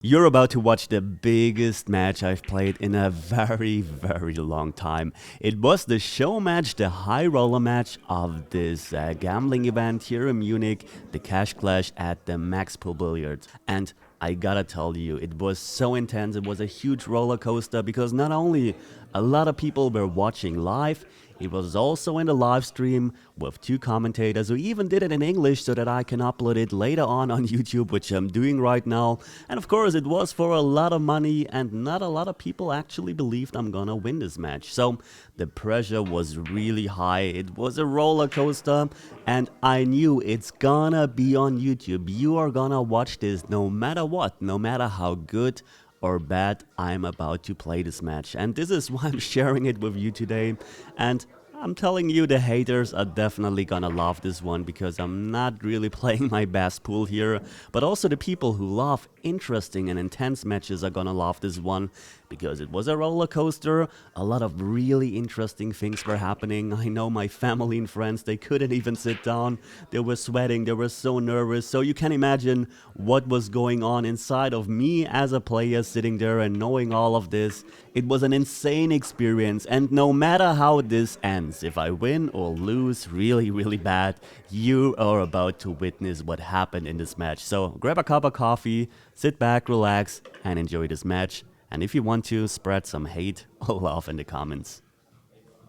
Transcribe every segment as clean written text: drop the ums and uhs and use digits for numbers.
You're about to watch the biggest match I've played in a very, very long time. It was the show match, the high roller match of this gambling event here in Munich, the Cash Clash at the Max Pool Billiards. And I gotta tell you, it was so intense. It was a huge roller coaster because not only a lot of people were watching live, it was also in the live stream with two commentators who even did it in English so that I can upload it later on YouTube, which I'm doing right now. And of course, it was for a lot of money, and not a lot of people actually believed I'm gonna win this match. So the pressure was really high. It was a roller coaster, and I knew it's gonna be on YouTube. You are gonna watch this no matter what, no matter how good or bad I'm about to play this match. And this is why I'm sharing it with you today. And I'm telling you, the haters are definitely gonna love this one because I'm not really playing my best pool here. But also the people who love interesting and intense matches are gonna love this one because it was a roller coaster. A lot of really interesting things were happening. I know my family and friends, they couldn't even sit down. They were sweating, they were so nervous. So you can imagine what was going on inside of me as a player sitting there and knowing all of this. It was an insane experience, and no matter how this ends, if I win or lose really, really bad, you are about to witness what happened in this match. So grab a cup of coffee, sit back, relax, and enjoy this match. And if you want to, spread some hate or love in the comments.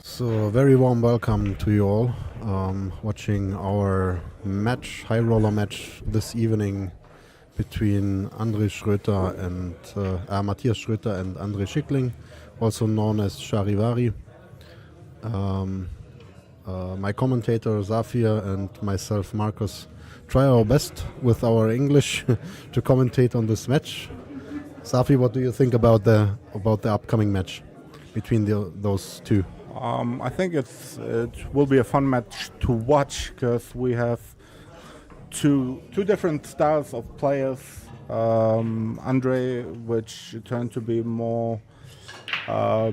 So, a very warm welcome to you all watching our match, high roller match this evening between Matthias Schröter and André Schickling, also known as Sharivari. My commentator Zafir and myself, Marcus, try our best with our English to commentate on this match. Safi, what do you think about the upcoming match between those two? I think it will be a fun match to watch because we have two different styles of players. Andre, which turned to be more how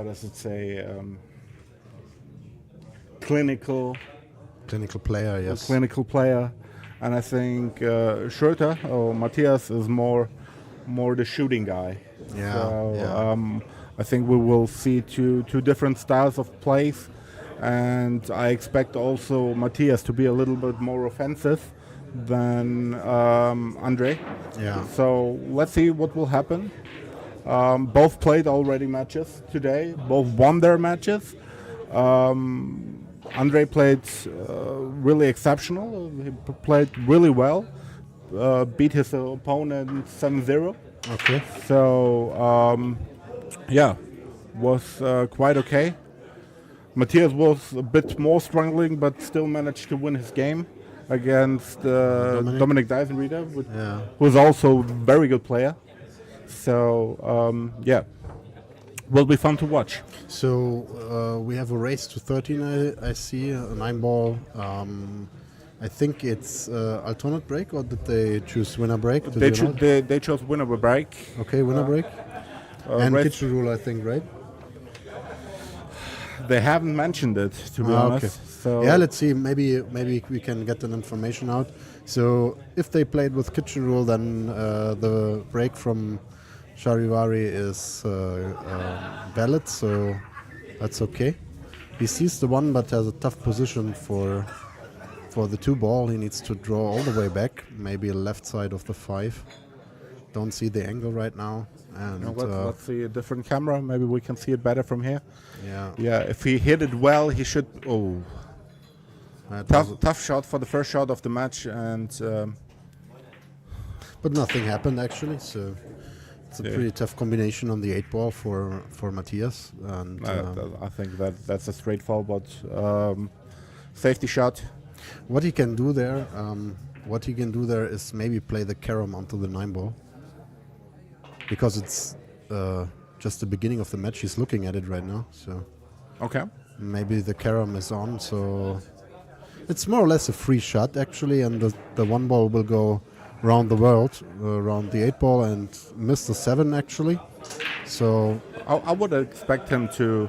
does it say, clinical player, yes. Clinical player, and I think Schröter or Matthias is more the shooting guy. Yeah. So, I think we will see two different styles of plays, and I expect also Matthias to be a little bit more offensive than Andre. Yeah. So let's see what will happen. Both played already matches today. Both won their matches. Andre played really exceptional. He played really well. Beat his opponent 7-0. Okay. So, was quite okay. Matthias was a bit more struggling, but still managed to win his game against Dominic Deisenrieder, who is also a very good player. So, will be fun to watch. So we have a race to 13. I see a 9-ball. I think it's alternate break, or did they choose winner break? They chose winner break. Okay, winner break. And kitchen rule, I think, right? They haven't mentioned it, to be honest. Okay. So yeah, let's see. Maybe we can get that information out. So if they played with kitchen rule, then the break from Sharivari is valid, so that's okay. He sees the one, but has a tough position for the 2-ball. He needs to draw all the way back, maybe left side of the 5. Don't see the angle right now. And let's see a different camera. Maybe we can see it better from here. Yeah. If he hit it well, he should. Oh, tough shot for the first shot of the match, and but nothing happened actually. So it's a pretty tough combination on the 8-ball for Matthias. And I think that's a straightforward safety shot. What he can do there, is maybe play the carom onto the 9-ball. Because it's just the beginning of the match. He's looking at it right now, so okay. Maybe the carom is on, so it's more or less a free shot actually, and the 1-ball will go around the world, around the 8-ball, and miss the 7 actually. So I would expect him to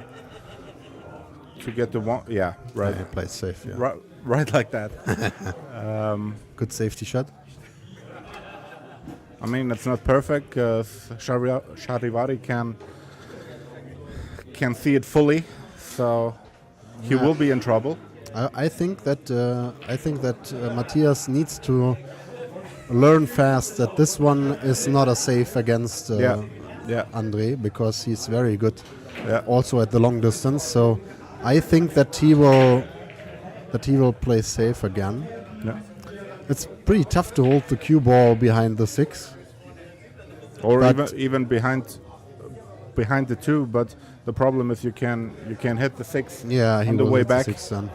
to get the one. Yeah, right. Yeah, he plays safe. Yeah. Right like that. Good safety shot. I mean, it's not perfect because Sharivari can see it fully, so he will be in trouble. I think that Matthias needs to learn fast that this one is not a safe against Andre, because he's very good also at the long distance. So I think that he will play safe again. Yeah. It's pretty tough to hold the cue ball behind the 6. Or even behind the 2, but the problem is you can hit the 6 on the way back. The 6 then.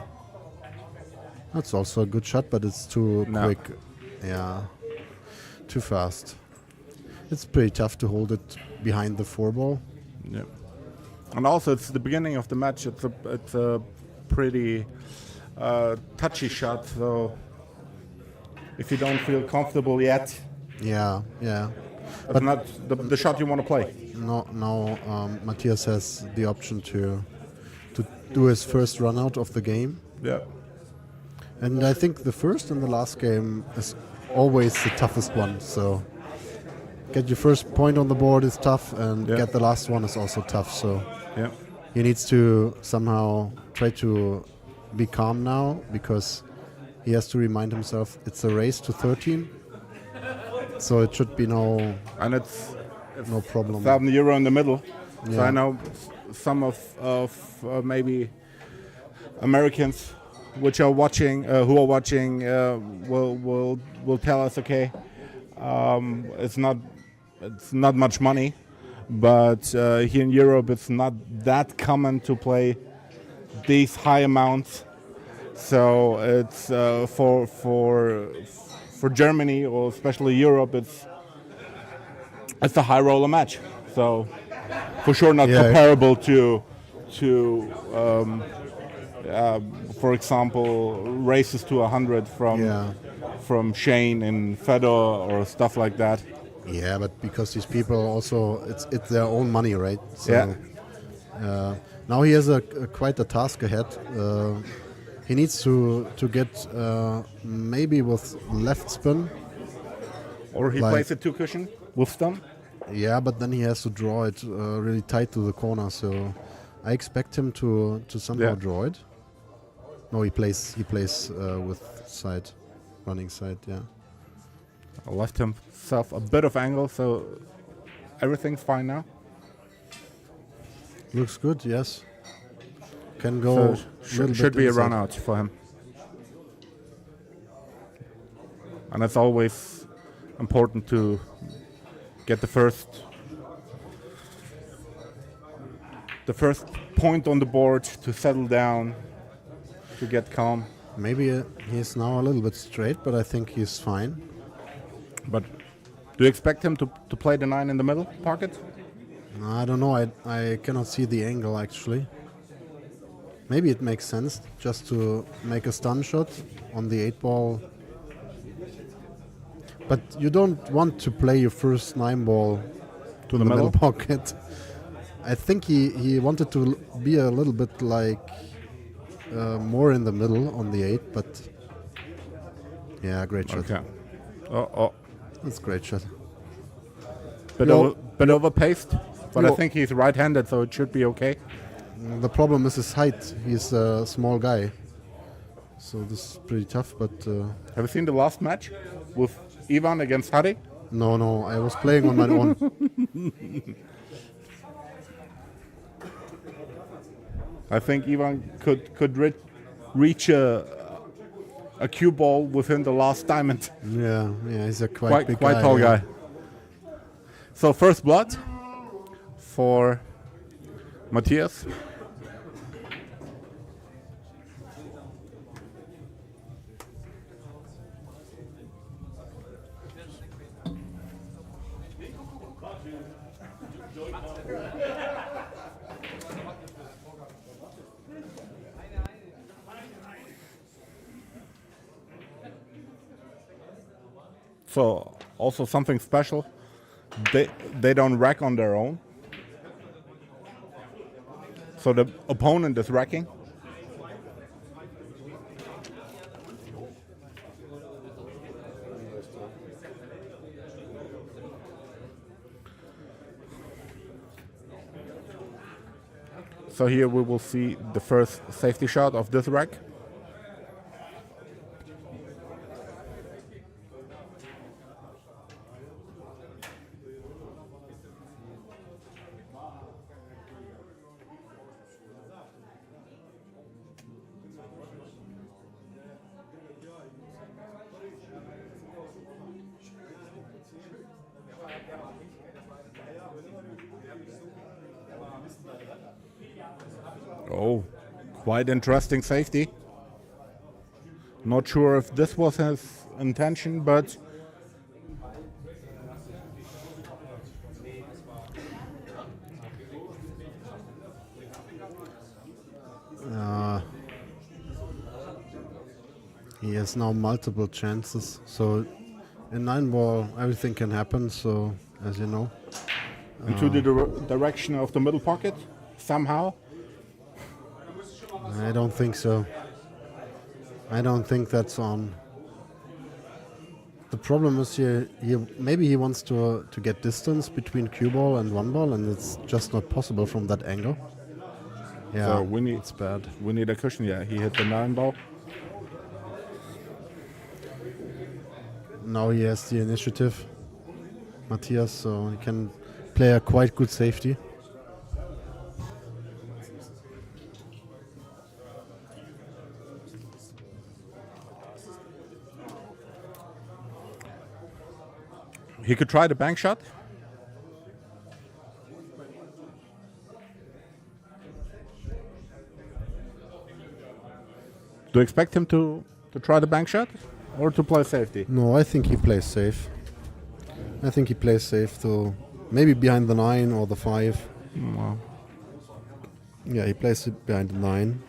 That's also a good shot, but it's too quick. Yeah, too fast. It's pretty tough to hold it behind the 4 ball. Yeah, and also it's the beginning of the match. It's a pretty touchy shot. So if you don't feel comfortable yet, but not the shot you want to play. Now Matthias has the option to do his first run out of the game. Yeah. And I think the first and the last game is always the toughest one. So get your first point on the board is tough, and get the last one is also tough. So he needs to somehow try to be calm now, because he has to remind himself it's a race to 13. So it should be no problem. €1,000 in the middle. Yeah. So I know some of maybe Americans who are watching will tell us, okay, it's not much money, but here in Europe it's not that common to play these high amounts. So it's for Germany, or especially Europe, it's a high roller match. So for sure not comparable to for example, races to 100 from Shane and Fedor or stuff like that. Yeah, but because these people also, it's their own money, right? So, now he has quite a task ahead. He needs to get maybe with left spin. Or he plays a 2 cushion with stun. Yeah, but then he has to draw it really tight to the corner. So I expect him to somehow draw it. No, he plays with side, running side. Yeah. Left himself a bit of angle, so everything's fine now. Looks good. Yes. Can go. So should be inside. a run out for him. And it's always important to get the first point on the board, to settle down, to get calm. Maybe he's now a little bit straight, but I think he's fine. But do you expect him to play the 9 in the middle pocket? I don't know. I cannot see the angle actually. Maybe it makes sense just to make a stun shot on the 8 ball. But you don't want to play your first 9 ball to the middle pocket. I think he wanted to be a little bit like more in the middle on the 8, but yeah, great shot. Okay. That's a great shot. Bit overpaced, but I think he's right-handed, so it should be okay. The problem is his height. He's a small guy, so this is pretty tough. But have you seen the last match with Ivan against Hari? No, I was playing on my own. I think Ivan could reach a cue ball within the last diamond. Yeah, he's a quite big guy. Quite tall guy. So first blood for Matthias. So also something special, they don't rack on their own. So the opponent is racking So here we will see the first safety shot of this rack. Oh, quite interesting safety. Not sure if this was his intention, but He has now multiple chances. So in 9-ball, everything can happen. So as you know, into the direction of the middle pocket somehow. I don't think so. I don't think that's on. The problem is maybe he wants to get distance between cue ball and 1-ball, and it's just not possible from that angle. Yeah, So it's bad. we need a cushion. Yeah, he hit the 9-ball. Now he has the initiative, Matthias, so he can play a quite good safety. He could try the bank shot. Do you expect him to try the bank shot or to play safety? No, I think he plays safe. I think he plays safe to maybe behind the 9 or the 5. Wow. Yeah, he plays it behind the 9.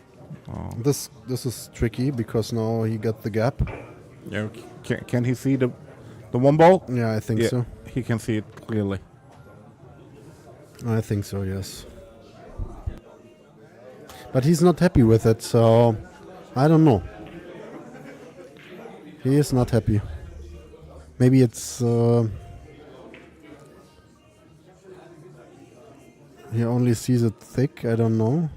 Oh. This is tricky because now he got the gap. Yeah. Can he see the 1-ball? Yeah, I think Yeah, so. he can see it clearly. I think so, yes. But he's not happy with it, so I don't know. He is not happy. Maybe it's he only sees it thick, I don't know.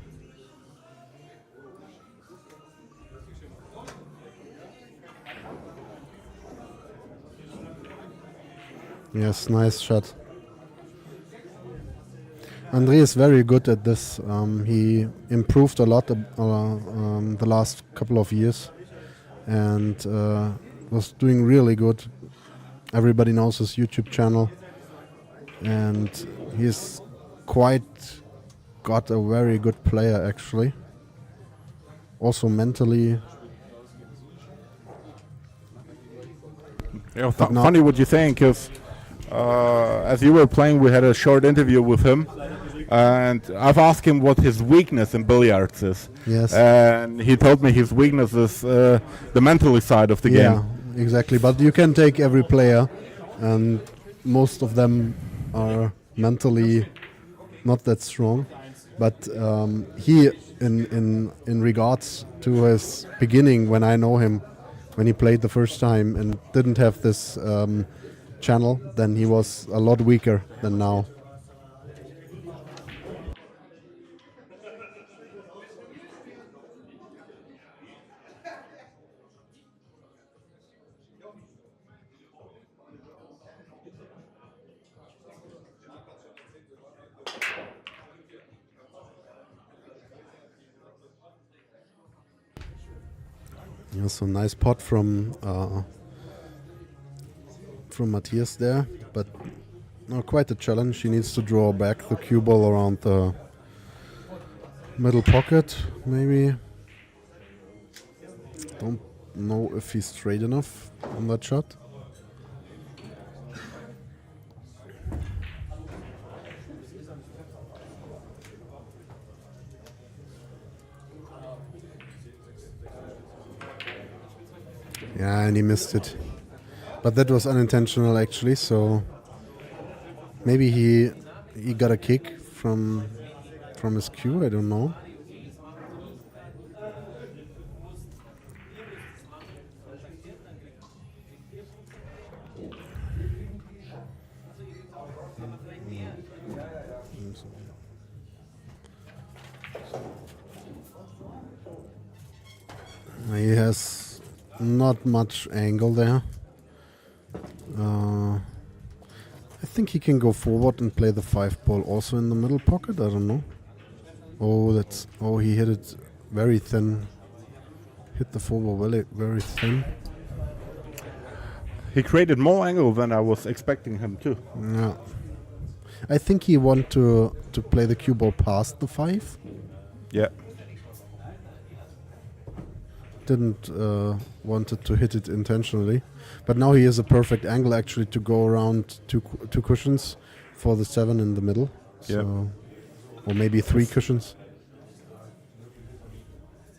Yes, nice shot. Andre is very good at this. He improved a lot the last couple of years and was doing really good. Everybody knows his YouTube channel and he's quite got a very good player actually. Also mentally. Yeah, But now- funny what you think, because as you were playing, we had a short interview with him, and I've asked him what his weakness in billiards is. Yes. And he told me his weakness is the mentally side of the Yeah, game. exactly. But you can take every player, and most of them are mentally not that strong. But he, in regards to his beginning, when I know him, when he played the first time and didn't have this channel, then he was a lot weaker than now. Yeah, so nice pot from Matthias there, but quite a challenge. He needs to draw back the cue ball around the middle pocket, maybe. Don't know if he's straight enough on that shot. Yeah, and he missed it. But that was unintentional actually, so maybe he got a kick from his cue, I don't know. He has not much angle there. I think he can go forward and play the 5 ball also in the middle pocket. I don't know. He hit it very thin. Hit the 4 ball very, very thin. He created more angle than I was expecting him to. Yeah. I think he want to play the cue ball past the 5. Yeah. Didn't wanted to hit it intentionally, but now he has a perfect angle actually to go around two cushions for the 7 in the middle. Yeah. So, or maybe 3 cushions.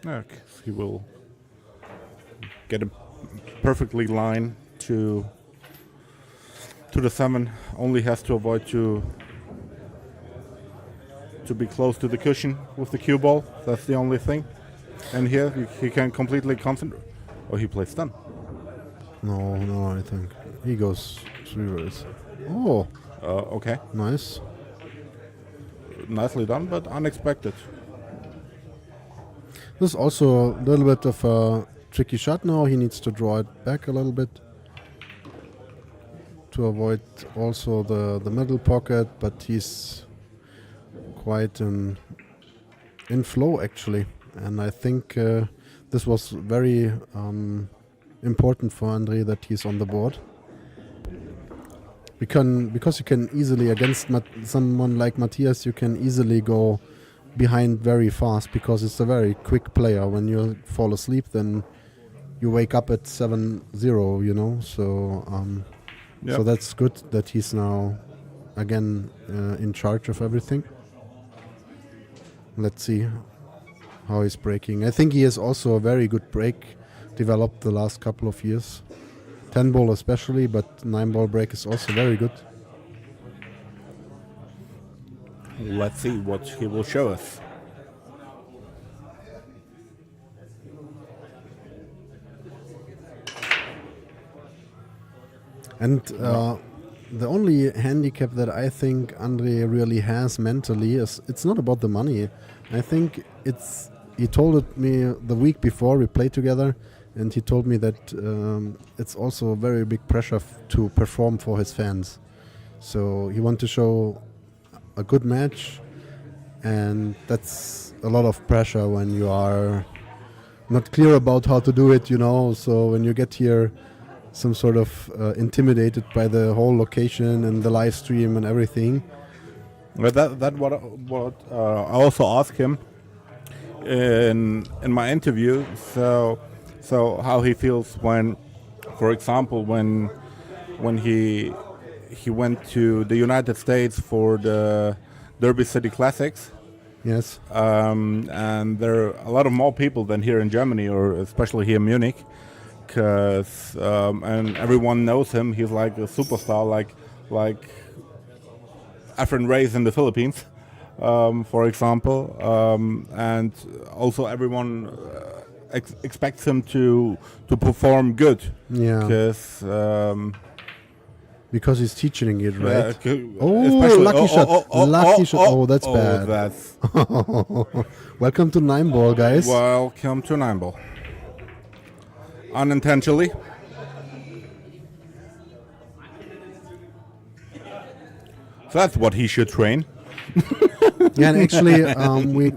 Okay. He will get a perfectly line to the 7. Only has to avoid to be close to the cushion with the cue ball. That's the only thing. And here he can completely concentrate. Oh, he plays stun. No, I think he goes 3 rays. Oh, Okay. nice. Nicely done, but unexpected. This is also a little bit of a tricky shot now. He needs to draw it back a little bit to avoid also the middle pocket, but he's quite in flow actually. And I think this was very important for Andre that he's on the board. Because you can easily, against someone like Matthias, you can easily go behind very fast because it's a very quick player. When you fall asleep, then you wake up at 7-0, you know. So so that's good that he's now again in charge of everything. Let's see how he's breaking. I think he has also a very good break developed the last couple of years. 10 ball especially, but 9 ball break is also very good. Let's see what he will show us. And the only handicap that I think Andre really has mentally is it's not about the money. I think he told it me the week before we played together, and he told me that it's also a very big pressure to perform for his fans. So he wants to show a good match, and that's a lot of pressure when you are not clear about how to do it, you know. So when you get here some sort of intimidated by the whole location and the live stream and everything. But that what I also asked him in my interview. So how he feels when, for example, when he went to the United States for the Derby City Classics. Yes. And there are a lot of more people than here in Germany, or especially here in Munich, because and everyone knows him. He's like a superstar, like Efren Reyes in the Philippines, for example, and also everyone expects him to perform good. Yeah. Because he's teaching it, right? Lucky shot. Lucky shot. Oh, that's bad. That's Welcome to 9 ball, guys. Welcome to 9 ball. Unintentionally. So that's what he should train. Yeah, and actually,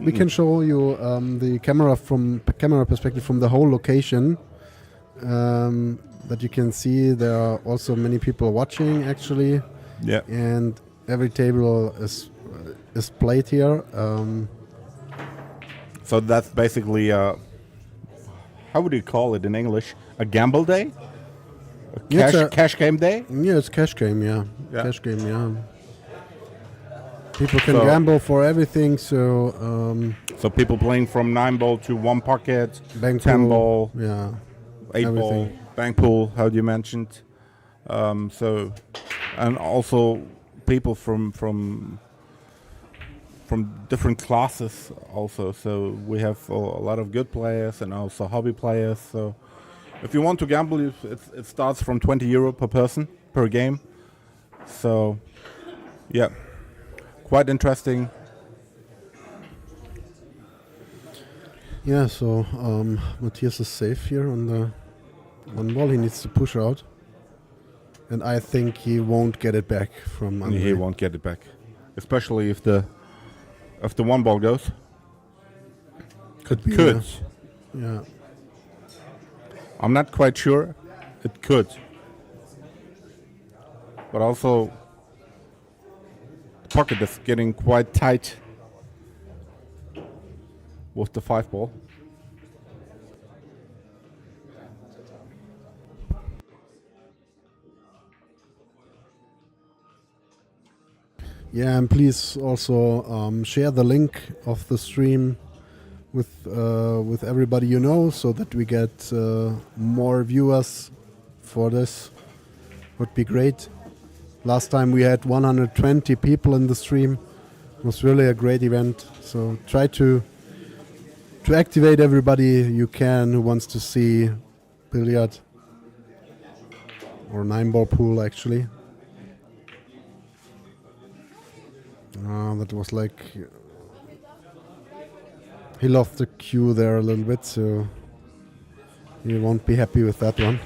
we can show you the camera perspective from the whole location. That you can see there are also many people watching actually. Yeah. And every table is played here. So that's basically how would you call it in English? A gamble day? Cash game day? Yeah, it's cash game. Yeah. Cash game. Yeah. People can So- gamble for everything. So So people playing from 9 ball to 1 pocket, bank 10 pool, ball, yeah, 8 everything. ball, bank pool, how you mentioned. So, and also people from different classes also. So we have a lot of good players and also hobby players. So if you want to gamble, it starts from €20 per person per game. So yeah, quite interesting. Yeah, so Matthias is safe here on the one ball. He needs to push out. And I think he won't get it back from Andre. He won't get it back, especially if the one ball goes. Could be. Could. Yeah. I'm not quite sure. It could. But also, the pocket is getting quite tight with the 5 ball. Yeah, and please also share the link of the stream with everybody you know, so that we get more viewers for this. Would be great. Last time we had 120 people in the stream. It was really a great event. So try to activate everybody you can who wants to see billiard or 9-ball pool actually. That was like he lost the cue there a little bit, so he won't be happy with that one.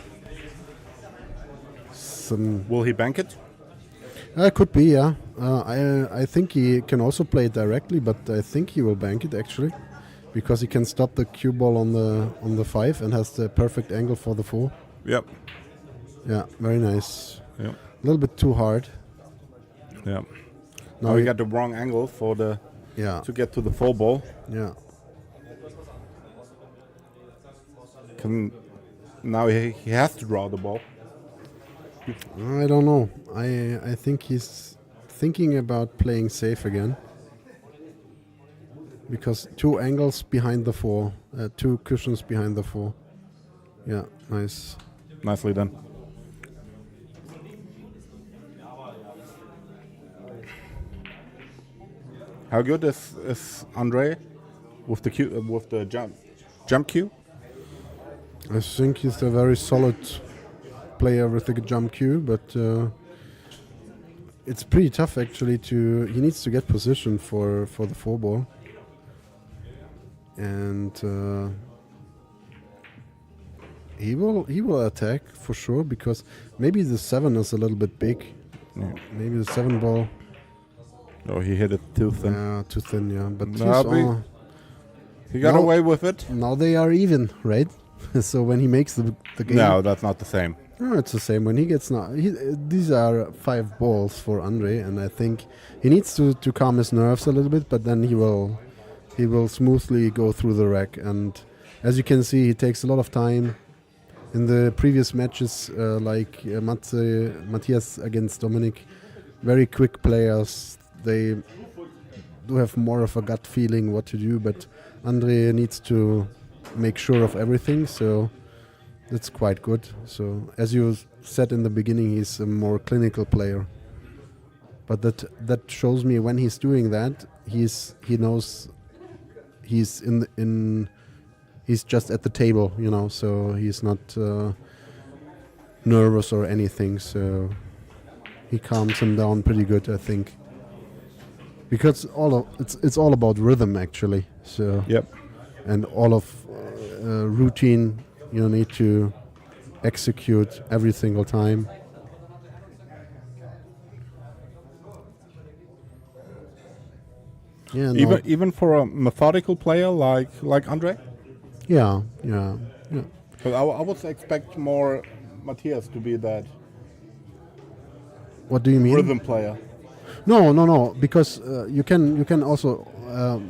Will he bank it? Could be, yeah. I think he can also play it directly, but I think he will bank it actually, because he can stop the cue ball on the 5 and has the perfect angle for the 4. Yep. Yeah, very nice. Yep. A little bit too hard. Yep. Now Now he got the wrong angle for the to get to the 4 ball. Yeah. Now he has to draw the ball. I don't know. I think he's thinking about playing safe again. Because 2 angles behind the 4. 2 cushions behind the 4. Yeah, nice. Nicely done. How good is Andre with the jump cue? I think he's a very solid player with the jump cue, but it's pretty tough actually he needs to get position for the 4 ball. And he will attack for sure, because maybe the 7 is a little bit big. Yeah. Maybe the 7 ball. Oh, he hit it too thin. Yeah, too thin, yeah. But he got away with it. Now they are even, right? So when he makes the game... No, that's not the same. No, it's the same. When he gets now... These are 5 balls for Andre, and I think he needs to calm his nerves a little bit, but then he will smoothly go through the rack. And as you can see, he takes a lot of time. In the previous matches, like Matthias against Dominic, very quick players. They do have more of a gut feeling what to do, but Andre needs to make sure of everything, so that's quite good. So as you said in the beginning, he's a more clinical player. But that shows me when he's doing that, he knows he's he's just at the table, you know, so he's not nervous or anything, so he calms him down pretty good, I think. Because it's all about rhythm actually. So yep. And all of routine, you need to execute every single time. Yeah. Even for a methodical player like Andre. Yeah. Because I would expect more Matthias to be that. What do you mean? Rhythm player. No. Because you can also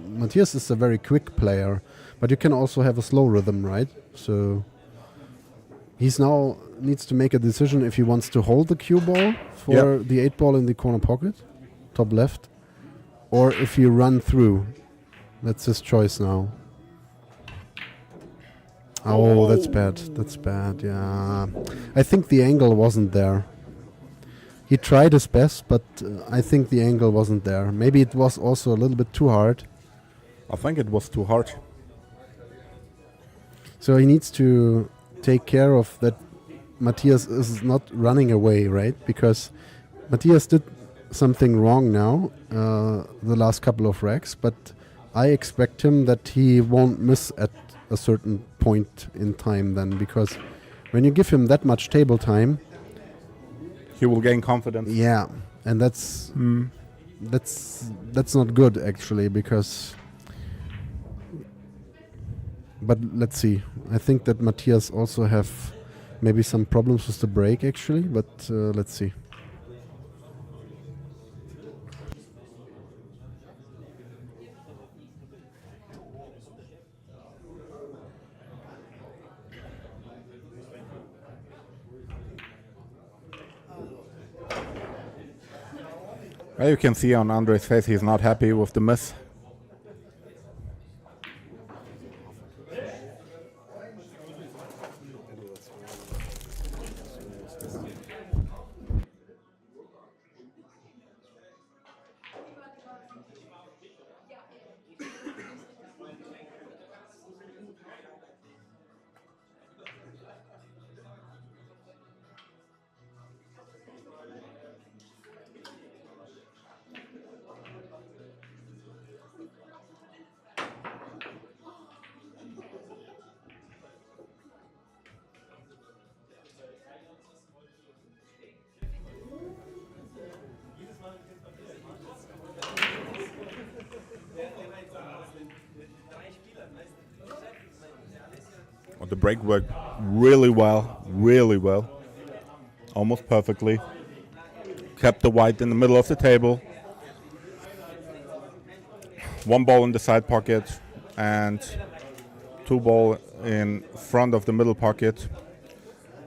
Matthias is a very quick player, but you can also have a slow rhythm, right? So he's now needs to make a decision if he wants to hold the cue ball for the 8 ball in the corner pocket, top left, or if you run through. That's his choice now. Oh, that's bad. That's bad. Yeah, I think the angle wasn't there. He tried his best, but I think the angle wasn't there. Maybe it was also a little bit too hard. I think it was too hard. So he needs to take care of that. Matthias is not running away, right? Because Matthias did something wrong now, the last couple of racks, but I expect him that he won't miss at a certain point in time then, because when you give him that much table time, he will gain confidence. yeah, and that's not good actually, because. But let's see. I think that Matthias also have maybe some problems with the break actually, but let's see. Well, you can see on Andre's face he's not happy with the miss. The break worked really well, almost perfectly. Kept the white in the middle of the table. One ball in the side pocket and two ball in front of the middle pocket.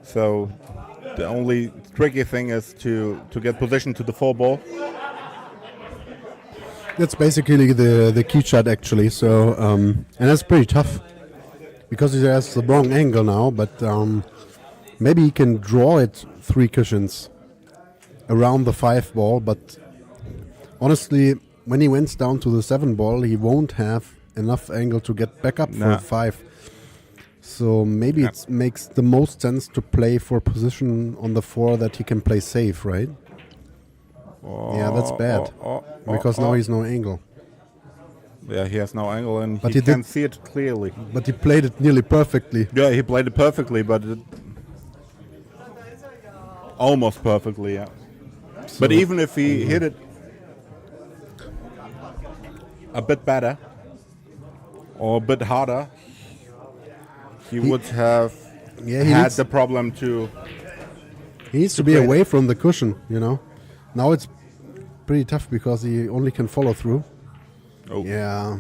So the only tricky thing is to get position to the four ball. That's basically the key shot actually. So and that's pretty tough because he has the wrong angle now. But maybe he can draw it 3 cushions around the 5 ball. But honestly, when he went down to the 7 ball, he won't have enough angle to get back up for 5. So maybe it makes the most sense to play for position on the 4 that he can play safe, right? Yeah, that's bad. Because now he's no angle. Yeah, he has no angle and But he he can did- see it clearly. But he played it nearly perfectly. Yeah, he played it perfectly, but almost perfectly, yeah. But even if he hit it a bit better or a bit harder, he would have Yeah, he had needs- the problem to... He needs to be play away from the cushion, you know. Now it's pretty tough because he only can follow through. Oh. Yeah.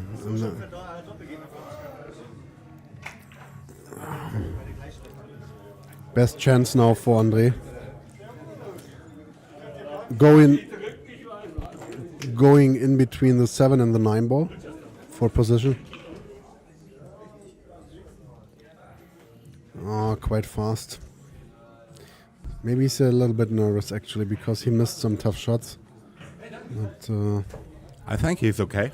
Best chance now for Andre. Going in between the 7 and the 9 ball for position. Oh, quite fast. Maybe he's a little bit nervous actually because he missed some tough shots. But I think he's okay.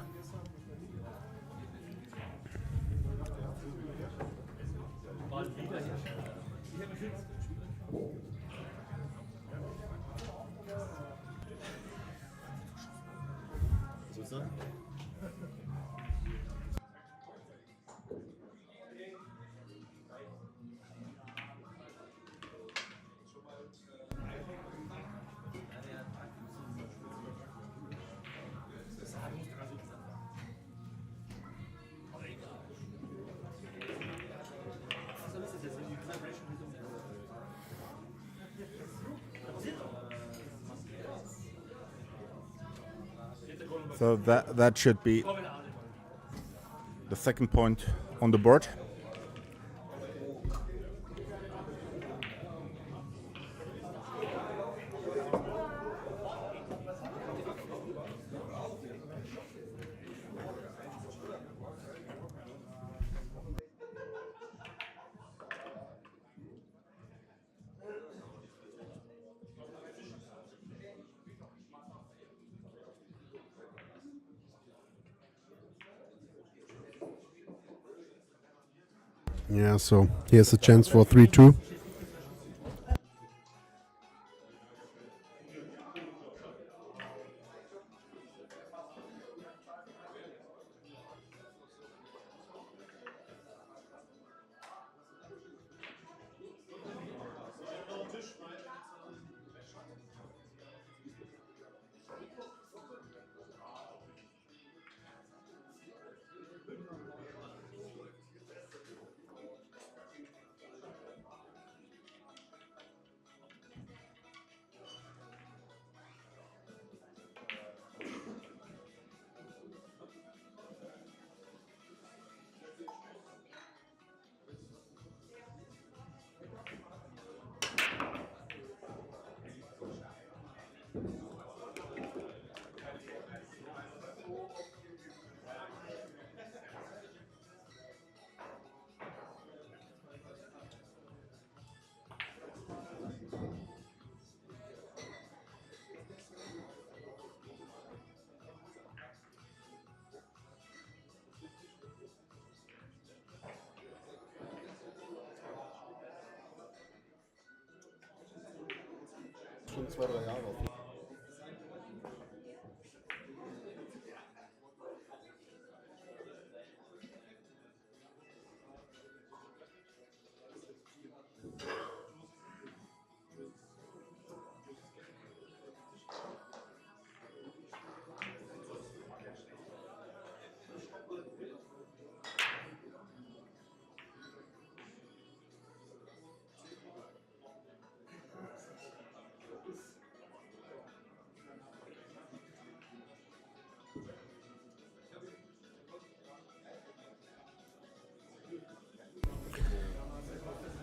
So that should be the second point on the board. yeah, so here's a chance for 3-2.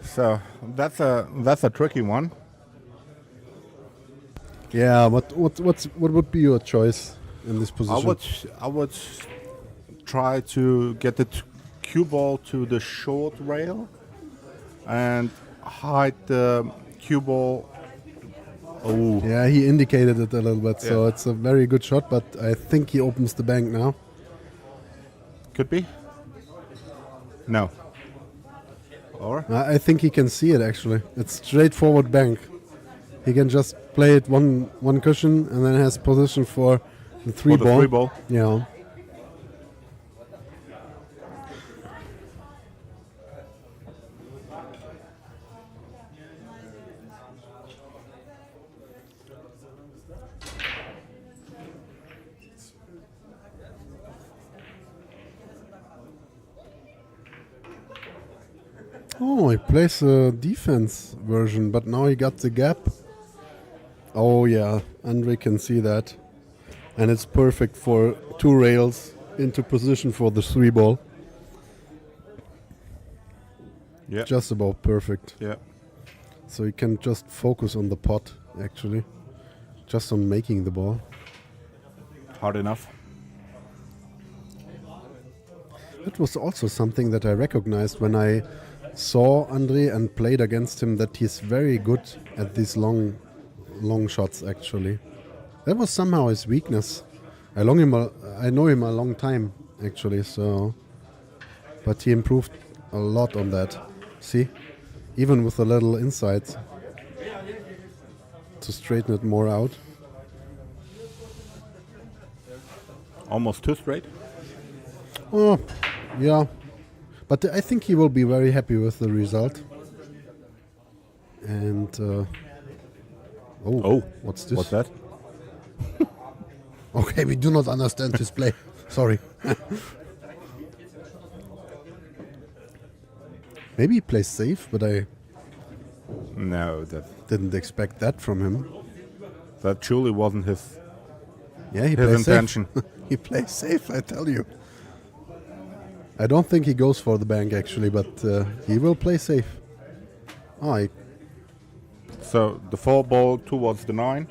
So that's a tricky one. Yeah, what would be your choice in this position? I would try to get the cue ball to the short rail and hide the cue ball. Oh, Yeah, he indicated it a little bit, so Yeah. it's a very good shot, but I think he opens the bank now. could be. No. Or I think he can see it actually. It's straightforward bank. He can just play it one cushion and then has position for the three for the ball. three ball. Yeah. Oh, he plays a defense version, but now he got the gap. Oh yeah, Andre can see that. And it's perfect for two rails into position for the three ball. Yeah. Just about perfect. Yeah. So he can just focus on the pot, actually. Just on making the ball. Hard enough. That was also something that I recognized when I saw Andre and played against him, that he's very good at these long shots, actually. That was somehow his weakness. I know him a long time, actually, so... But he improved a lot on that. See? Even with a little insight to straighten it more out. Almost two straight. Oh, yeah. But I think he will be very happy with the result. And... Oh, what's this? What's that? Okay, we do not understand his play. Sorry. Maybe he plays safe, but I No, didn't expect that from him. that truly wasn't his Yeah, he his plays intention. safe. He plays safe, I tell you. I don't think he goes for the bank, actually, but he will play safe. Oh, So the 4 ball towards the 9.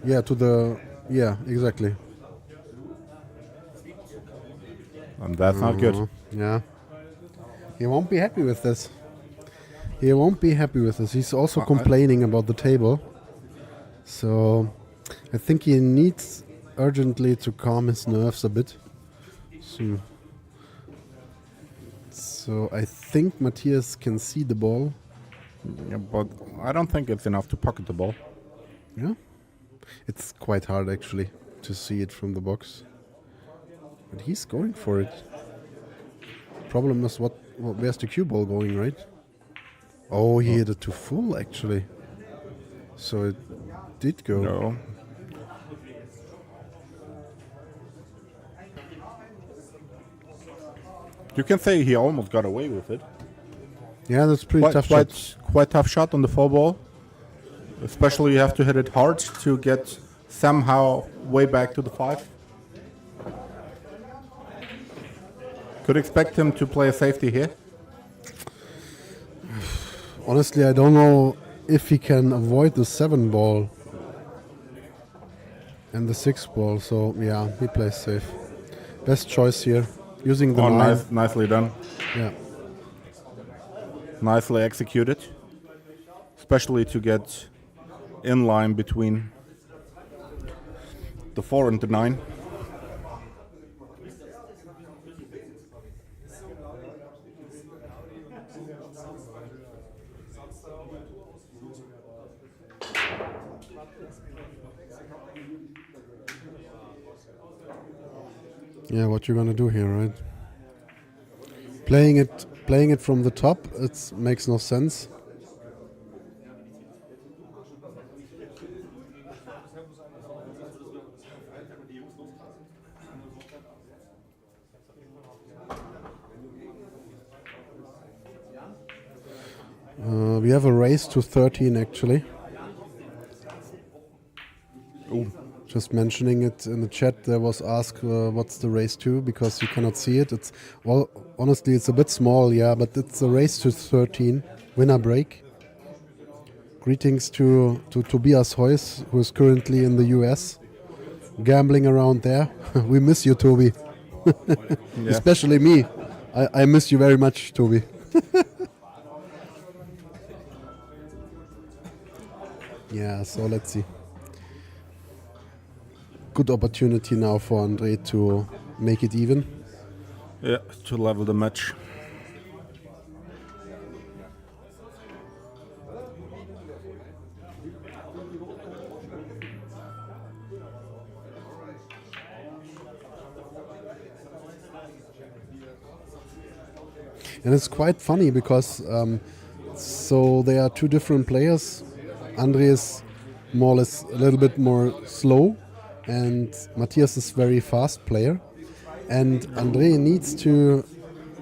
yeah, to the... Yeah, exactly. And that's not good. Yeah. He won't be happy with this. He won't be happy with this. He's also complaining about the table. So I think he needs urgently to calm his nerves a bit. So I think Matthias can see the ball. Yeah, but I don't think it's enough to pocket the ball. Yeah. It's quite hard actually to see it from the box. But he's going for it. Problem is where's the cue ball going, right? Oh, he hit it to full actually. So it did go. No. You can say he almost got away with it. Yeah, that's pretty tough shot. Quite tough shot on the 4 ball. Especially you have to hit it hard to get somehow way back to the 5. Could expect him to play a safety here. Honestly, I don't know if he can avoid the 7 ball and the 6 ball. So yeah, he plays safe. Best choice here, using the 9. Nicely done. Yeah. Nicely executed. Especially to get in line between the 4 and the 9. Yeah, what you're gonna do here, right? Playing it from the top, it makes no sense. We have a race to 13 actually. Ooh. Just mentioning it in the chat, there was asked what's the race to, because you cannot see it. It's honestly it's a bit small, yeah, but it's a race to 13 winner break. Greetings to Tobias Heuss, who is currently in the US, gambling around there. We miss you, Toby. Yeah. Especially me. I miss you very much, Toby. Yeah, so let's see. Good opportunity now for Andre to make it even. Yeah, to level the match. And it's quite funny because so they are two different players. Andre is more or less a little bit more slow, and Matthias is very fast player. And Andre needs to,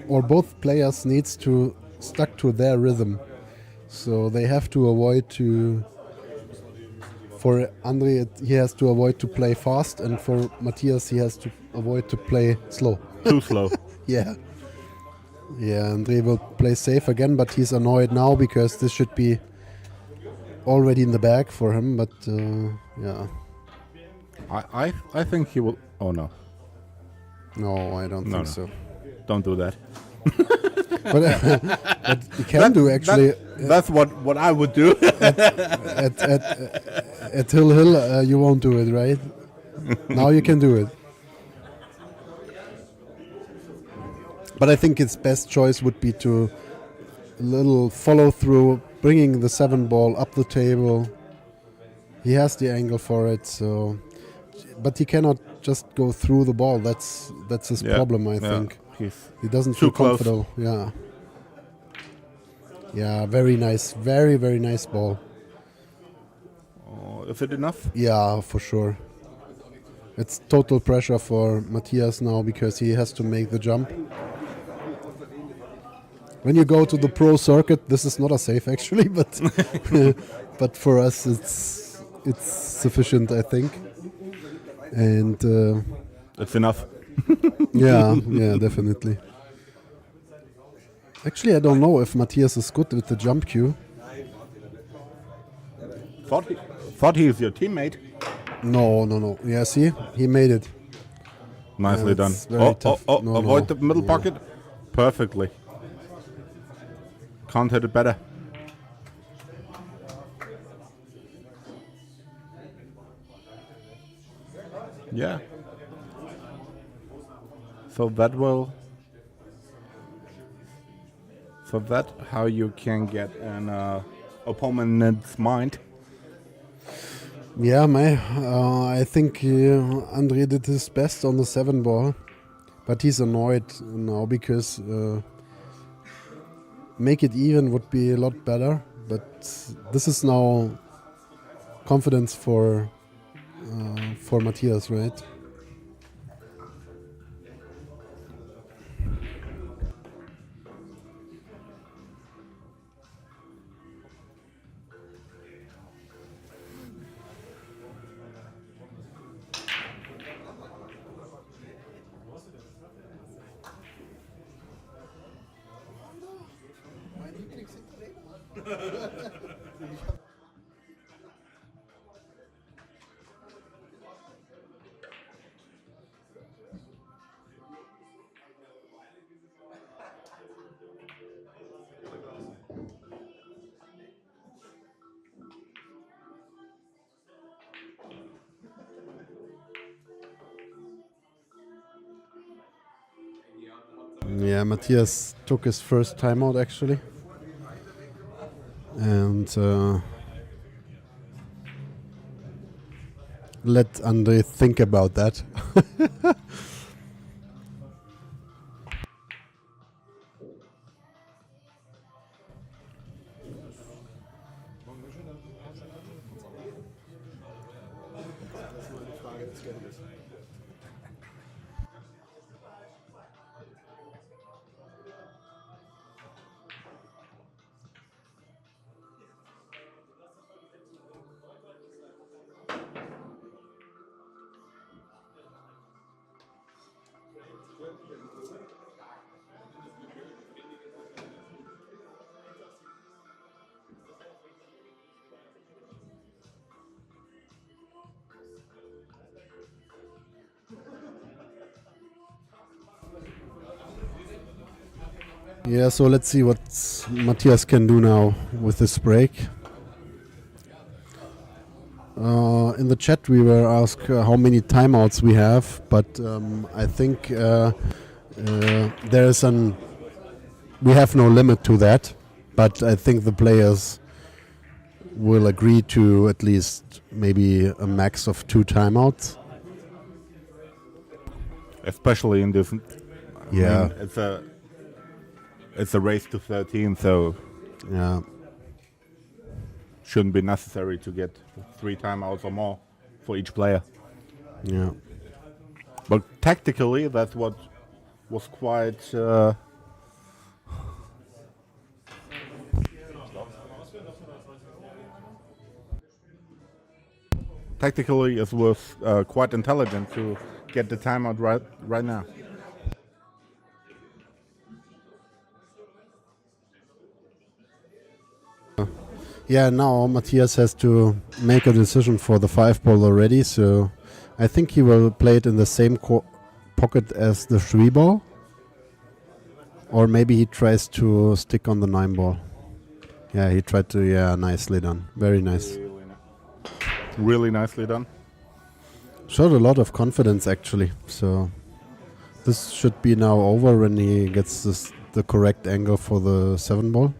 or both players needs to stuck to their rhythm. So they have to avoid to. For Andre, he has to avoid to play fast, and for Matthias, he has to avoid to play slow. Too slow. Yeah. Yeah, Andre will play safe again, but he's annoyed now because this should be already in the bag for him. But yeah, I think he will. Oh no. no, I don't think so. Don't do that. But you can do actually. That's what I would do. At Hill, you won't do it, right? Now you can do it. But I think its best choice would be to a little follow through, bringing the 7 ball up the table. He has the angle for it, so but he cannot just go through the ball. That's his problem, I think. He doesn't feel comfortable. Yeah. Yeah, very nice. Very, very nice ball. Is it enough? Yeah, for sure. It's total pressure for Matthias now because he has to make the jump. When you go to the pro circuit, this is not a safe actually, but but for us it's sufficient, I think. And it's enough. yeah, definitely. Actually, I don't know if Matthias is good with the jump cue. Thought he was your teammate. No. Yeah, see, he made it. Nicely done. Very tough. No, avoid the middle pocket perfectly. Can't hit it better. Yeah. So that how you can get an opponent's mind. Yeah, I think Andre did his best on the 7 ball, but he's annoyed now because make it even would be a lot better. But this is now confidence for Matthias, right? Yeah, Matthias took his first timeout actually. And let Andre think about that. Yeah, so let's see what Matthias can do now with this break. In the chat we were asked how many timeouts we have, but I think there is we have no limit to that, but I think the players will agree to at least maybe a max of 2 timeouts. Especially in this. Yeah. I mean, it's a race to 13, so Yeah. shouldn't be necessary to get 3 timeouts or more for each player. Yeah. But tactically, that's what was quite. Tactically, it was quite intelligent to get the timeout right now. Yeah, now Matthias has to make a decision for the 5 ball already, so I think he will play it in the same pocket as the 3 ball. Or maybe he tries to stick on the 9 ball. Yeah, he tried to, yeah, nicely done. Very nice. Really nicely done. Showed a lot of confidence actually, so this should be now over when he gets the correct angle for the 7 ball.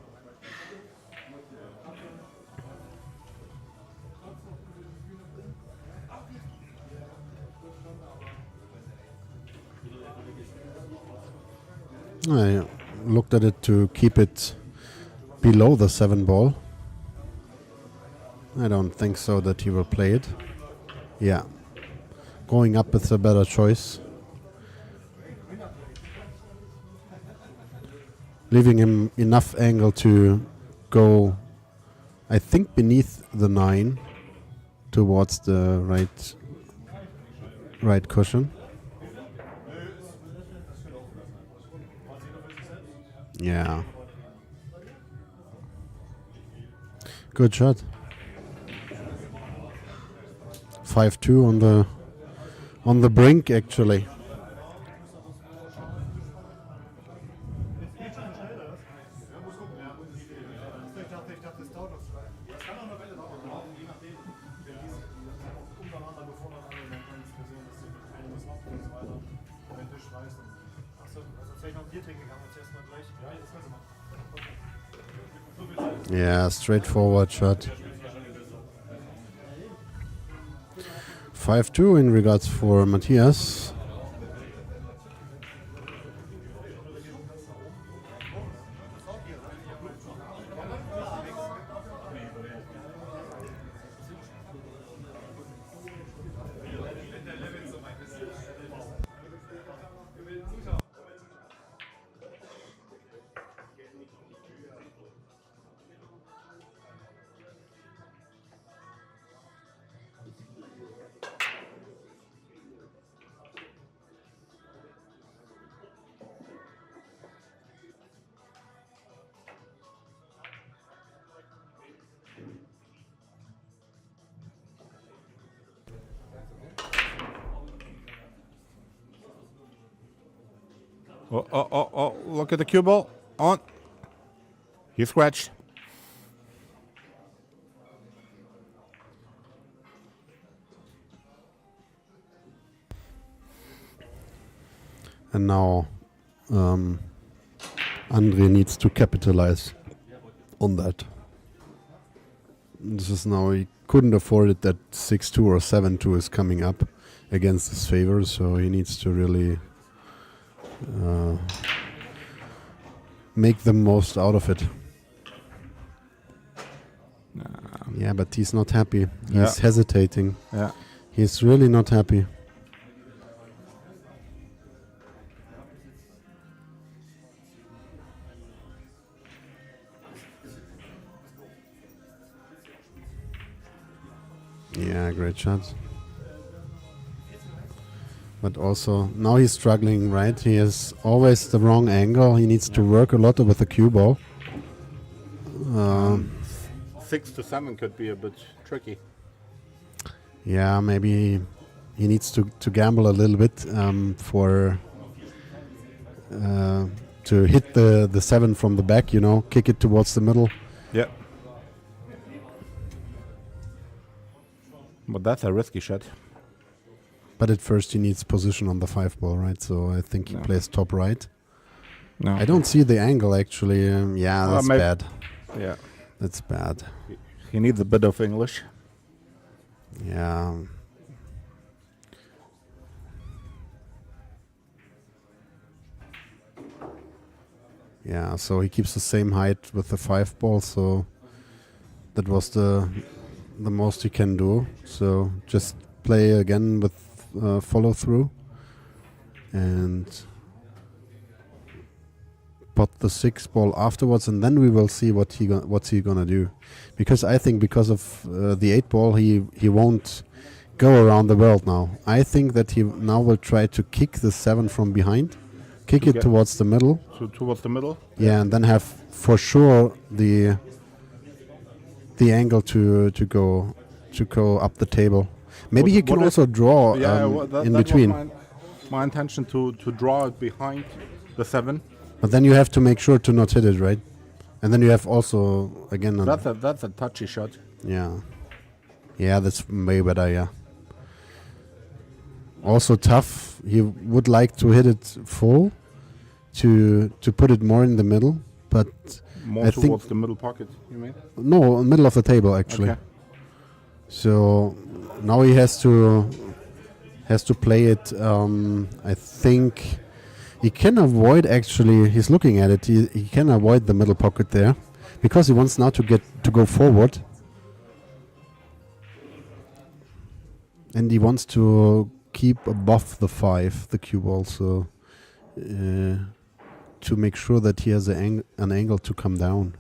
I looked at it to keep it below the 7 ball. I don't think so that he will play it. Yeah. Going up is a better choice. Leaving him enough angle to go, I think, beneath the 9 towards the right cushion. Yeah. Good shot. 5-2 on the brink actually. Yeah, straightforward shot. 5-2 in regards for Matthias. Oh, look at the cue ball. On. He scratched. And now Andre needs to capitalize on that. This is now he couldn't afford it that 6-2 or 7-2 is coming up against his favor, so he needs to really make the most out of it. Yeah, but he's not happy. He's hesitating. Yeah. He's really not happy. Yeah, great shot. But also, now he's struggling, right? He has always the wrong angle. He needs to work a lot with the cue ball. 6 to 7 could be a bit tricky. Yeah, maybe he needs to gamble a little bit to hit the 7 from the back, kick it towards the middle. Yeah. But that's a risky shot. But at first he needs position on the 5 ball, right? So I think he plays top right. No. I don't see the angle actually. That's bad. Yeah. That's bad. He needs a bit of English. Yeah. Yeah, so he keeps the same height with the 5 ball, so that was the most he can do. So just play again with follow through and pot the 6 ball afterwards, and then we will see what's he gonna do. Because I think because of the 8 ball he won't go around the world now. I think that he now will try to kick the 7 from behind, kick it towards the middle. So towards the middle? Yeah, and then have for sure the angle to go up the table. Maybe he can also draw in between. Was my intention to draw it behind the 7. But then you have to make sure to not hit it, right? And then you have also again. That's a touchy shot. Yeah, that's way better. Yeah. Also tough. He would like to hit it full, to put it more in the middle, but more I towards the middle pocket. You mean? No, middle of the table actually. Okay. So now he has to play it. I think he can avoid actually. He's looking at it. He can avoid the middle pocket there because he wants now to go forward, and he wants to keep above the 5, the cue ball. So to make sure that he has an angle to come down.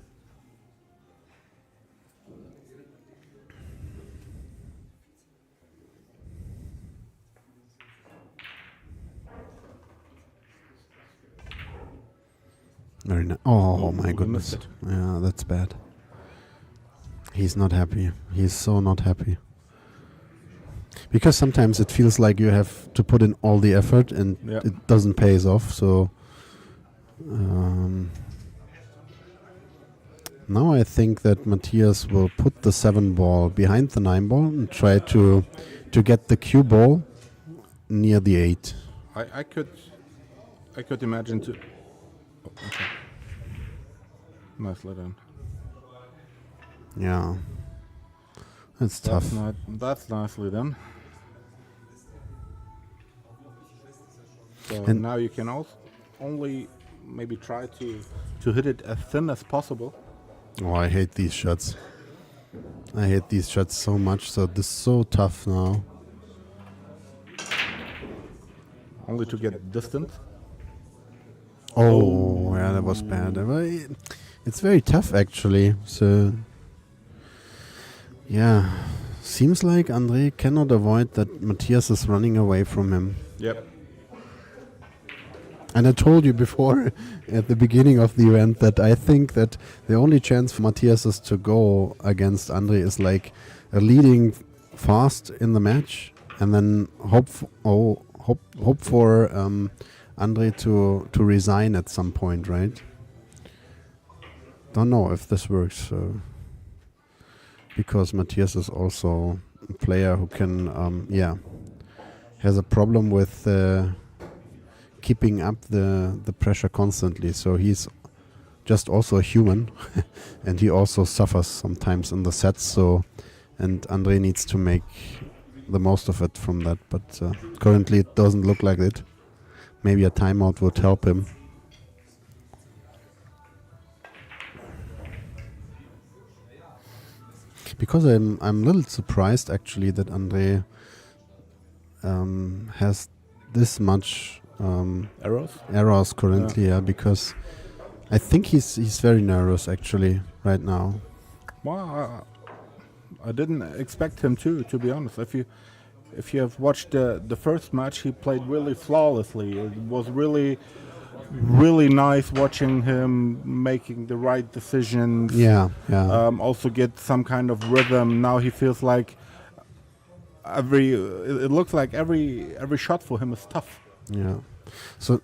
Very nice. Oh my goodness. Yeah, that's bad. He's not happy. He's so not happy. Because sometimes it feels like you have to put in all the effort and it doesn't pay off. So now I think that Matthias will put the 7 ball behind the 9 ball and try to get the cue ball near the 8. I could imagine to. Oh, okay. Nicely done. Yeah. That's tough. That's nicely done. So And now you can also only maybe try to hit it as thin as possible. Oh, I hate these shots. I hate these shots so much. So this is so tough now. Only to get distant. Oh, yeah, that was bad. It's very tough actually. So yeah, seems like André cannot avoid that Matthias is running away from him. Yep. And I told you before at the beginning of the event that I think that the only chance for Matthias is to go against André is like a leading fast in the match and then hope for André to resign at some point, right? Don't know if this works. Because Matthias is also a player who can, has a problem with keeping up the pressure constantly. So he's just also a human, and he also suffers sometimes in the sets. So, and Andre needs to make the most of it from that. But currently, it doesn't look like it. Maybe a timeout would help him. Because I'm a little surprised actually that Andre has this much errors currently. Yeah, because I think he's very nervous actually right now. Well, I didn't expect him to be honest. If you have watched the first match, he played really flawlessly. It was really nice watching him making the right decisions. Yeah. Also get some kind of rhythm. Now he feels like it looks like every shot for him is tough. Yeah. So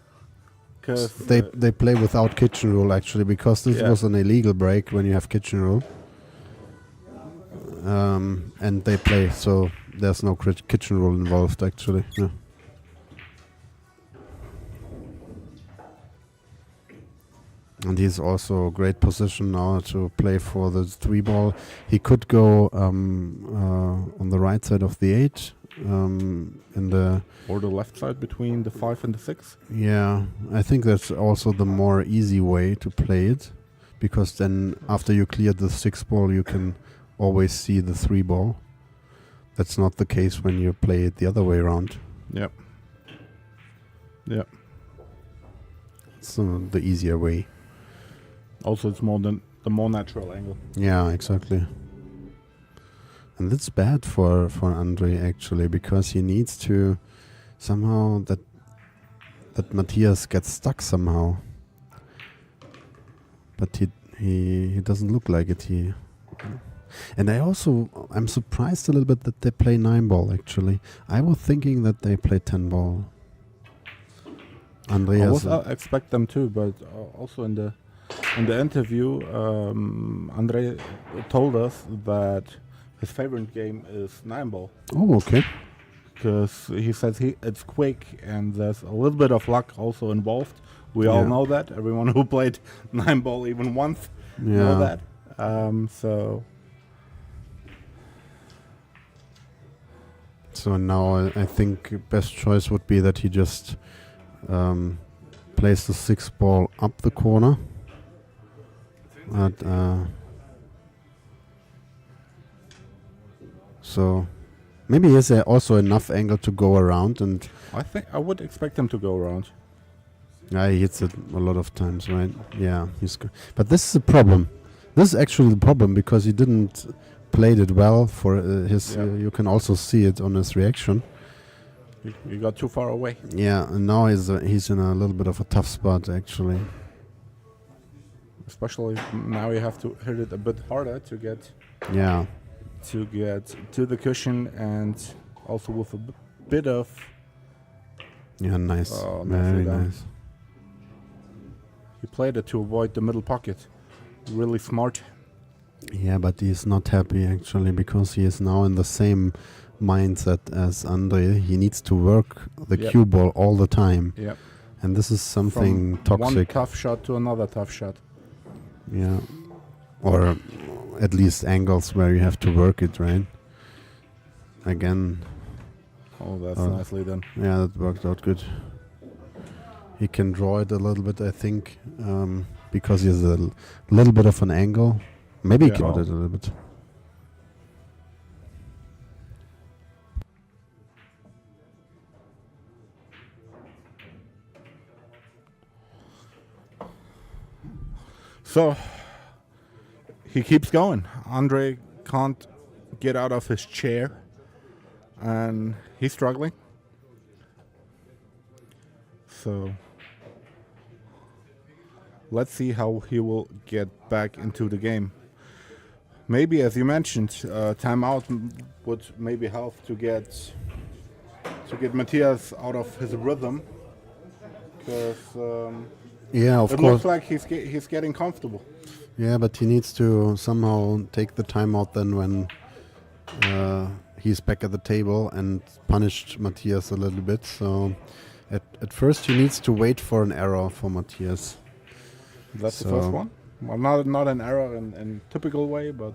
Cause they play without kitchen rule actually, because this was an illegal break when you have kitchen rule. And they play, so there's no kitchen rule involved actually. Yeah. And he's also a great position now to play for the 3-ball. He could go on the right side of the 8, or the left side between the 5 and the 6. Yeah, I think that's also the more easy way to play it, because then after you clear the 6-ball, you can always see the 3-ball. That's not the case when you play it the other way around. Yep. It's the easier way. Also, it's the more natural angle. Yeah, exactly. And that's bad for Andre actually, because he needs to somehow that Matthias gets stuck somehow. But he doesn't look like it. And I'm surprised a little bit that they play 9-ball actually. I was thinking that they play 10-ball. I was expect them to, but also in the interview, Andre told us that his favorite game is 9-ball. Oh, okay. Because he says it's quick and there's a little bit of luck also involved. We all know that. Everyone who played 9-ball even once know that. So now I think best choice would be that he just plays the 6-ball up the corner. So maybe he has also enough angle to go around, and I think I would expect him to go around. Yeah, he hits it a lot of times, right? Yeah, but this is a problem. This is actually the problem, because he didn't played it well for his. You can also see it on his reaction. You got too far away. Yeah, and now he's in a little bit of a tough spot actually. Especially now, you have to hit it a bit harder to get. Yeah. To get to the cushion, and also with a bit of. Yeah, nice. Very nice. He played it to avoid the middle pocket. Really smart. Yeah, but he's not happy actually, because he is now in the same mindset as Andre. He needs to work the cue ball all the time. Yep. And this is something toxic. One tough shot to another tough shot. Yeah. Or at least angles where you have to work it, right? Again. Oh, that's nicely done. Yeah, that worked out good. He can draw it a little bit, I think, because he has a little bit of an angle. Maybe he can draw it a little bit. So he keeps going. Andre can't get out of his chair, and he's struggling. So let's see how he will get back into the game. Maybe, as you mentioned, timeout would maybe help to get Matthias out of his rhythm, because it looks like he's getting comfortable. Yeah, but he needs to somehow take the timeout then when he's back at the table, and punish Matthias a little bit. So at first he needs to wait for an error for Matthias. That's the So- first one. Well, not an error in typical way, but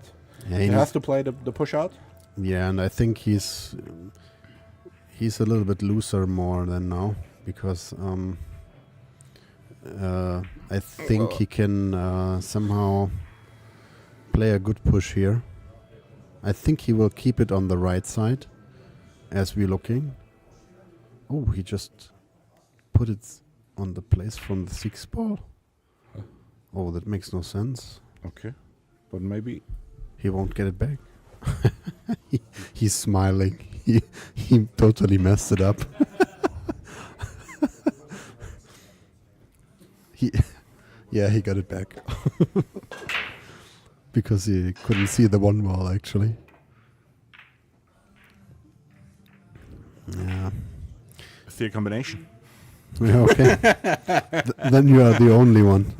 Yeah, he has to play the push out. yeah, and I think he's a little bit looser more than now because I think he can somehow play a good push here. I think he will keep it on the right side as we're looking. Oh, he just put it on the place from the 6 ball. Oh, that makes no sense. Okay, but maybe He won't get it back. He's smiling. He totally messed it up. he got it back. Because he couldn't see the 1 ball actually. Yeah. see a combination. Yeah, okay. Then you are the only one.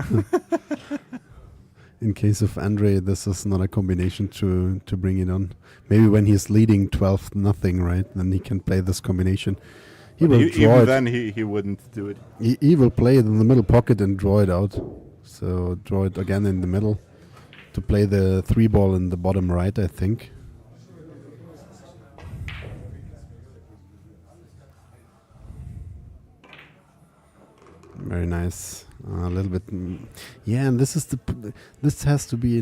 In case of Andre, this is not a combination to bring it on. Maybe when he's leading 12th nothing, right? Then he can play this combination. He will draw Even it. then, he wouldn't do it. He will play it in the middle pocket and draw it out. So draw it again in the middle to play the 3 ball in the bottom right, I think. Very nice. A little bit, yeah. And this is this has to be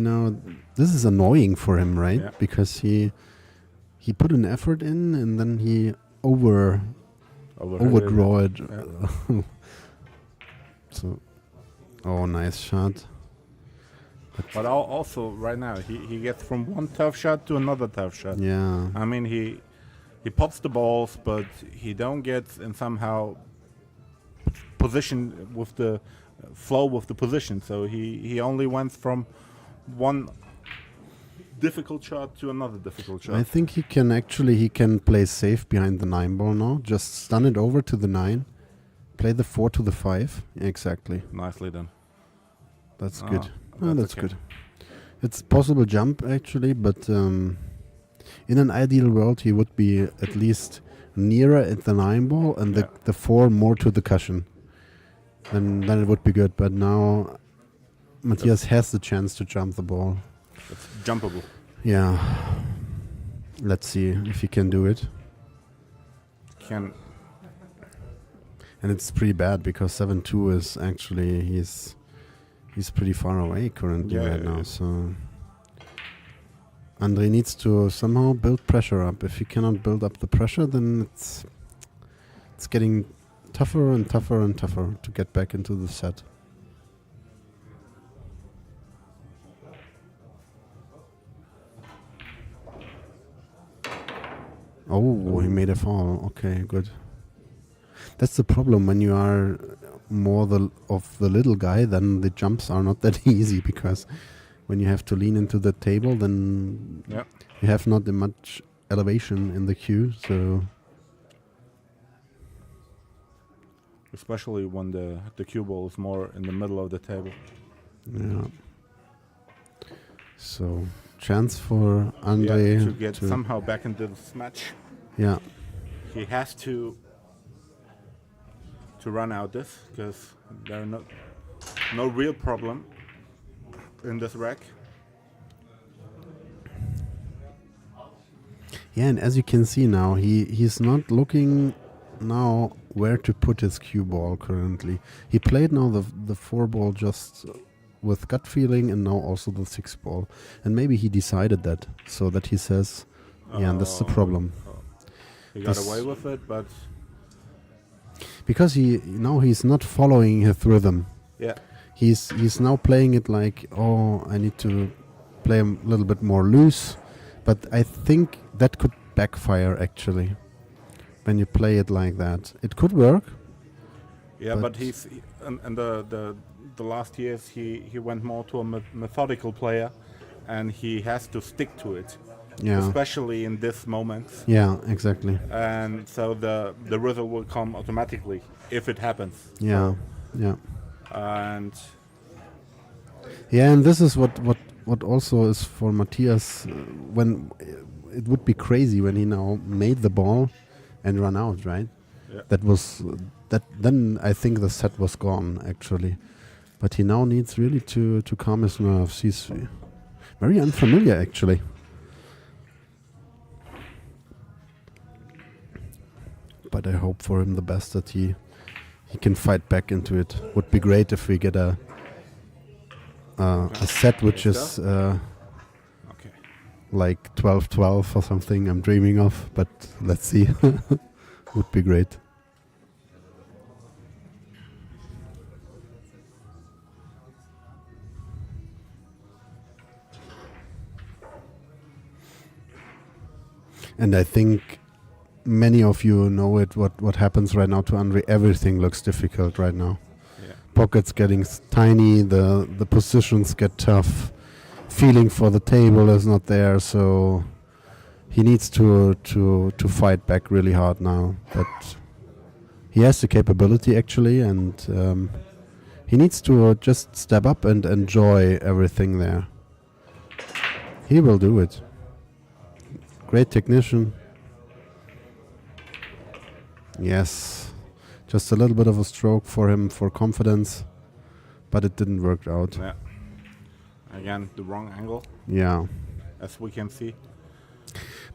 this is annoying for him, right? Yeah. Because he put an effort in and then he overdraw it. Yeah. So, oh, nice shot. But also right now he gets from one tough shot to another tough shot. Yeah. I mean he pops the balls, but he don't get in somehow position with the flow with the position. So he only went from one difficult shot to another difficult shot. I think he can play safe behind the 9 ball now. Just stun it over to the 9, play the 4 to the 5. Exactly. Nicely done. That's Ah, good. that's That's okay. good. It's possible jump actually, but in an ideal world he would be at least nearer at the 9 ball and Yeah. the 4 more to the cushion. Then it would be good. But now Matthias has the chance to jump the ball. It's jumpable. Yeah. Let's see if he can do it. Can And it's pretty bad because 7-2 is actually he's pretty far away currently Yeah, right yeah, now. yeah. So Andre needs to somehow build pressure up. If he cannot build up the pressure, then it's getting tougher and tougher and tougher to get back into the set. Oh, he made a foul. Okay, good. That's the problem when you are more of the little guy, then the jumps are not that easy because when you have to lean into the table, then yeah. you have not that much elevation in the cue. So Especially when the cue ball is more in the middle of the table. yeah. So chance for Andre Yeah, to get somehow back into this match. yeah. He has to run out this because there are no real problem in this rack. Yeah, and as you can see now, he's not looking now where to put his cue ball currently. He played now the 4 ball just with gut feeling and now also the 6 ball. And maybe he decided that so that he says, yeah, and this is the problem. He got This- away with it, but Because he's not following his rhythm. yeah, He's now playing it like, oh, I need to play a little bit more loose. But I think that could backfire actually. When you play it like that, it could work. yeah. But- But he's and the last years he went more to a methodical player, and he has to stick to it, Yeah, especially in this moment. yeah, exactly. And so the rhythm will come automatically if it happens. Yeah, yeah, And yeah. And this is what also is for Matthias when it would be crazy when he now made the ball and run out, right? Yeah. That was that. Then I think the set was gone actually. But he now needs really to calm his nerves. He's very unfamiliar, actually. But I hope for him the best, that he can fight back into it. Would be great if we get a set which is like 12-12 or something I'm dreaming of, but let's see. Would be great. And I think many of you know it. What happens right now to Andre? Everything looks difficult right now. Yeah. Pockets getting tiny. The positions get tough. Feeling for the table is not there. So he needs to fight back really hard now. But he has the capability actually, and he needs to just step up and enjoy everything there. He will do it. Great technician. Yes. Just a little bit of a stroke for him for confidence, but it didn't work out. Yeah. Again, the wrong angle, Yeah. as we can see.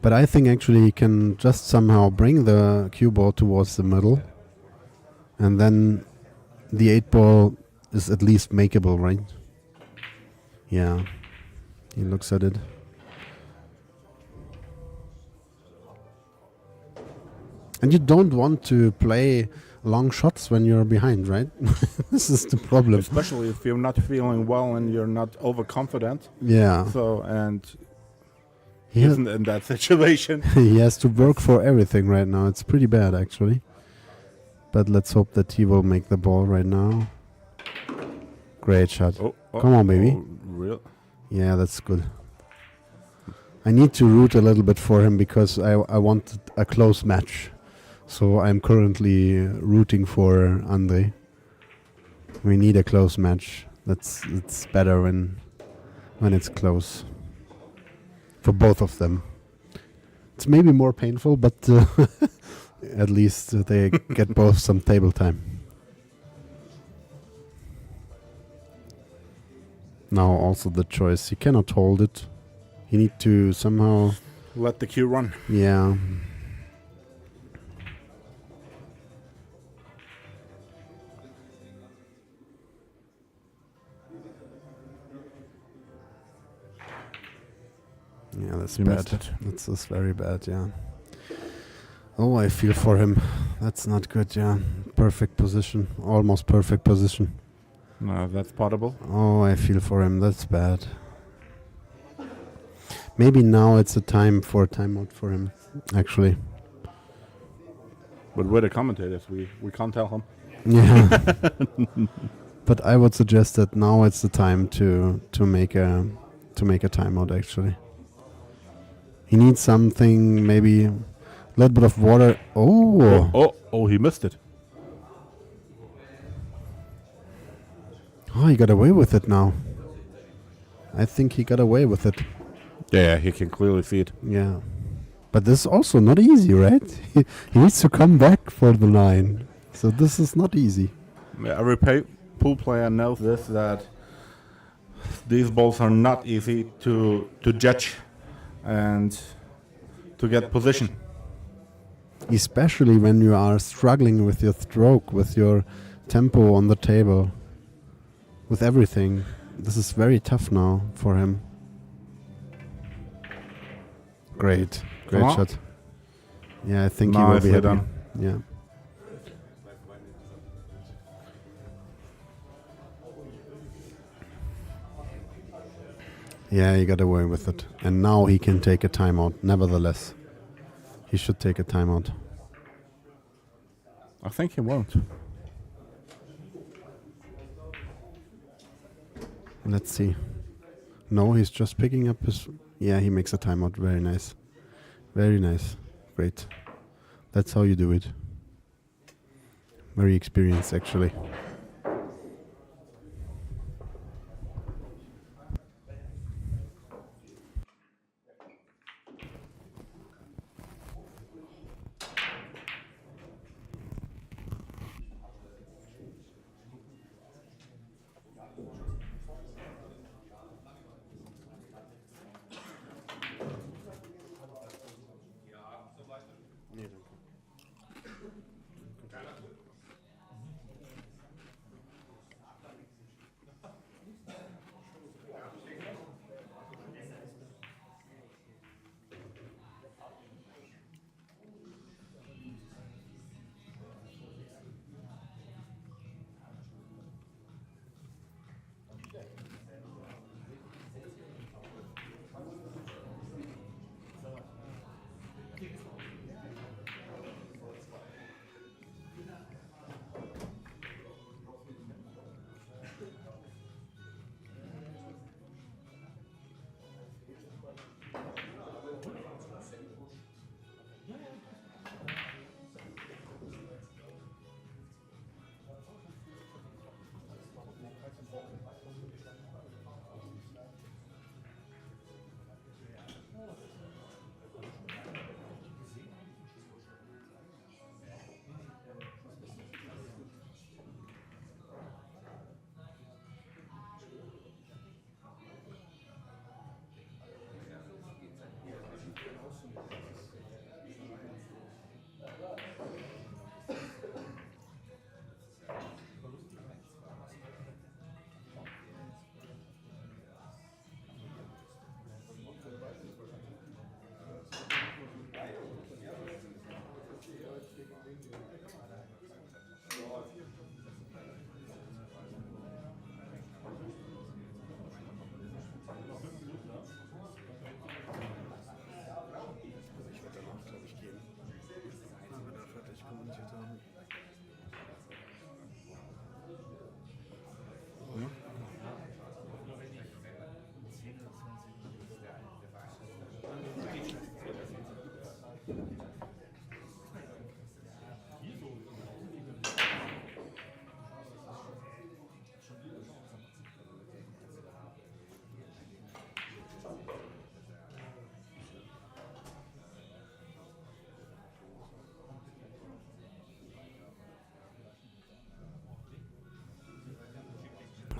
But I think actually he can just somehow bring the cue ball towards the middle, and then the 8-ball is at least makeable, right? Yeah. He looks at it. And you don't want to play long shots when you're behind, right? This is the problem. Especially if you're not feeling well and you're not overconfident. Yeah. So, and He he has, isn't in that situation. he has to work for everything right now. It's pretty bad, actually. But let's hope that he will make the ball right now. Great shot. Come on, baby. Real? Yeah, that's good. I need to root a little bit for him because I want a close match. So I'm currently rooting for Andre. We need a close match. It's better when it's close. For both of them. It's maybe more painful, but at least they get both some table time. Now also the choice. He cannot hold it. He need to somehow... Let the cue run. Yeah. Yeah, that's You bad. missed it. That's very bad, yeah. Oh, I feel for him. That's not good, yeah. Perfect position. Almost perfect position. No, that's potable. Oh, I feel for him. That's bad. Maybe now it's a time for a timeout for him, actually. But we're the commentators. We can't tell him. Yeah. But I would suggest that now it's the time to make a timeout, actually. He needs something, maybe a little bit of water. Oh, he missed it. Oh, he got away with it now. I think he got away with it. Yeah, he can clearly see it. Yeah. But this is also not easy, right? He needs to come back for the line. So this is not easy. Yeah, every pool player knows this, that these balls are not easy to judge and to get position. Especially when you are struggling with your stroke, with your tempo on the table, with everything. This is very tough now for him. Great shot. Yeah, I think he will be Nicely happy. done. Yeah. Yeah, he got away with it. And now he can take a timeout, nevertheless. He should take a timeout. I think he won't. Let's see. No, he's just picking up his... Yeah, he makes a timeout. Very nice. Very nice. Great. That's how you do it. Very experienced, actually.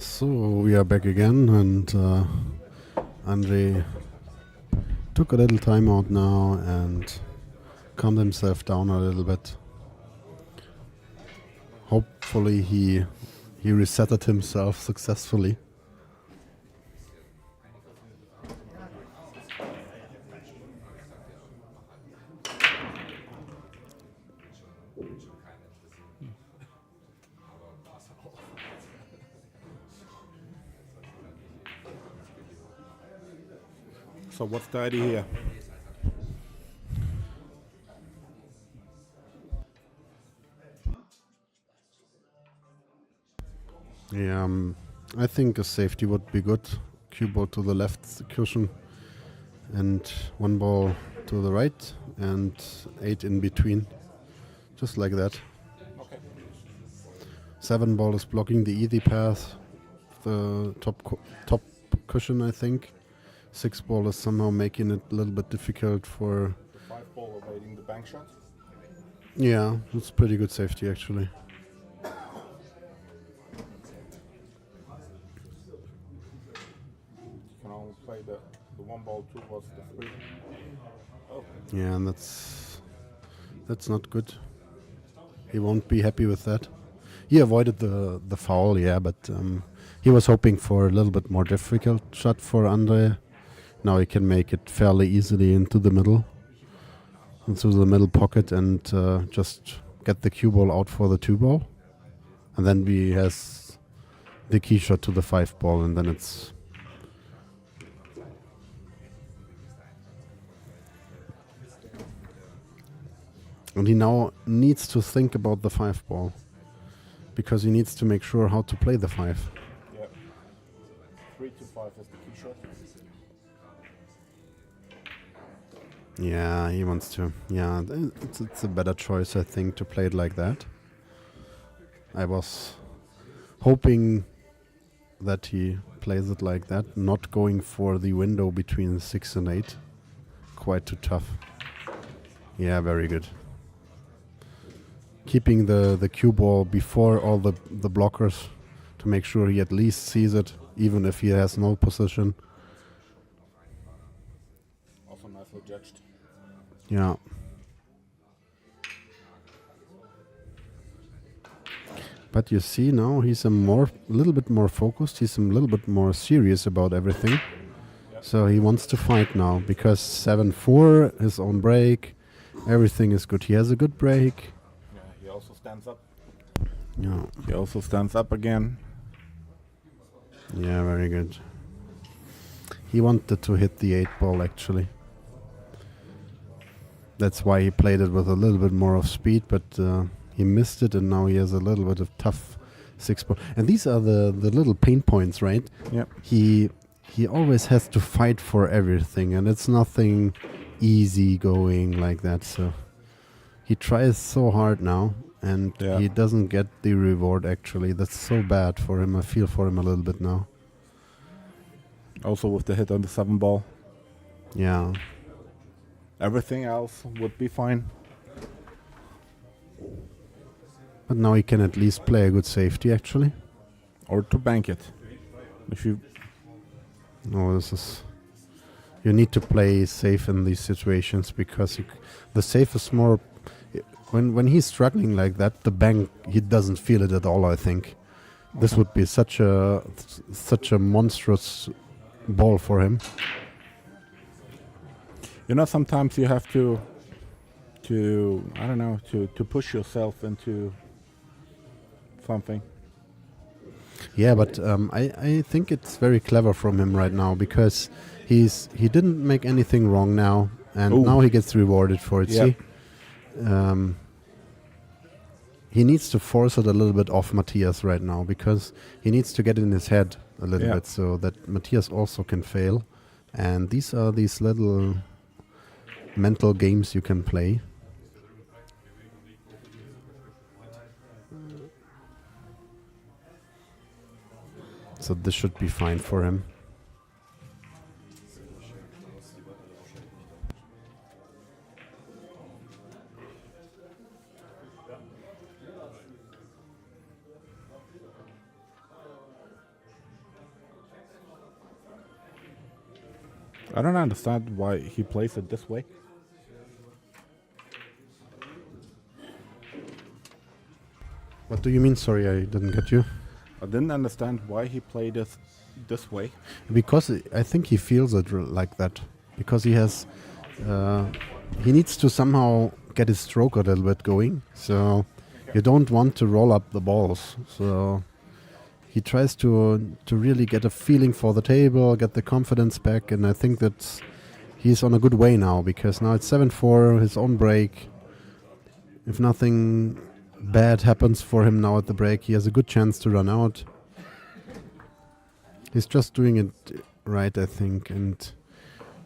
So we are back again, and Andre took a little time out now and calmed himself down a little bit. Hopefully he resetted himself successfully. So what's the idea here? Yeah, I think a safety would be good. Cue ball to the left cushion and one ball to the right and 8 in between. Just like that. Okay. 7 ball is blocking the easy path, the top cushion, I think. 6 ball is somehow making it a little bit difficult for... 5 ball awaiting the bank shot. Yeah, it's pretty good safety actually. You can only play the 1 ball, 2 was the 3. Oh. Yeah, and that's not good. He won't be happy with that. He avoided the foul, yeah, but he was hoping for a little bit more difficult shot for Andre. Now he can make it fairly easily into the middle pocket, and just get the cue ball out for the 2 ball. And then he has the key shot to the 5 ball, and then it's... And he now needs to think about the 5 ball, because he needs to make sure how to play the 5. Yeah. 3 to 5 is the key shot. Yeah, he wants to. Yeah, it's a better choice, I think, to play it like that. I was hoping that he plays it like that, not going for the window between 6 and 8. Quite too tough. Yeah, very good. Keeping the cue ball before all the blockers to make sure he at least sees it, even if he has no position. Also nicely judged. Yeah. But you see now he's a little bit more focused. He's a little bit more serious about everything. Yep. So he wants to fight now because 7-4, his own break, everything is good. He has a good break. Yeah, he also stands up. Yeah. He also stands up again. Yeah, very good. He wanted to hit the 8 ball actually. That's why he played it with a little bit more of speed, but he missed it, and now he has a little bit of tough 6 ball. And these are the little pain points, right? Yep. He always has to fight for everything, and it's nothing easy going like that. So he tries so hard now, and he doesn't get the reward actually. That's so bad for him. I feel for him a little bit now. Also with the hit on the 7 ball. Yeah. Everything else would be fine. But now he can at least play a good safety actually. Or to bank it. If you... No, this is... You need to play safe in these situations because the safe is more... When he's struggling like that, the bank, he doesn't feel it at all, I think. This would be such a monstrous ball for him. You know, sometimes you have to I don't know, to push yourself into something. Yeah, but I think it's very clever from him right now because he didn't make anything wrong now, and now he gets rewarded for it. Yep. See, he needs to force it a little bit off Matthias right now because he needs to get in his head a little bit so that Matthias also can fail. And these are these little mental games you can play. So this should be fine for him. I don't understand why he plays it this way. What do you mean? Sorry, I didn't get you. I didn't understand why he played it this way. Because I think he feels it like that. Because he has, he needs to somehow get his stroke a little bit going. So you don't want to roll up the balls. So he tries to really get a feeling for the table, get the confidence back, and I think that he's on a good way now, because now it's 7-4, his own break. If nothing bad happens for him now at the break, he has a good chance to run out. He's just doing it right, I think, and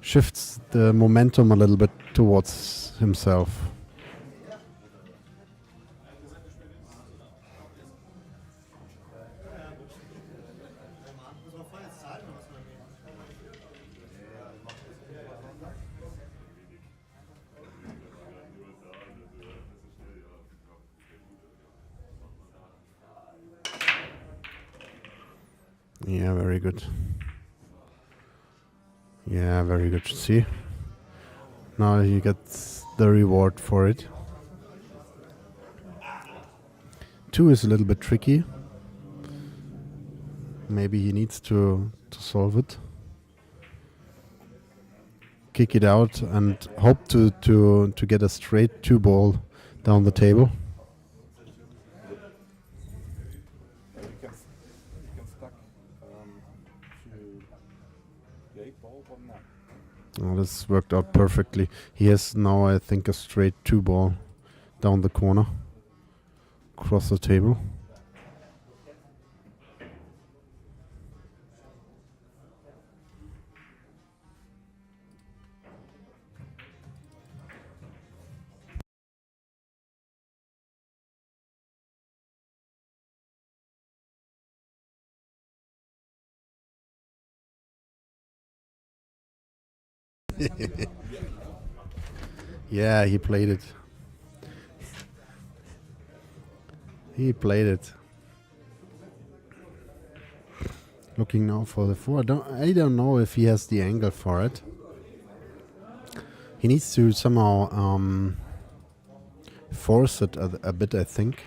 shifts the momentum a little bit towards himself. Yeah, very good. Yeah, very good. See? Now he gets the reward for it. 2 is a little bit tricky. Maybe he needs to solve it. Kick it out and hope to get a straight 2 ball down the table. Oh, this worked out perfectly. He has now, I think, a straight 2 ball down the corner, across the table. Yeah, he played it. He played it. Looking now for the 4. I don't know if he has the angle for it. He needs to somehow force it a bit, I think.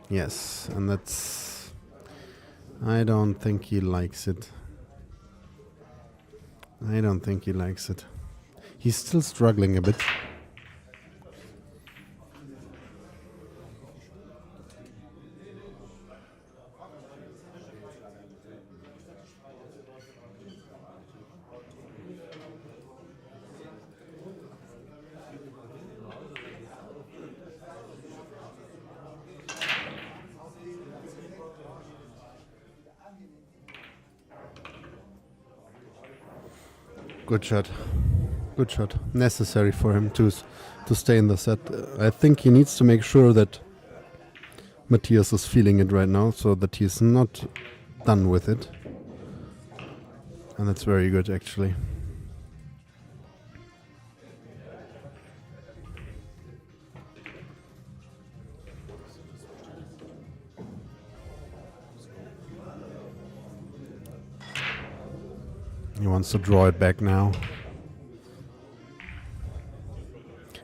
Yes, and that's... I don't think he likes it. I don't think he likes it. He's still struggling a bit. Good shot. Good shot. Necessary for him to stay in the set. I think he needs to make sure that Matthias is feeling it right now, so that he's not done with it. And that's very good, actually. He wants to draw it back now.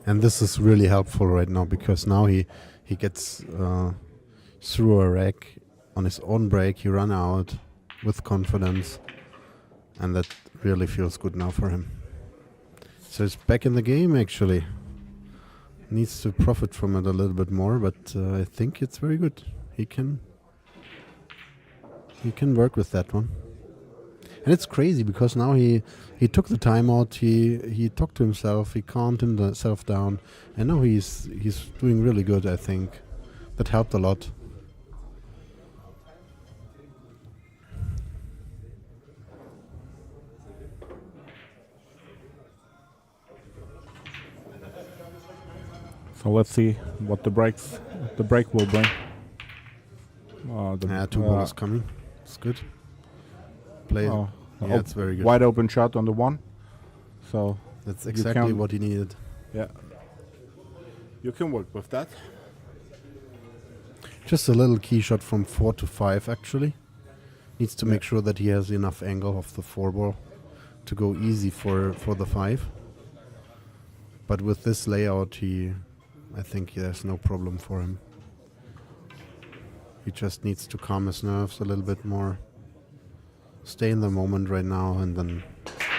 And this is really helpful right now, because now he gets through a rack on his own break. He run out with confidence, and that really feels good now for him. So he's back in the game, actually. Needs to profit from it a little bit more, but I think it's very good. He can work with that one. And it's crazy, because now he took the timeout, he talked to himself, he calmed himself down, and now he's doing really good, I think. That helped a lot. So let's see what the break will bring. 2 balls coming. It's good. Play. Yeah, it's very good. Wide open shot on the 1. So that's exactly what he needed. Yeah. You can work with that. Just a little key shot from 4 to 5, actually. Needs to make sure that he has enough angle of the 4 ball. to go easy for the 5. But with this layout, I think there's no problem for him. He just needs to calm his nerves a little bit more. Stay in the moment right now, and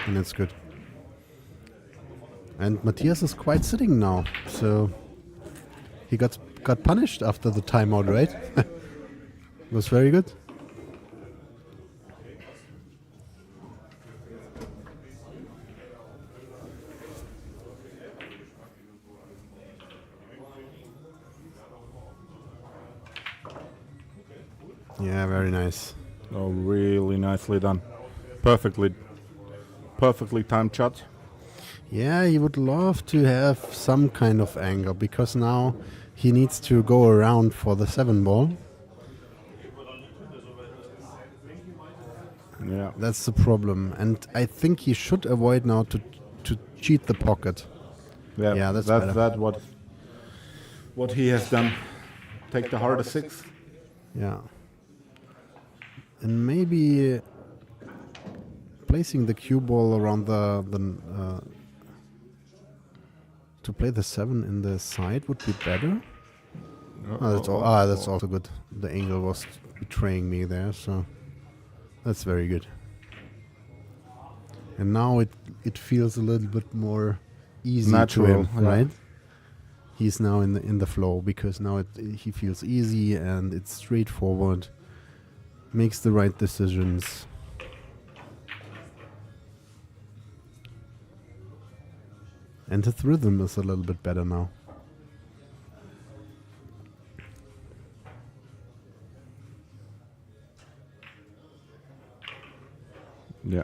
it's good. And Matthias is quite sitting now, so he got punished after the timeout, right? It was very good. Yeah, very nice. Oh, really nicely done. Perfectly timed shot. Yeah, he would love to have some kind of angle, because now he needs to go around for the 7 ball. Yeah. That's the problem. And I think he should avoid now to cheat the pocket. Yeah, that's better. What he has done. Take the harder 6. Yeah. And maybe placing the cue ball around to play the 7 in the side would be better. That's also good. The angle was betraying me there, so that's very good. And now it feels a little bit more easy natural, to him, right? He's now in the flow, because now he feels easy and it's straightforward. Makes the right decisions. And his rhythm is a little bit better now. Yeah.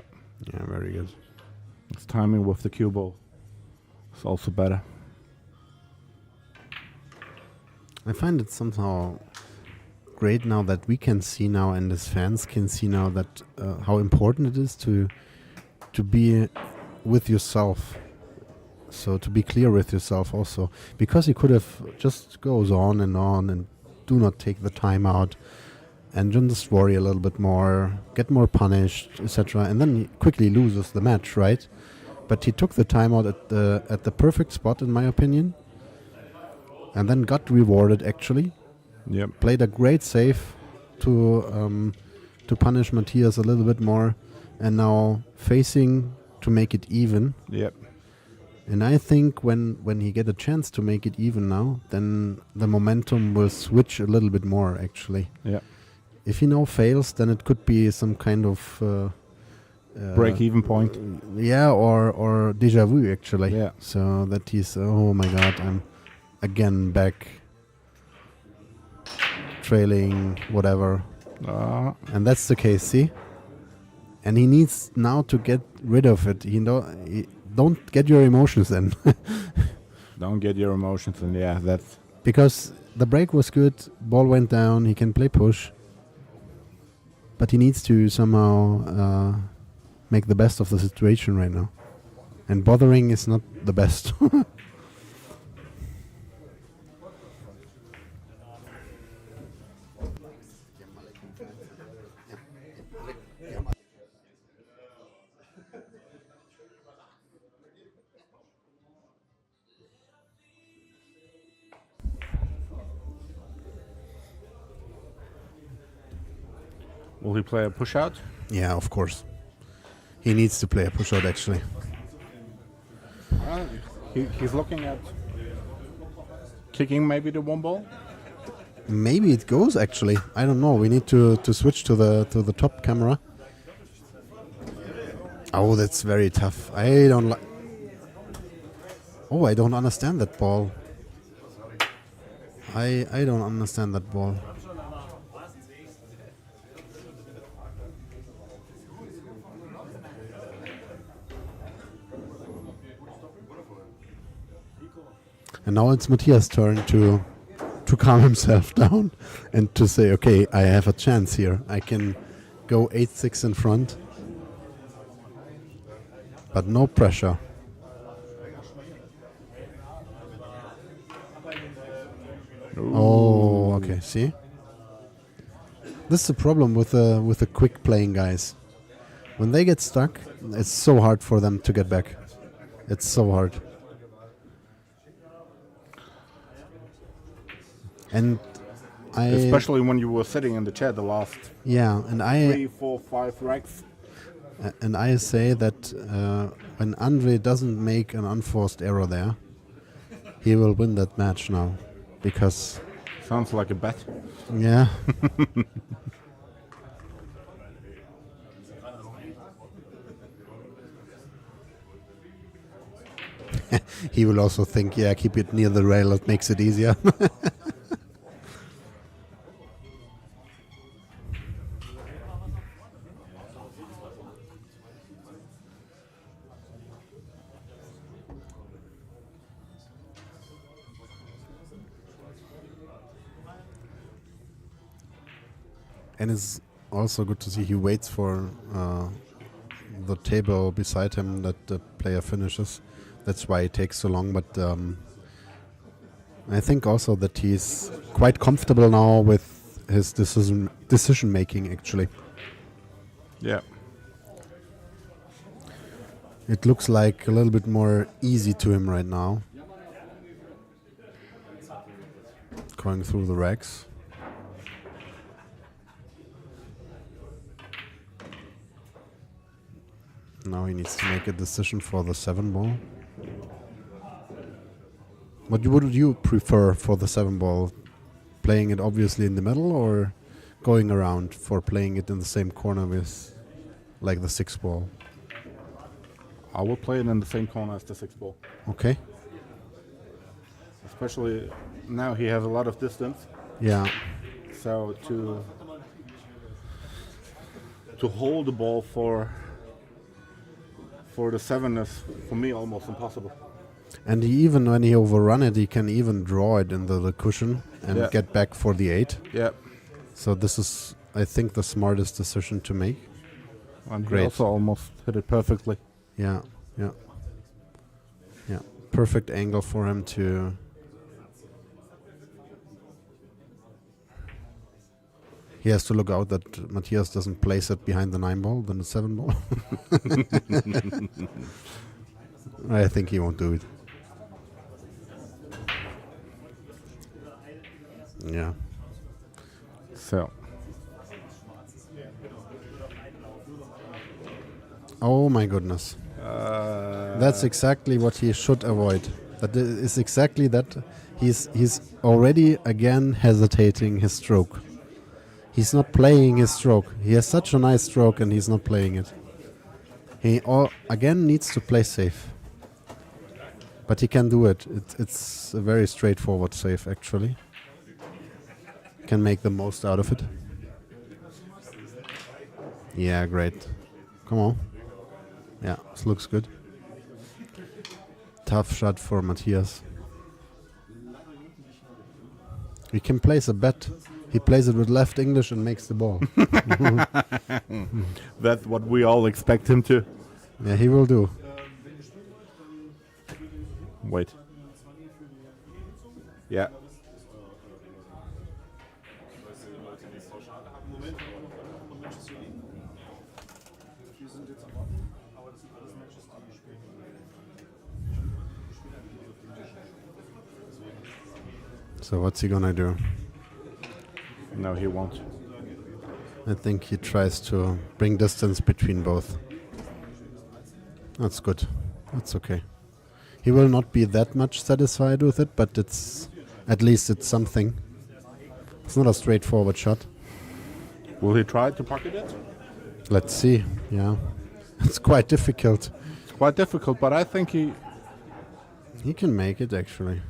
Yeah, very good. His timing with the cue ball is also better. I find it somehow great now that we can see now, and as fans can see now, that how important it is to be with yourself. So to be clear with yourself also, because he could have just goes on and do not take the time out and just worry a little bit more, get more punished, etc., and then he quickly loses the match, right? But he took the time out at the perfect spot, in my opinion, and then got rewarded actually. Yep. Played a great save to punish Matthias a little bit more, and now facing to make it even. Yep. And I think when he get a chance to make it even now, then the momentum will switch a little bit more actually. Yeah. If he now fails, then it could be some kind of break-even point. Yeah, or déjà vu actually. Yeah. So that he's, oh my God, I'm again back trailing, whatever. And that's the case, see? And he needs now to get rid of it. Don't get your emotions in. Don't get your emotions in, yeah, that's... Because the break was good, ball went down, he can play push. But he needs to somehow make the best of the situation right now. And bothering is not the best. Will he play a push-out? Yeah, of course. He needs to play a push-out, actually. He's looking at kicking maybe the 1 ball. Maybe it goes, actually. I don't know. We need to switch to the top camera. Oh, that's very tough. I don't understand that ball. I don't understand that ball. And now it's Matthias' turn to calm himself down and to say, okay, I have a chance here. I can go 8-6 in front. But no pressure. Ooh. Oh, okay, see? This is the problem with the quick playing guys. When they get stuck, it's so hard for them to get back. It's so hard. And especially when you were sitting in the chair the last and 3, 4, 5 racks. And I say that when Andre doesn't make an unforced error there, he will win that match now, because Sounds like a bet. yeah. He will also think, yeah, keep it near the rail, it makes it easier. And it's also good to see he waits for the table beside him that the player finishes. That's why it takes so long. But I think also that he's quite comfortable now with his decision making. Actually, Yeah. it looks like a little bit more easy to him right now. Going through the racks. Now he needs to make a decision for the 7 ball. What would you prefer for the 7 ball? Playing it obviously in the middle, or going around for playing it in the same corner with like the 6 ball? I will play it in the same corner as the 6 ball. Okay. Especially now he has a lot of distance. Yeah. So to hold the ball for the 7 is for me almost impossible. And even when he overrun it, he can even draw it into the cushion and get back for the 8. Yeah. So this is, I think, the smartest decision to make. And Great. he also almost hit it perfectly. Yeah. Perfect angle for him to. He has to look out that Matthias doesn't place it behind the 9 ball, then the 7 ball. I think he won't do it. Yeah. So Oh my goodness. That's exactly what he should avoid. That is exactly that. He's already again hesitating his stroke. He's not playing his stroke. He has such a nice stroke and he's not playing it. He again needs to play safe. But he can do it. It's a very straightforward save actually. Can make the most out of it. Yeah, great. Come on. Yeah, this looks good. Tough shot for Matthias. We can place a bet. He plays it with left English and makes the ball. that's what we all expect him to. Yeah, he will do. Wait. Yeah. So what's he gonna do? No, he won't. I think he tries to bring distance between both. That's good. That's okay. He will not be that much satisfied with it, but it's at least it's something. It's not a straightforward shot. Will he try to pocket it? Let's see. Yeah, it's quite difficult. It's quite difficult, but I think he He can make it actually.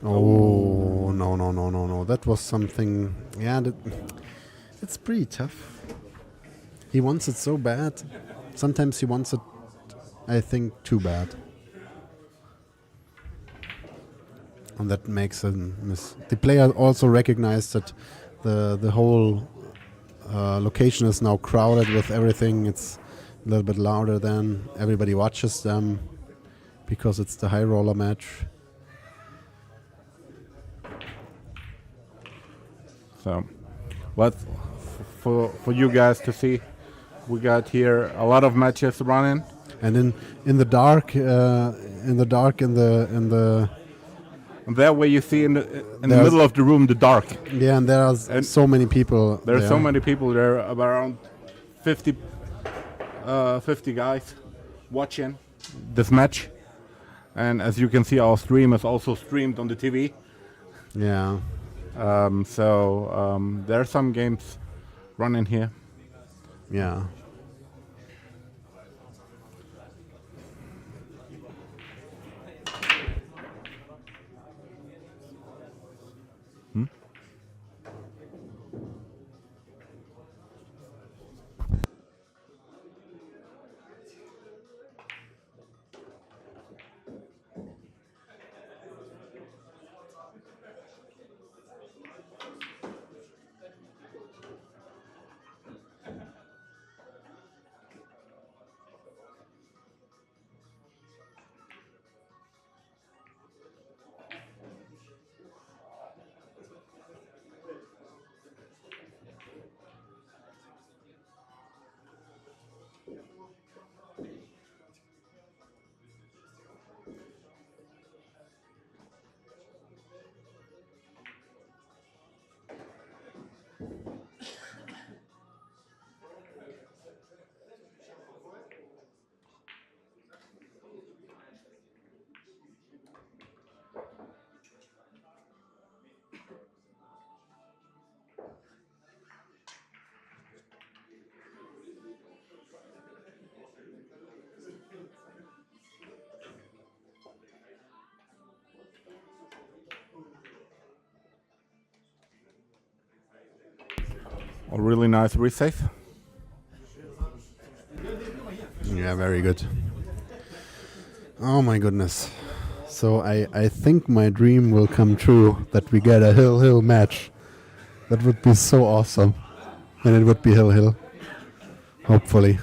Oh no! That was something. Yeah, it's pretty tough. He wants it so bad. Sometimes he wants it, I think, too bad. And that makes a miss. The player also recognized that the whole location is now crowded with everything. It's a little bit louder than everybody watches them because it's the high roller match. So, what for you guys to see. We got here a lot of matches running. And in the dark, in the And there where you see in the middle of the room the dark. yeah, and there are so many people. There are so many people there, around 50 guys watching this match. And as you can see, our stream is also streamed on the TV. Yeah. There are some games running here. Yeah. A really nice resave. Yeah, very good. Oh my goodness. So I think my dream will come true that we get a Hill match. That would be so awesome. And it would be Hill. Hopefully.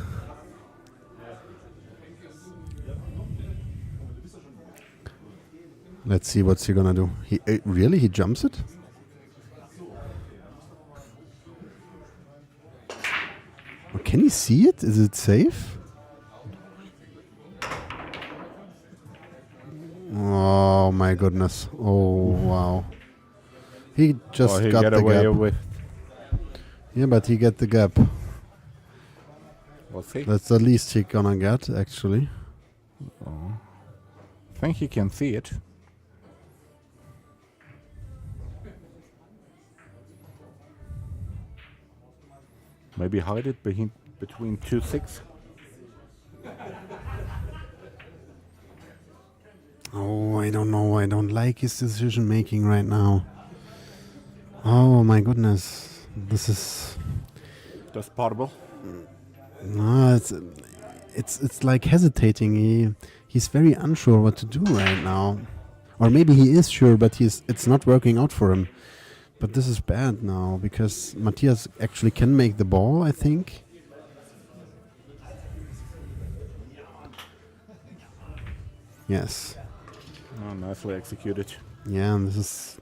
Let's see what's he gonna do. Really? He jumps it? Oh, can he see it? Is it safe? Oh my goodness. Oh wow. He just he got get the away gap. with. Yeah, but he get the gap. We'll see. That's the least he gonna get, actually. I think he can see it. Maybe hide it between 2-6. Oh, I don't know. I don't like his decision making right now. Oh my goodness. This is That's possible. no, it's like hesitating. He's very unsure what to do right now. Or maybe he is sure, but it's not working out for him. But this is bad now because Matthias actually can make the ball, I think. Yes. Oh, nicely executed. Yeah, and it's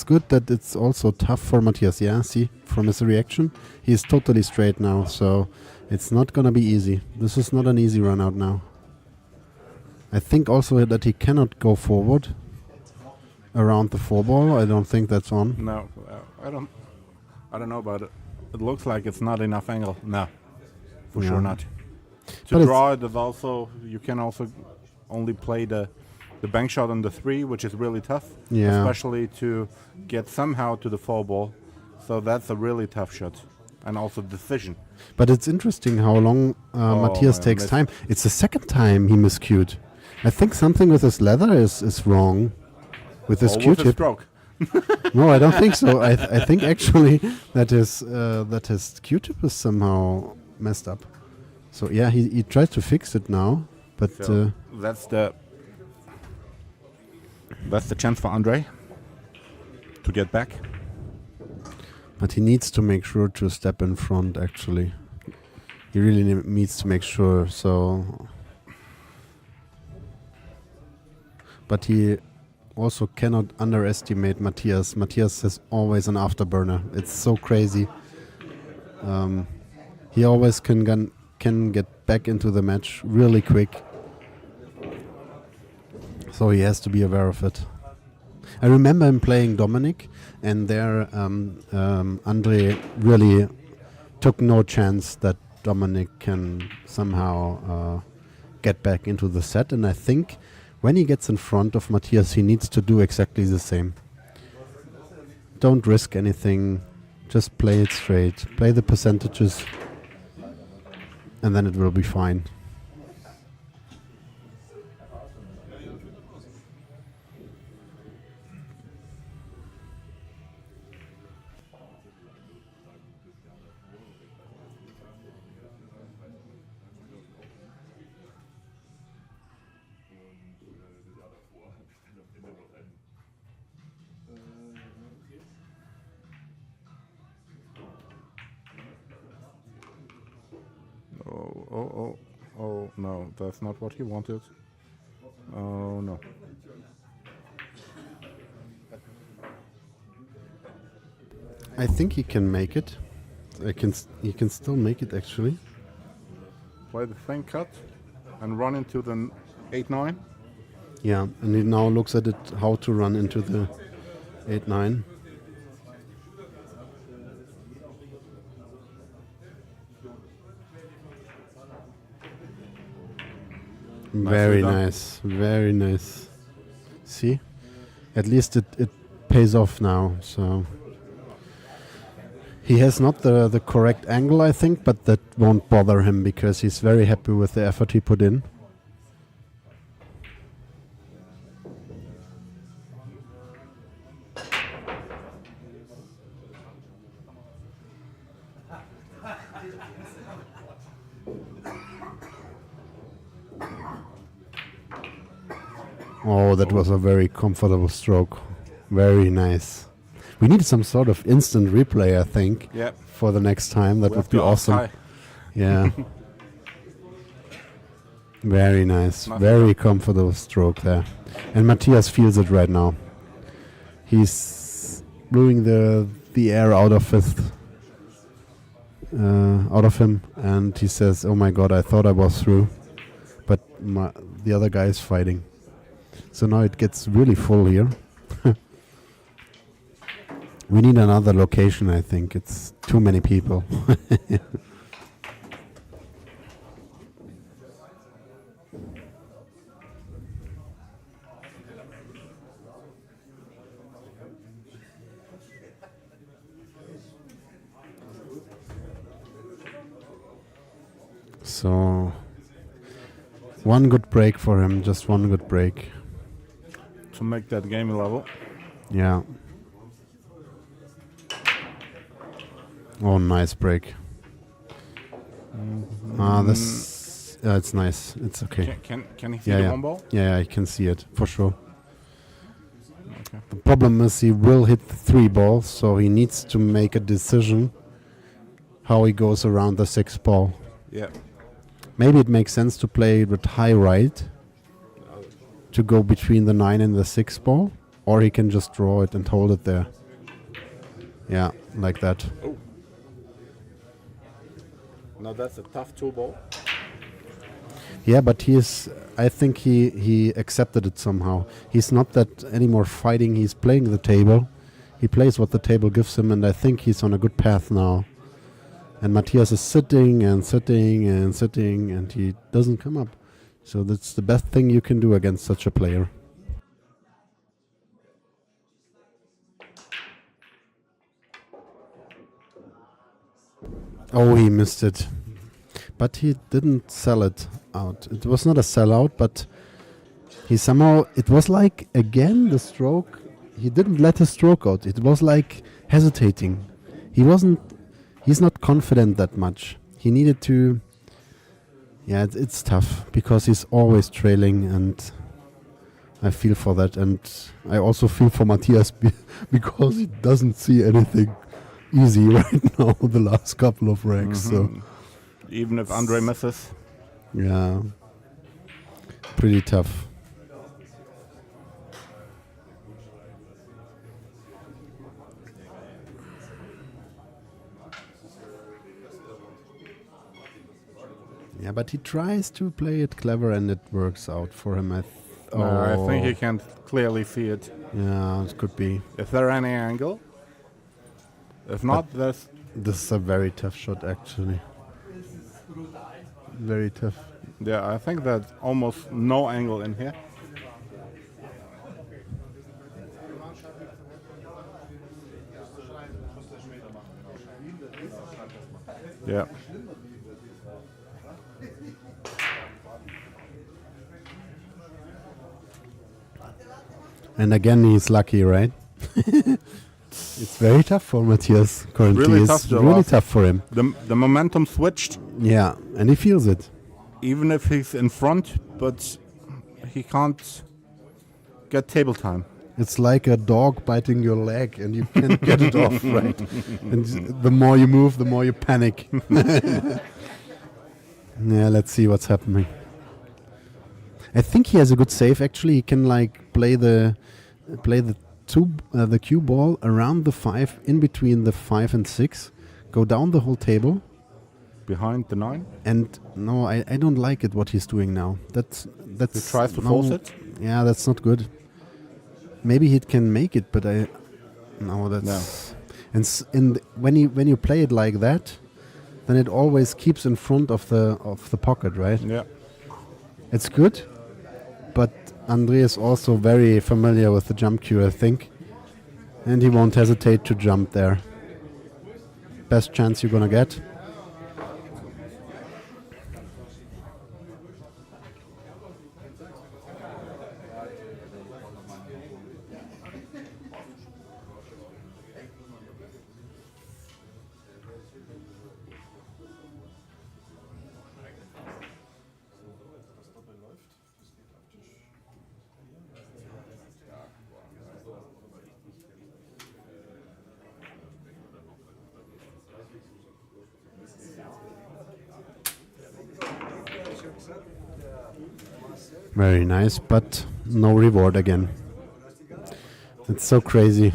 good that it's also tough for Matthias. Yeah, see, from his reaction, he's totally straight now, so it's not gonna be easy. This is not an easy run out now. I think also that he cannot go forward around the 4-ball. I don't think that's on. No, I don't know about it. It looks like it's not enough angle. No, for Yeah. sure not. But To draw it is also, you can also only play the bank shot on the 3, which is really tough. Yeah. Especially to get somehow to the 4-ball. So that's a really tough shot. And also decision. But it's interesting how long Matthias I takes missed. time. It's the second time he miscued. I think something with his leather is wrong. With his Or with a Q-tip. stroke. No, I don't think so. I think actually that his Q-tip is somehow messed up. So yeah, he tries to fix it now, but So that's the chance for Andre to get back. but he needs to make sure to step in front. Actually, he really needs to make sure. So, but he also cannot underestimate Matthias. Matthias is always an afterburner. It's so crazy. He always can get back into the match really quick. So he has to be aware of it. I remember him playing Dominic, and there Andre really took no chance that Dominic can somehow get back into the set. And I think when he gets in front of Matthias, he needs to do exactly the same. Don't risk anything. Just play it straight. Play the percentages, and then it will be fine. Oh, no, that's not what he wanted. Oh, no. I think he can make it. He can still make it, actually. Play the thing cut and run into the 8-9. Yeah, and he now looks at it how to run into the 8-9. Very nice, very nice. See, at least it pays off now. So he has not the correct angle, I think, but that won't bother him because he's very happy with the effort he put in. Oh, that was a very comfortable stroke. Very nice. We need some sort of instant replay, I think, for the next time. That would be awesome. Yeah. Very nice. Very comfortable stroke there. And Matthias feels it right now. He's blowing the air out of him, and he says, "Oh my God, I thought I was through, but the other guy is fighting." So now it gets really full here. We need another location, I think. It's too many people. So, one good break for him, just one good break. To make that game level. Yeah. Oh, nice break. This it's nice. It's okay. Can he see the one ball? Yeah, I can see it for sure. Okay. The problem is he will hit the 3 balls, so he needs to make a decision how he goes around the 6 ball. Yeah. Maybe it makes sense to play with high right to go between the 9 and the 6 ball, or he can just draw it and hold it there. Yeah, like that. Oh. Now that's a tough 2 ball. Yeah, but I think he accepted it somehow. He's not that anymore fighting, he's playing the table. He plays what the table gives him, and I think he's on a good path now. And Matthias is sitting and sitting and sitting, and he doesn't come up. So that's the best thing you can do against such a player. Oh, he missed it. But he didn't sell it out. It was not a sellout, but he somehow, it was like, again, the stroke, he didn't let his stroke out. It was like hesitating. He's not confident that much. He needed to, it's tough because he's always trailing, and I feel for that. And I also feel for Matthias because he doesn't see anything easy right now, the last couple of racks. So even if Andre misses. Yeah. Pretty tough. Yeah, but he tries to play it clever and it works out for him. I think you can clearly see it. Yeah, it could be. Is there any angle? If not, there's... This is a very tough shot, actually. Very tough. Yeah, I think there's almost no angle in here. Yeah. And again, he's lucky, right? It's very tough for Matthias currently. Really It's tough, Joe. really tough for him. The momentum switched, Yeah, and he feels it. even if he's in front, but he can't get table time. It's like a dog biting your leg and you can't get it off, right? And the more you move, the more you panic. Yeah, let's see what's happening. I think he has a good save. Actually, he can like play the cue ball around the 5, in between the 5 and 6, go down the whole table. Behind the 9? And no, I don't like it what he's doing now. That's He tries to force it? Yeah, that's not good. Maybe he can make it, but that's and when you play it like that, then it always keeps in front of the pocket, right? Yeah. It's good, but Andre is also very familiar with the jump cue, I think, and he won't hesitate to jump there. Best chance you're gonna get. Very nice, but no reward again. It's so crazy.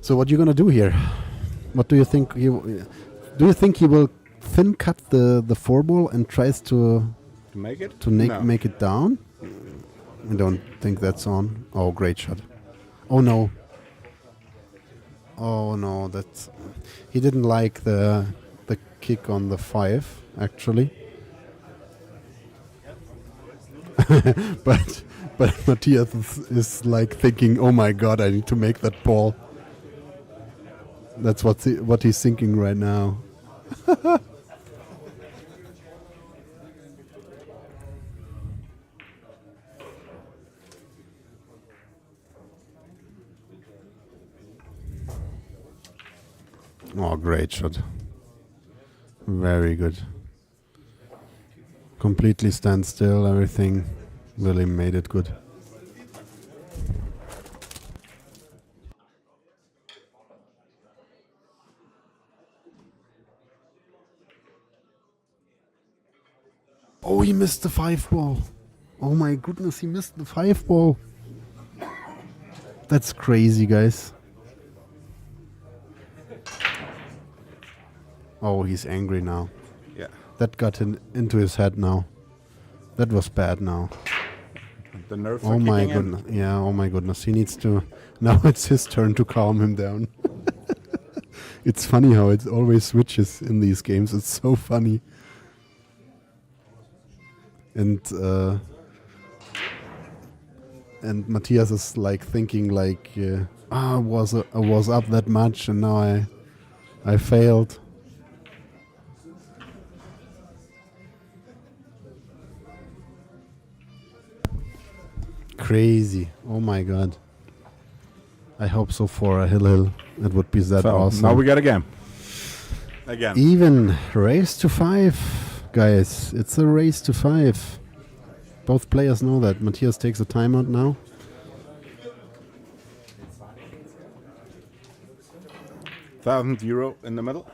So what are you gonna do here? What do you think? Do you think he will thin cut the 4 ball and tries to make it? Make it down? I don't think that's on. Oh, great shot. Oh no. Oh no, that's he didn't like the kick on the 5 actually. but Matthias is like thinking, oh my god, I need to make that ball. That's what he's thinking right now. Oh, great shot. Very good. Completely stand still, everything. Really made it good. Oh, he missed the 5 ball. Oh my goodness, he missed the 5 ball. That's crazy, guys. Oh, he's angry now. Yeah. That got into his head now. That was bad now. The nerves Oh are my kicking in. goodness. Yeah, oh my goodness. He needs to... Now it's his turn to calm him down. It's funny how it always switches in these games. It's so funny. And Matthias is like thinking like, I was up that much and now I failed. crazy. Oh my god. I hope so for a Hill. It would be that So awesome. now we got a game. Again. Even race to 5, guys. It's a race to 5. Both players know that. Matthias takes a timeout now. €1,000 in the middle.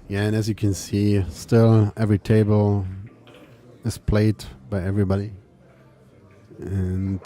Yeah, and as you can see, still every table is played by everybody. And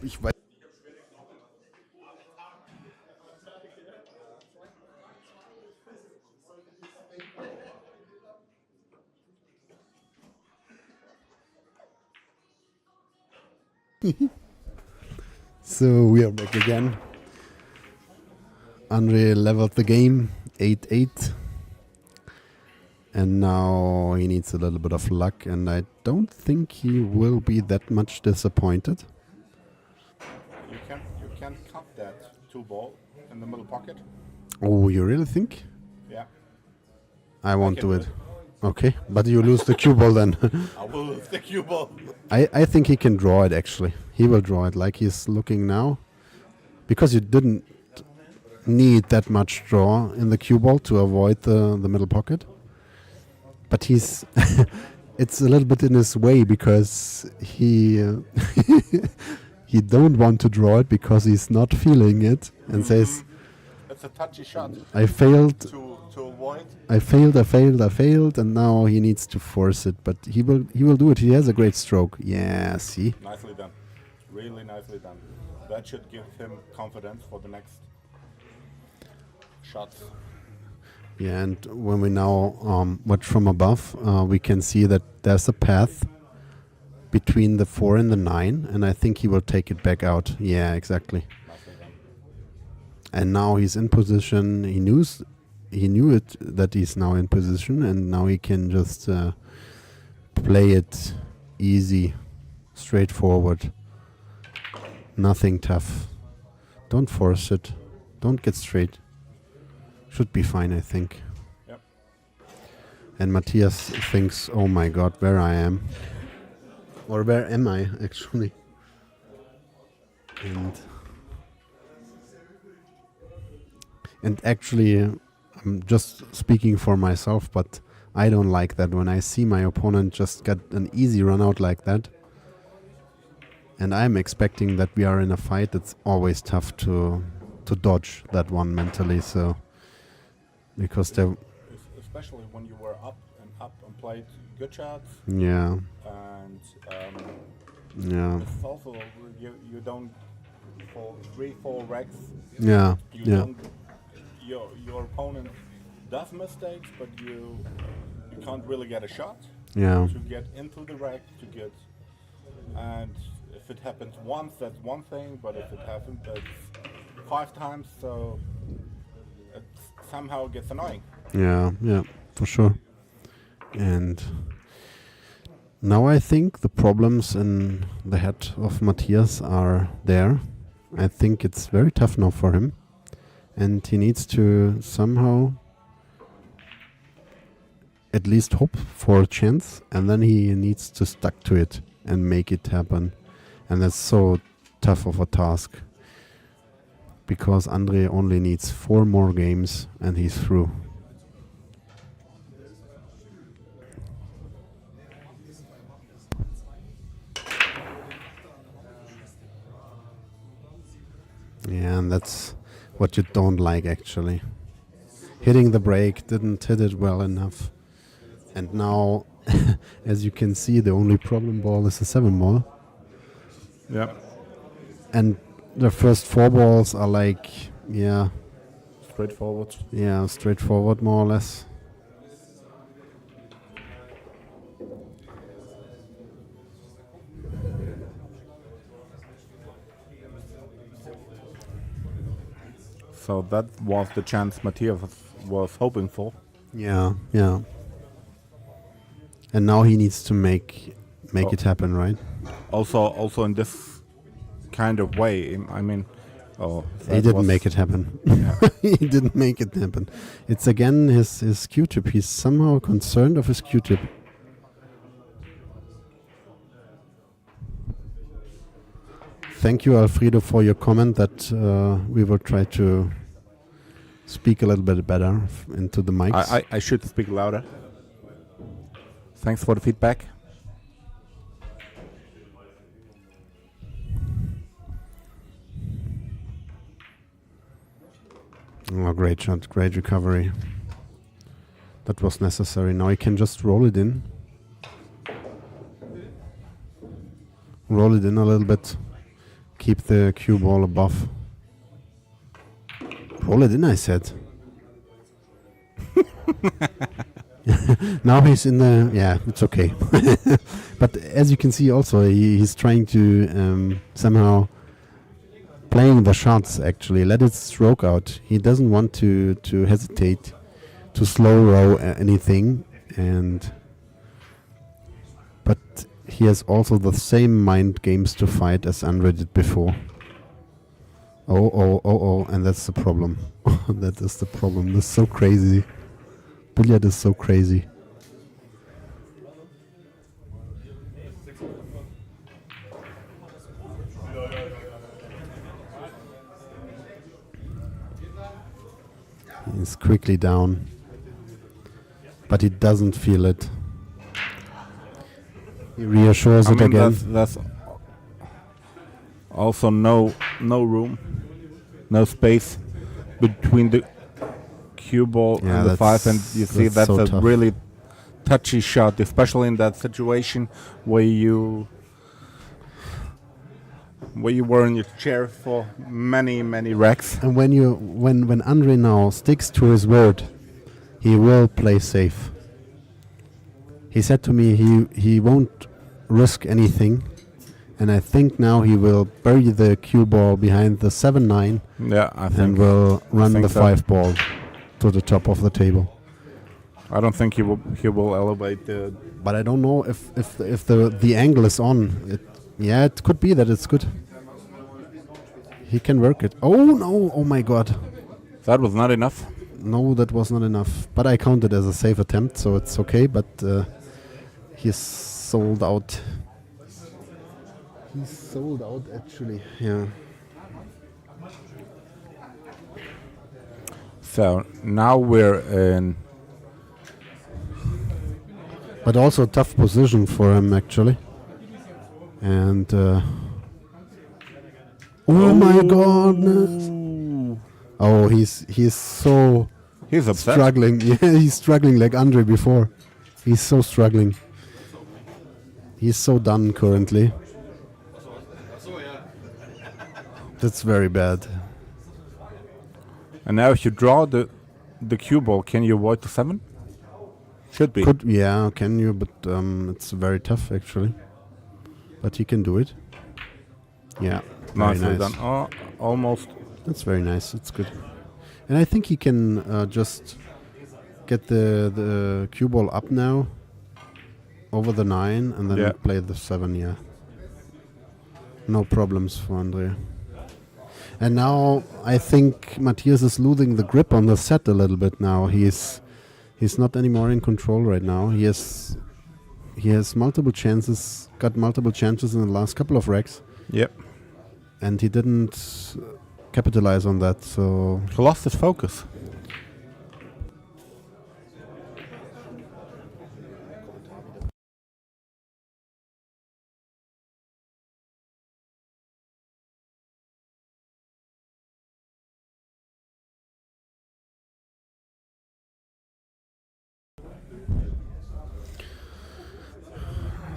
ich weiß. So we are back again. Andre leveled the game 8-8. And now he needs a little bit of luck, and I don't think he will be that much disappointed. You can cut that 2-ball in the middle pocket. Oh, you really think? Yeah. I won't can do do it. Okay, but you lose the cue ball then. I will lose the cue ball. I think he can draw it actually. He will draw it like he's looking now. Because you didn't need that much draw in the cue ball to avoid the middle pocket. But he's it's a little bit in his way because he he don't want to draw it because he's not feeling it and says It's a touchy shot I failed to avoid. I failed, and now he needs to force it, but he will do it. He has a great stroke. Yeah, see? Nicely done. Really nicely done. That should give him confidence for the next shots. Yeah, and when we now watch from above, we can see that there's a path between the 4 and the 9, and I think he will take it back out. Yeah, exactly. Nicely done. And now he's in position. He knew it that he's now in position, and now he can just play it easy, straightforward. Nothing tough. Don't force it. Don't get straight. Should be fine, I think. Yep. And Matthias thinks, oh my god, where I am. Or where am I, actually? And actually, I'm just speaking for myself, but I don't like that when I see my opponent just get an easy run out like that. And I'm expecting that we are in a fight. It's always tough to dodge that one mentally. So because there, especially when you were up and played good shots. yeah, And yeah, it's also you don't for 3-4 racks. yeah, You yeah, don't. Your opponent does mistakes, but you can't really get a shot yeah, to get into the rack to get. And if it happens once, that's one thing, but if it happens, that's 5 times, so it somehow gets annoying. Yeah, for sure. And now I think the problems in the head of Matthias are there. I think it's very tough now for him. And he needs to somehow at least hope for a chance. And then he needs to stuck to it and make it happen. And that's so tough of a task. Because Andre only needs 4 more games and he's through. Yeah, and that's what you don't like actually. Hitting the break, didn't hit it well enough. And now, as you can see, the only problem ball is the 7 ball. Yeah. And the first 4 balls are like, Straightforward. yeah, straightforward more or less. So that was the chance Matthias was hoping for. Yeah. And now he needs to make it happen, right? Also in this kind of way, I mean, He didn't make it happen. Yeah. He didn't make it happen. It's again his Q-tip. He's somehow concerned of his Q-tip. Thank you, Alfredo, for your comment that we will try to speak a little bit better into the mics. I should speak louder. Thanks for the feedback. Oh, great shot, great recovery. That was necessary. Now he can just roll it in. Roll it in a little bit. Keep the cue ball above. Roll it in, I said. Now he's in the... Yeah, it's okay. But as you can see also, he's trying to somehow... playing the shots, actually. Let it stroke out. He doesn't want to hesitate, to slow row anything. But he has also the same mind games to fight as Andre did before. Oh, and that's the problem. That is the problem. This is so crazy. Billiard is so crazy. He's quickly down, but he doesn't feel it. He reassures it again. That's also no room, no space between the cue ball and the 5, and you see that's so a tough. really touchy shot, especially in that situation where you were in your chair for many racks. And when Andre now sticks to his word, he will play safe. He said to me he won't risk anything, and I think now he will bury the cue ball behind the 7-9. Yeah, I think. And will run the so. 5 ball to the top of the table. I don't think he will elevate the. But I don't know if the angle is on. It could be that it's good. He can work it. Oh no! Oh my God! That was not enough. No, that was not enough. But I count it as a safe attempt, so it's okay. But he's sold out. He's sold out, actually. Yeah. So now we're in. But also a tough position for him, actually. And oh my goodness! Oh, he's so He's upset. struggling. Yeah, he's struggling like Andre before. He's so struggling. He's so done currently. That's very bad. And now if you draw the cue ball, can you avoid the 7? Should be. Can you? But it's very tough actually. But he can do it. Yeah, very Nicely nice. done. Oh, almost. That's very nice. It's good. And I think he can just get the cue ball up now over the 9 and then Yeah. play the 7. Yeah, no problems for Andrea. And now I think Matthias is losing the grip on the set a little bit now. He's not anymore in control right now. He has multiple chances, got multiple chances in the last couple of racks, Yep. and he didn't capitalize on that. So He lost his focus.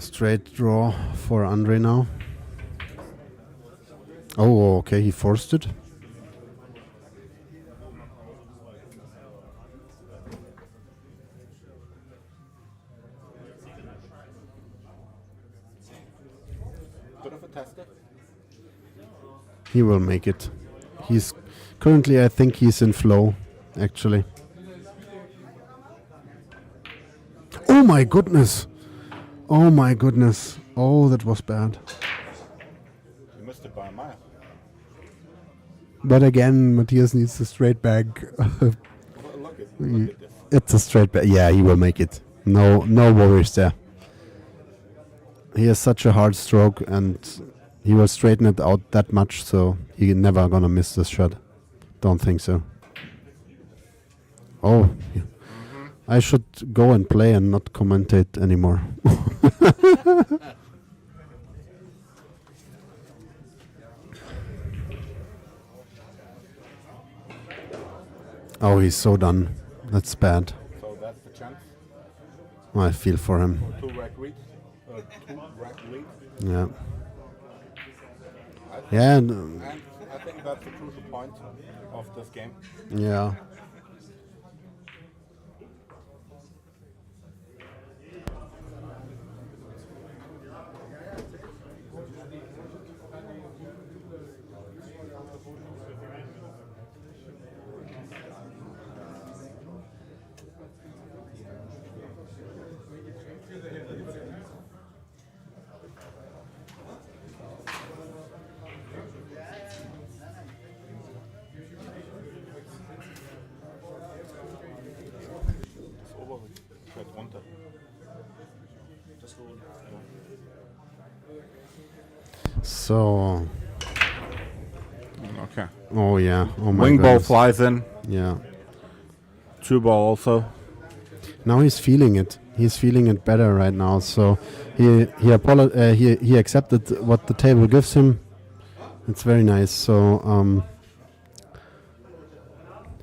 straight draw for Andre now. Oh, okay, he forced it. He will make it. He's currently, I think he's in flow, actually. Oh my goodness! Oh my goodness! Oh, that was bad. You missed it by a mile. But again, Matthias needs a straight bag. Look at this. It's a straight bag. Yeah, he will make it. No worries there. He has such a hard stroke, and he will straighten it out that much, so he never gonna miss this shot. Don't think so. Oh, yeah. I should go and play and not commentate anymore. Oh, he's so done. That's bad. So that's the chance. I feel for him. Two rack lead. Yeah. Yeah. And I think that's the crucial point of this game. Yeah. So. Okay. Oh yeah. Oh my Wing ball goodness. flies in. Yeah. Two ball also. Now he's feeling it. He's feeling it better right now. So he accepted what the table gives him. It's very nice. So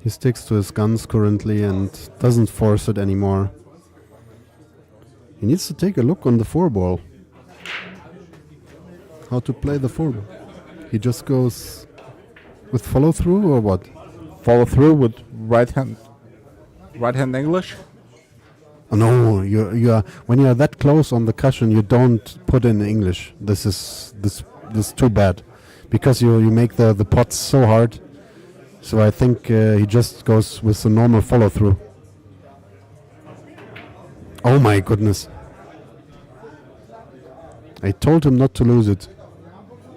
he sticks to his guns currently and doesn't force it anymore. He needs to take a look on the 4-ball. How to play the 4-ball. He just goes with follow through or what? Follow through with right hand English. Oh, no, you are when you are that close on the cushion, you don't put in English. This is too bad, because you make the pots so hard. So I think he just goes with the normal follow through. Oh my goodness! I told him not to lose it,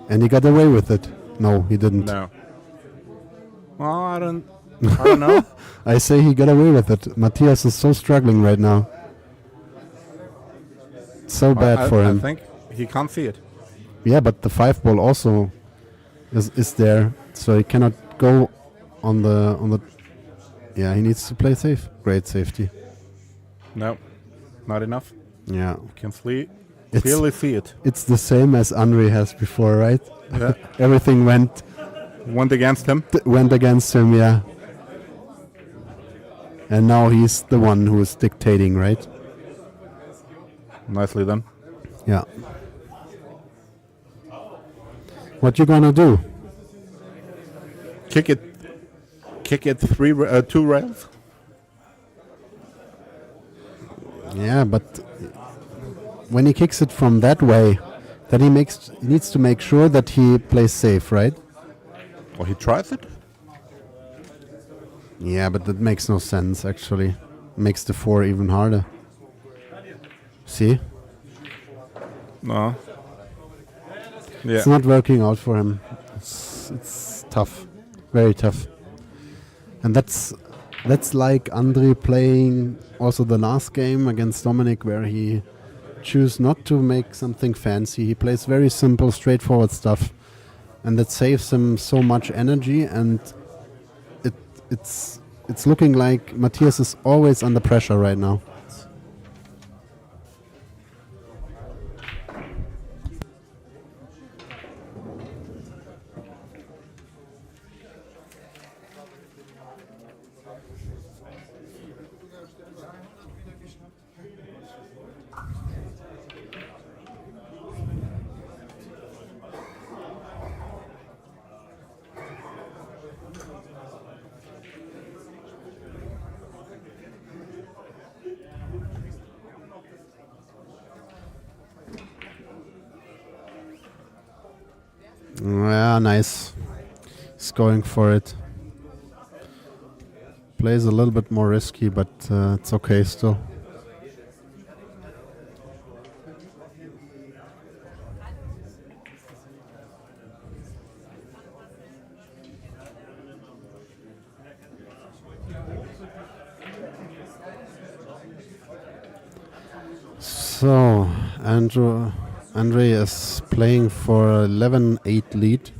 and he got away with it. No, he didn't. No. Well, I don't know. I say he got away with it. Matthias is so struggling right now. So bad for him. I think he can't see it. Yeah, but the 5-ball also is there, so he cannot go on the. Yeah, he needs to play safe. Great safety. No, not enough. Yeah, You can clearly it's see it. it's the same as Andre has before, right? Yeah. Everything went against him. went against him. Yeah, and now he's the one who is dictating, right? Nicely done. Yeah. What you gonna do? Kick it 2 rails. Yeah, but when he kicks it from that way, Then he needs to make sure that he plays safe, right? Or he tries it? Yeah, but that makes no sense, actually. Makes the 4 even harder. See? No. Yeah. It's not working out for him. It's tough. Very tough. And that's like Andre playing also the last game against Dominic, where he choose not to make something fancy. He plays very simple, straightforward stuff. And that saves him so much energy, and it's looking like Matthias is always under pressure right now. Yeah, nice. He's going for it. Plays a little bit more risky, but it's okay still. So, Andre is playing for 11-8 lead.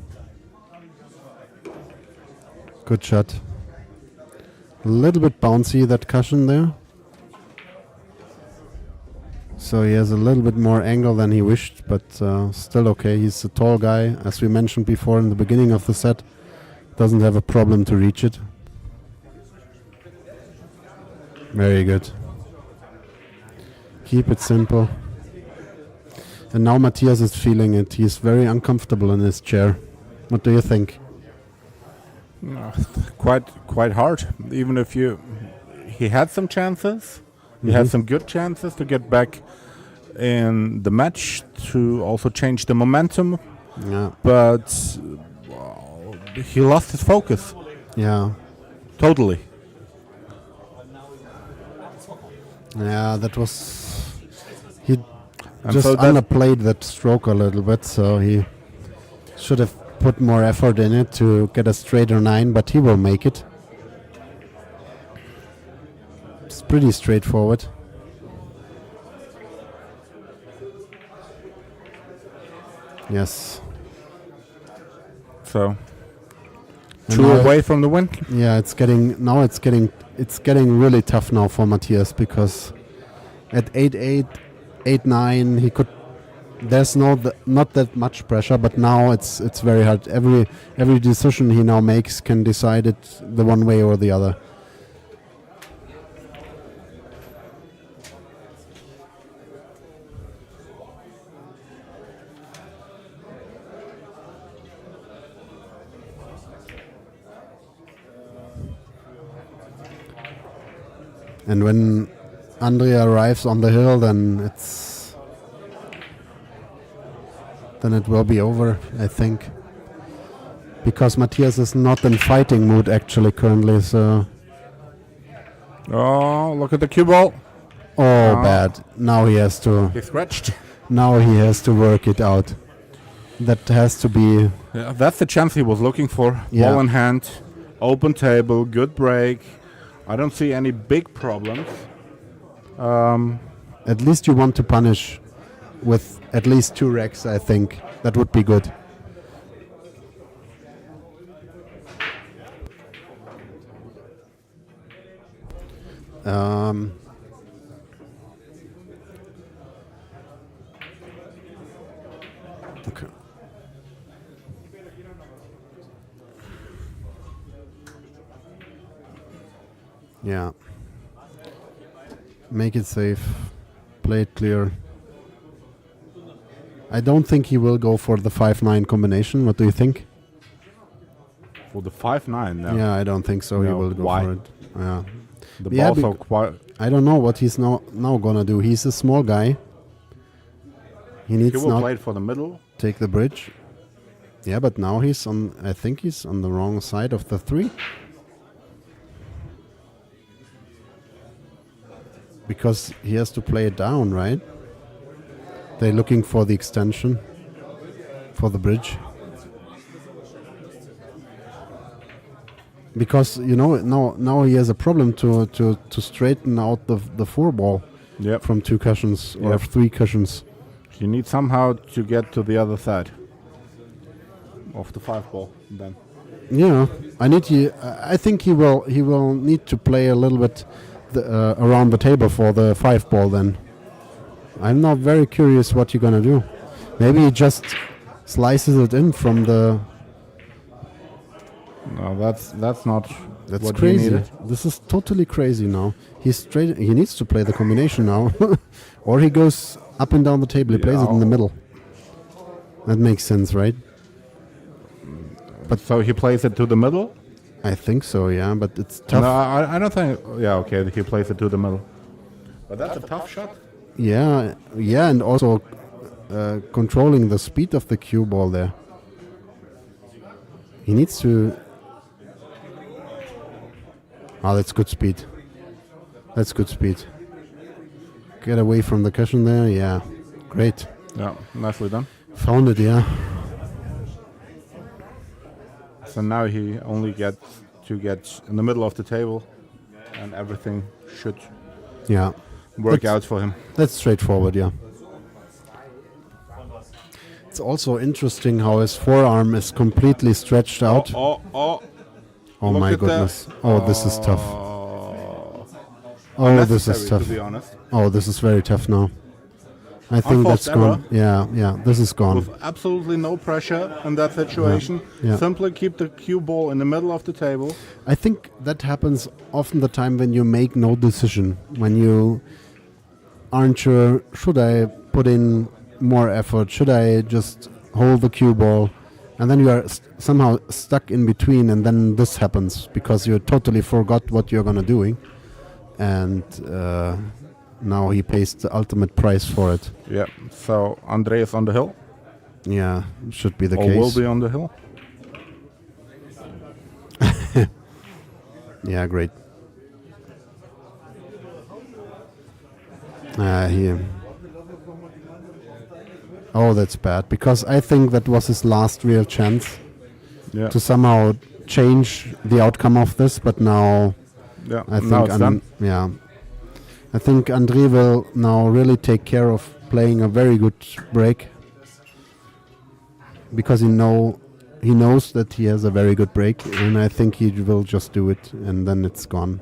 Good shot. A little bit bouncy, that cushion there. So he has a little bit more angle than he wished, but still okay. He's a tall guy, as we mentioned before in the beginning of the set. Doesn't have a problem to reach it. Very good. Keep it simple. And now Matthias is feeling it. He's very uncomfortable in his chair. What do you think? Quite hard. Even if he had some chances. He had some good chances to get back in the match, to also change the momentum. Yeah. But he lost his focus. Yeah. Totally. Yeah, that was... He And just so that- underplayed that stroke a little bit, so he should have put more effort in it to get a straighter 9, but he will make it. It's pretty straightforward. Yes. So And 2 now- away from the win. Yeah, it's getting really tough now for Matthias, because at 8-8, 8-9 he could. There's not that much pressure, but now it's very hard. Every decision he now makes can decide it the one way or the other. And when Andrea arrives on the hill, then it will be over, I think. Because Matthias is not in fighting mood actually currently, so... Oh, look at the cue ball. Oh, bad. Now he has to... He scratched. Now he has to work it out. That has to be... Yeah, that's the chance he was looking for. Yeah. Ball in hand, open table, good break. I don't see any big problems. At least you want to punish with at least 2 racks, I think. That would be good. Okay. Yeah. Make it safe. Play it clear. I don't think he will go for the 5-9 combination. What do you think? For the 5-9 now. Yeah, I don't think so. He No, will go why? for it. Yeah. The Yeah, ball's so quiet. I don't know what he's now gonna do. He's a small guy. He needs will now play it for the middle. take the bridge. Yeah, but now he's on. I think he's on the wrong side of the 3. Because he has to play it down, right? They're looking for the extension for the bridge. Because now he has a problem to straighten out the 4 ball Yep. from 2 cushions or Yep. 3 cushions. You need somehow to get to the other side of the 5 ball. Then. Yeah, I think he will need to play a little bit around the table for the 5 ball. Then I'm now very curious what you're gonna do. Maybe he just slices it in from the. No, that's not. That's what crazy. You needed. This is totally crazy now. He needs to play the combination now, or he goes up and down the table. He plays it in the middle. That makes sense, right? But so he plays it to the middle. I think so, yeah. But it's tough. No, I don't think. Yeah, okay. He plays it to the middle. But that's a tough shot. Yeah, and also controlling the speed of the cue ball there. He needs to. Oh, that's good speed. That's good speed. Get away from the cushion there. Yeah, great. Yeah, nicely done. Found it, yeah. So now he only gets to get in the middle of the table, and everything should Yeah. work out for him. That's straightforward, yeah. It's also interesting how his forearm is completely stretched out. Oh, Oh look my at that. goodness. Oh, this is tough. Oh, Oh, this is necessary, tough. to be honest. Oh, this is very tough now. I think Unforced that's gone. Yeah, this is gone. With absolutely no pressure in that situation. Yeah. Simply keep the cue ball in the middle of the table. I think that happens often the time when you make no decision. When you aren't sure, should I put in more effort? Should I just hold the cue ball? And then you are somehow stuck in between, and then this happens because you totally forgot what you're gonna doing. And now he pays the ultimate price for it. Yeah. So Andre is on the hill, Yeah, should be the or case. will be on the hill. Yeah, great. Here. Oh, that's bad, because I think that was his last real chance Yeah. to somehow change the outcome of this, but now Yeah. I now think it's done. yeah, I think Andre will now really take care of playing a very good break, because he knows that he has a very good break, and I think he will just do it, and then it's gone.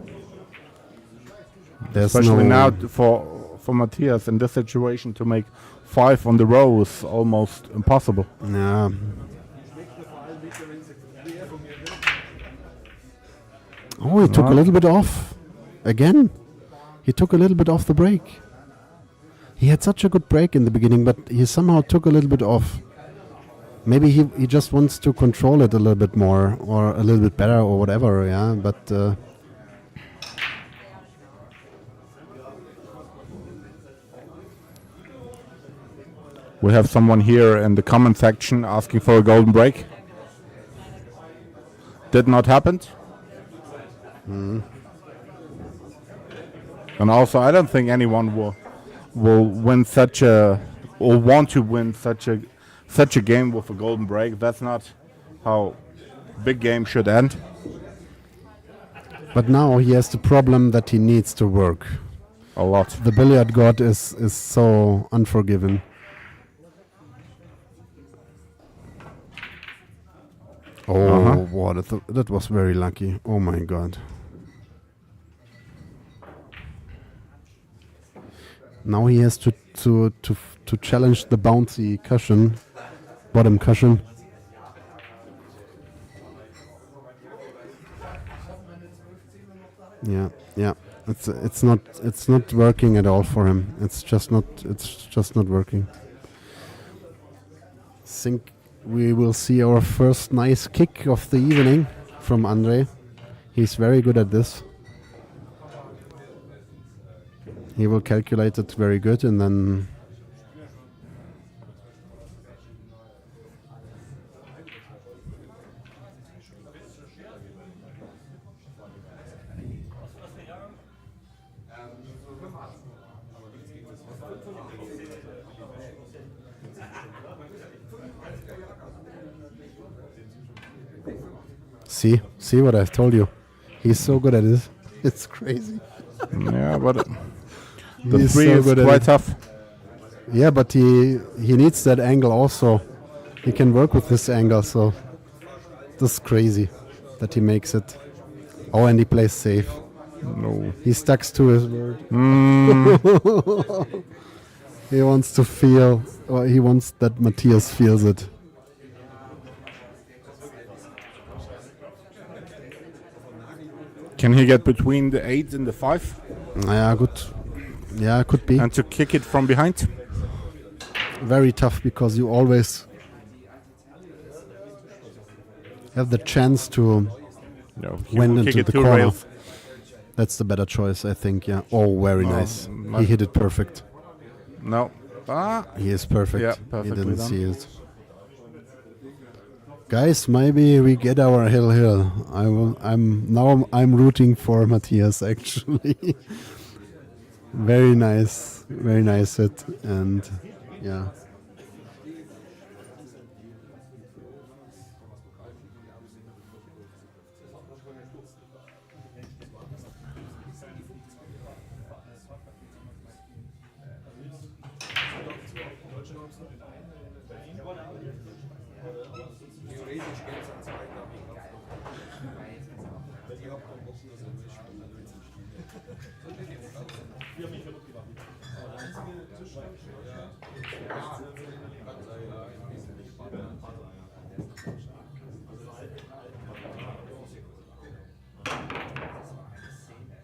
There's Especially no, now for Matthias in this situation to make 5 on the row is almost impossible. Yeah. Oh, he took a little bit off. Again. He took a little bit off the break. He had such a good break in the beginning, but he somehow took a little bit off. Maybe he just wants to control it a little bit more, or a little bit better, or whatever, yeah. But We have someone here in the comment section asking for a golden break. Did not happen. And also, I don't think anyone will win such a, or want to win such a game with a golden break. That's not how big game should end. but now he has the problem that he needs to work. A lot. The billiard god is so unforgiving. Oh, wow, that was very lucky. Oh my god. Now he has to challenge the bouncy cushion, bottom cushion. Yeah. It's not working at all for him. It's just not working. Think we will see our first nice kick of the evening from Andre. He's very good at this. He will calculate it very good, and then See what I've told you. He's so good at it. It's crazy. Yeah, but the He's three so is good at quite it. tough. Yeah, but he needs that angle also. He can work with this angle, so this is crazy that he makes it. Oh, and he plays safe. No. He sticks to his word. He wants to feel, or he wants that Matthias feels it. Can he get between the 8 and the 5 Yeah, good. Yeah, could be. and to kick it from behind? Very tough because you always have the chance to No, he went will into kick it the to corner. rails. That's the better choice, I think. Yeah. Oh, very nice. He hit it perfect. No. Ah. He is perfect. Yeah, He perfectly didn't done. see it. Guys, maybe we get our hill. I'm rooting for Matthias actually. Very nice hit, and yeah.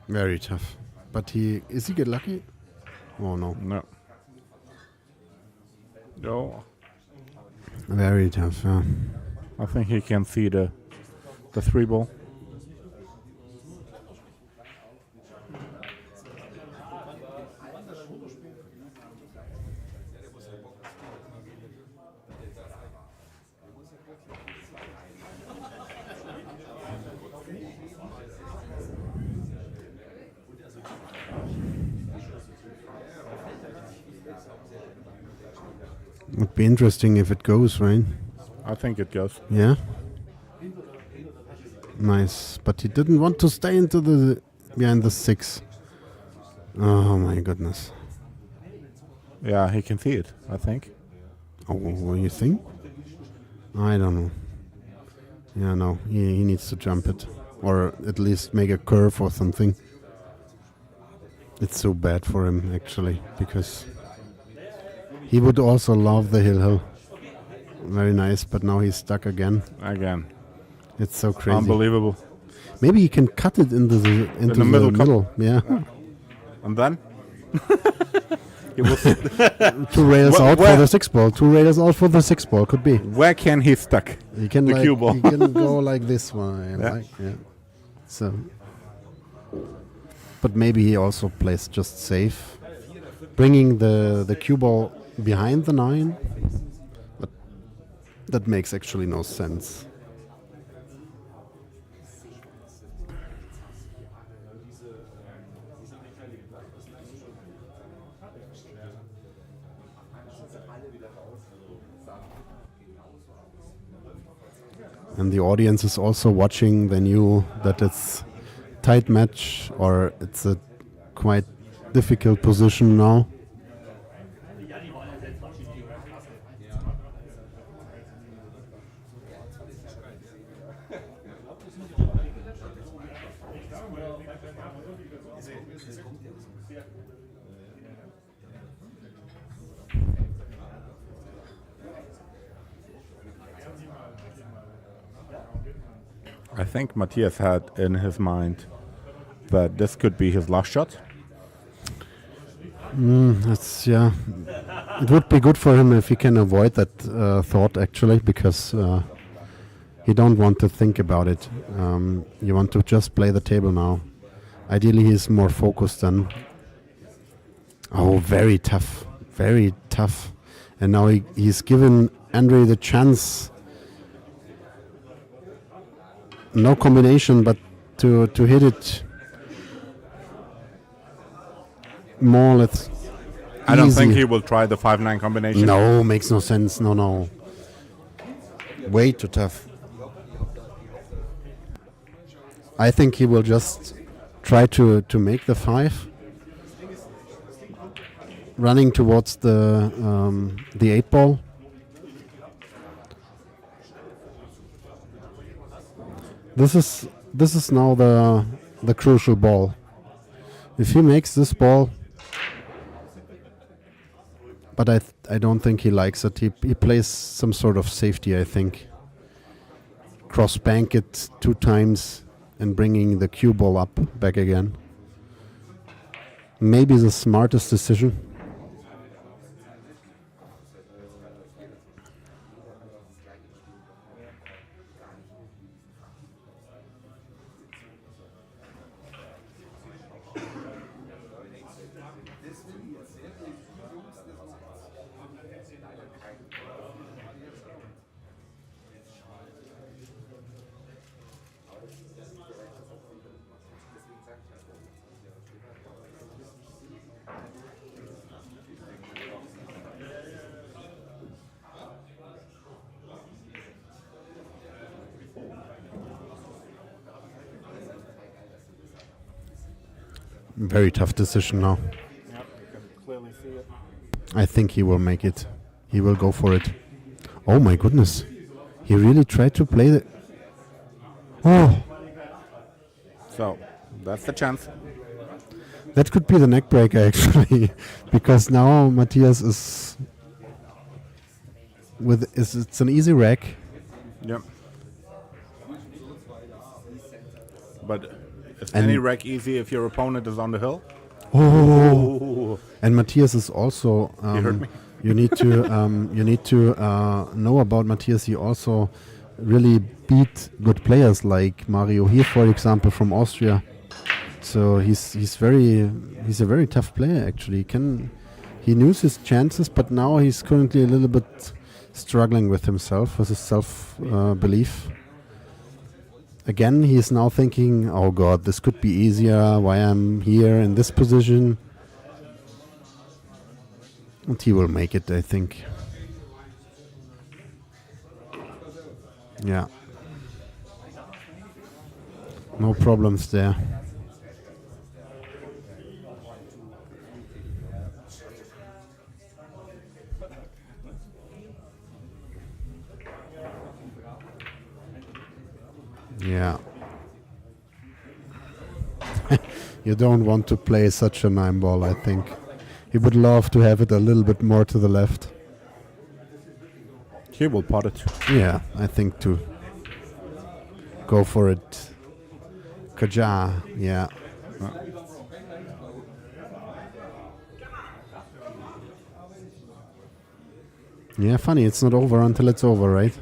Very tough. But he get lucky? Oh no. No. No. Very tough. Yeah. I think he can see the 3 ball. Would be interesting if it goes, right? I think it goes. Yeah. Nice. But he didn't want to stay into the behind the 6. Oh my goodness. Yeah, he can see it, I think. Oh, what do you think? I don't know. Yeah, no. He needs to jump it. Or at least make a curve or something. It's so bad for him, actually, because he would also love the hill. Very nice, but now he's stuck again. Again. It's so crazy. Unbelievable. Maybe he can cut it into the middle. Yeah. And then? He will Two rails Wh- out where- for the 6 ball. 2 rails out for the 6 ball. Could be. Where can he stuck? He can The like cue ball. he can go like this one. Yeah. Yeah. So, but maybe he also plays just safe, bringing the cue ball behind the 9. But that makes actually no sense. And the audience is also watching. They knew that it's tight match, or it's a quite difficult position now. I think Matthias had in his mind that this could be his last shot. That's yeah. It would be good for him if he can avoid that thought actually, because he don't want to think about it. You want to just play the table now. Ideally, he's more focused then. Oh, very tough, very tough. And now he's given Andre the chance. No combination, but to hit it more or less. I don't think easy. he will try the 5-9 combination. No, makes no sense. No. Way too tough. I think he will just try to make the 5, running towards the 8 ball. This is now the crucial ball. If he makes this ball, but I don't think he likes it. He plays some sort of safety, I think. Cross bank it 2 times and bringing the cue ball up back again. Maybe the smartest decision. Very tough decision now. Yep, you can clearly see it. I think he will make it. He will go for it. Oh my goodness. He really tried to play the... Oh, So that's the chance. that could be the neck breaker actually. Because now Matthias is... It's an easy rack. Yep. But is And- any rack easy if your opponent is on the hill? Oh. And Matthias is also... You heard me. You need to know about Matthias. He also really beat good players like Mario here, for example, from Austria. So he's a very tough player actually. He knows his chances, but now he's currently a little bit struggling with himself, with his self belief. Again, he is now thinking, "Oh God, this could be easier. Why I'm here in this position?" And he will make it, I think. Yeah. No problems there. Yeah. You don't want to play such a 9 ball, I think. He would love to have it a little bit more to the left. He will pot it. Yeah, I think too. Go for it. Kaja, yeah. Yeah, funny, it's not over until it's over, right?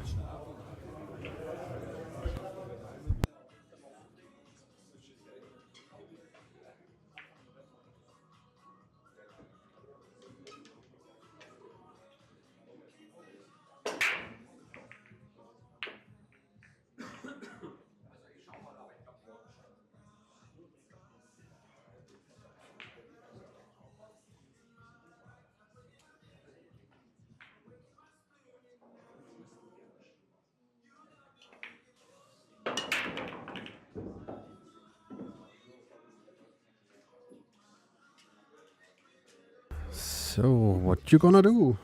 So, what you gonna do?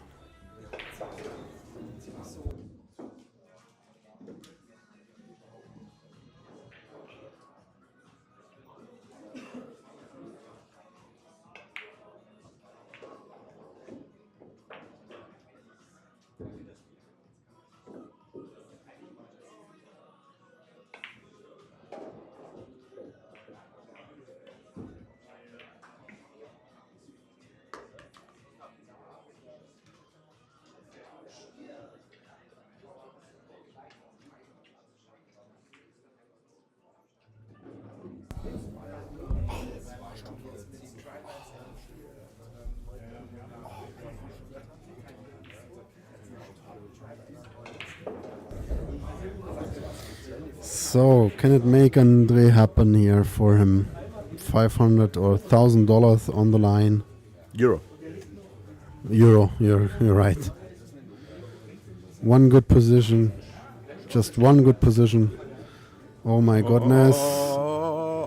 So, can it make Andre happen here for him? $500 or $1,000 on the line. Euro. Euro, you're right. One good position. Just one good position. Oh my goodness.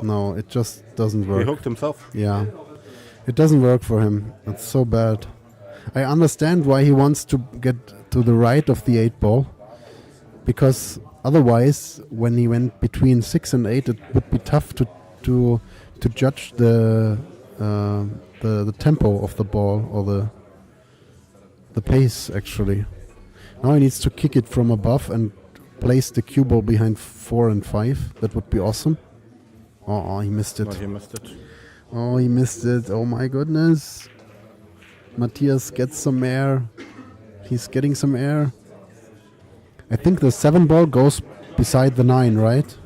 No, it just doesn't He work. hooked himself. Yeah. It doesn't work for him. It's so bad. I understand why he wants to get to the right of the 8 ball. Because otherwise, when he went between 6 and 8, it would be tough to judge the tempo of the ball or the pace actually. Now he needs to kick it from above and place the cue ball behind 4 and 5. That would be awesome. Oh, he missed it. But he missed it. Oh, he missed it. Oh my goodness. Matthias gets some air. He's getting some air. I think the 7 ball goes beside the 9, right?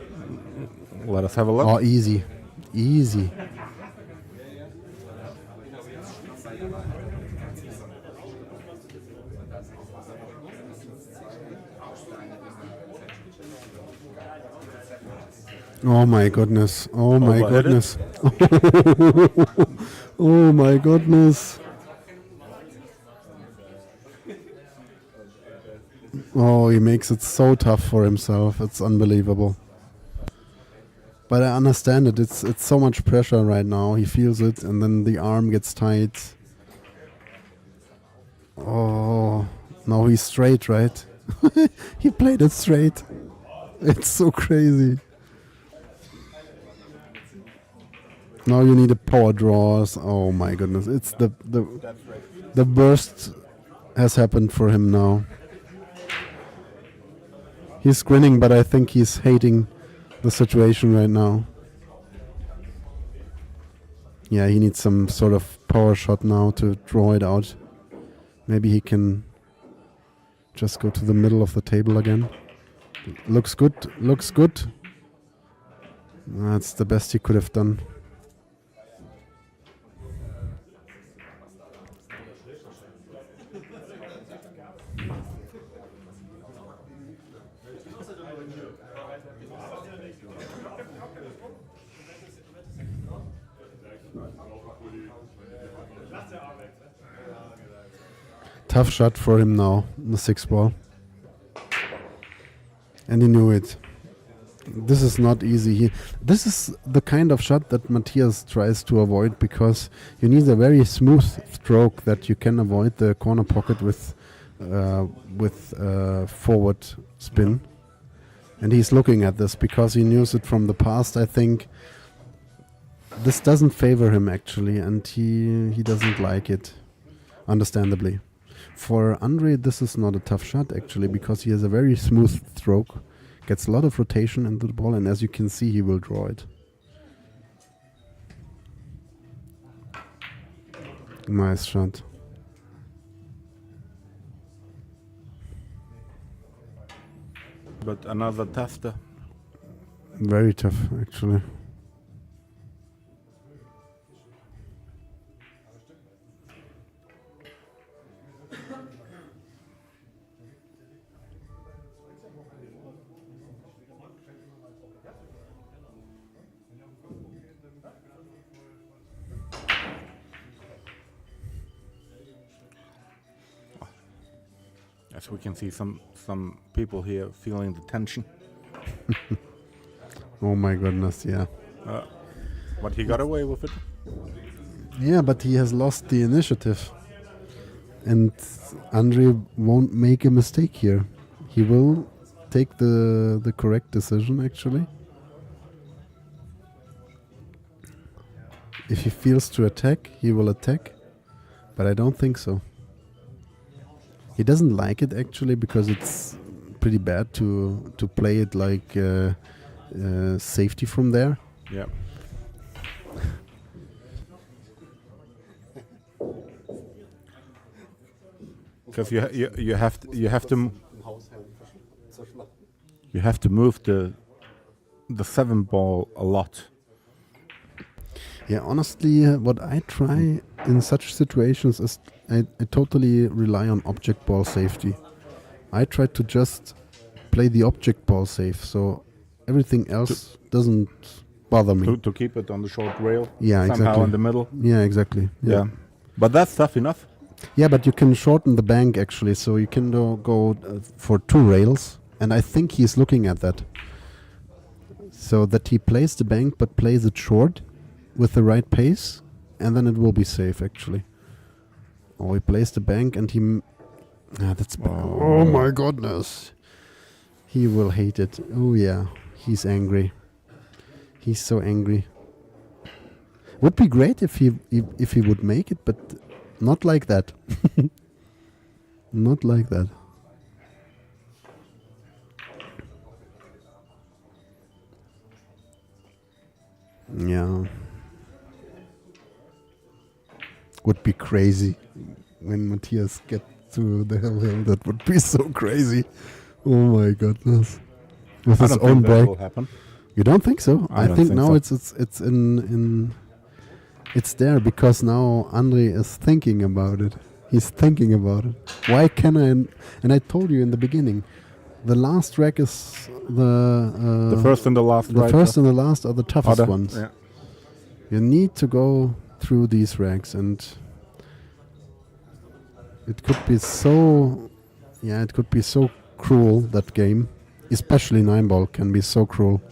Let us have a look. Oh, easy. Easy. Oh my goodness. Oh my Overhit goodness. Oh my goodness. Oh, he makes it so tough for himself. It's unbelievable. But I understand it. It's so much pressure right now. He feels it, and then the arm gets tight. Oh, now he's straight, right? He played it straight. It's so crazy. Now you need a power draws. Oh my goodness! It's the worst has happened for him now. He's grinning, but I think he's hating the situation right now. Yeah, he needs some sort of power shot now to draw it out. Maybe he can just go to the middle of the table again. Looks good, looks good. That's the best he could have done. Tough shot for him now, the 6 ball. And he knew it. This is not easy. This is the kind of shot that Matthias tries to avoid, because you need a very smooth stroke that you can avoid the corner pocket with forward spin. And he's looking at this because he knows it from the past. I think this doesn't favor him actually, and he doesn't like it, understandably. For Andre, this is not a tough shot actually, because he has a very smooth stroke, gets a lot of rotation into the ball, and as you can see, he will draw it. Nice shot. But another tester. Very tough actually. As we can see, some people here feeling the tension. Oh my goodness, yeah. But he got away with it. Yeah, but he has lost the initiative. And Andre won't make a mistake here. He will take the correct decision, actually. If he feels to attack, he will attack. But I don't think so. He doesn't like it, actually, because it's pretty bad to play it like safety from there. Yeah. Because you have to move the 7 ball a lot. Yeah, honestly, what I try in such situations is I totally rely on object ball safety. I try to just play the object ball safe, so everything else doesn't bother me. To keep it on the short rail. Yeah, somehow exactly. in the middle. Yeah, exactly. Yeah. But that's tough enough. Yeah, but you can shorten the bank actually, so you can go for 2 rails, and I think he's looking at that. So that he plays the bank but plays it short with the right pace, and then it will be safe actually. Oh, he plays the bank and that's oh my goodness. He will hate it. Oh yeah, he's angry. He's so angry. Would be great if he would make it, but not like that. Not like that. Yeah. Would be crazy when Matthias get to the hill. That would be so crazy. Oh my goodness. With his own that break. will happen. You don't think so? I I don't think think now so. it's in it's there because now Andre is thinking about it. He's thinking about it. Why can I? And I told you in the beginning, the last rack is The first and the last. the first and the last are the toughest ones. Yeah. You need to go through these racks, and it could be so. Yeah, it could be so cruel, that game. Especially 9-ball can be so cruel.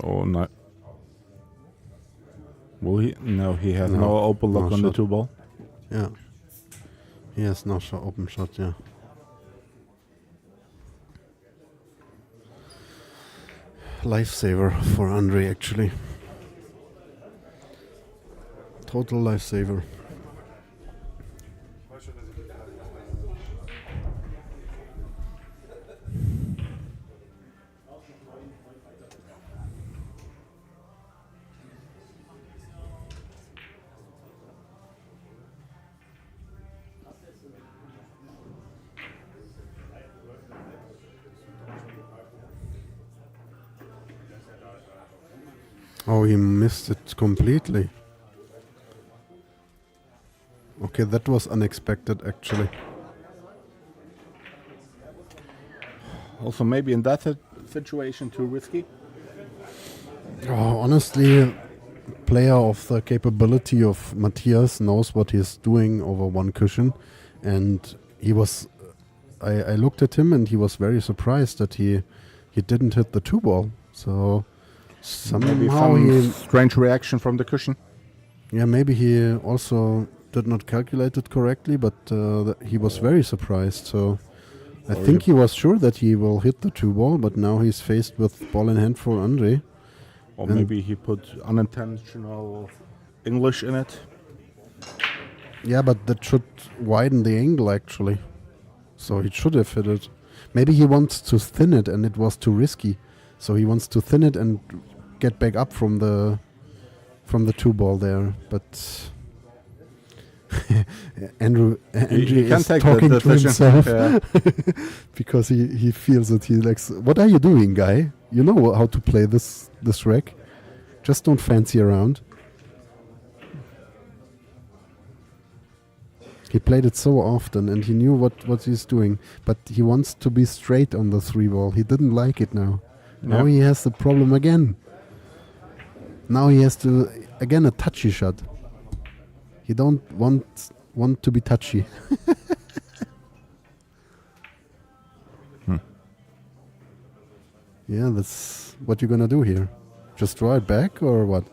Oh no. Will he? No, he has No, no open lock no on the shot. 2-ball. Yeah. He has no open shot, yeah. Lifesaver for Andre, actually. Total lifesaver. Oh, he missed it completely. Okay, that was unexpected, actually. Also, maybe in that situation, too risky. Oh, honestly, player of the capability of Matthias knows what he's doing over one cushion, and he was. I looked at him and he was very surprised that he didn't hit the 2-ball. So Maybe somehow some strange reaction from the cushion. maybe he also did not calculate it correctly, but he was very surprised. So I think he was sure that he will hit the 2-ball, but now he's faced with ball in hand for Andre. Or And maybe he put unintentional English in it. Yeah, but that should widen the angle actually. So he should have hit it. Maybe he wants to thin it and it was too risky. So he wants to thin it and get back up from the 2-ball there. But Andrew He can is take talking the to decision. himself Yeah. because he feels it. He likes, what are you doing, guy? You know how to play this rack. Just don't fancy around. He played it so often and he knew what he's doing, but he wants to be straight on the 3-ball. He didn't like it now. Now he has the problem again. Now he has to, again, a touchy shot. He don't want to be touchy. Yeah, that's what you're gonna do here. Just draw it back or what?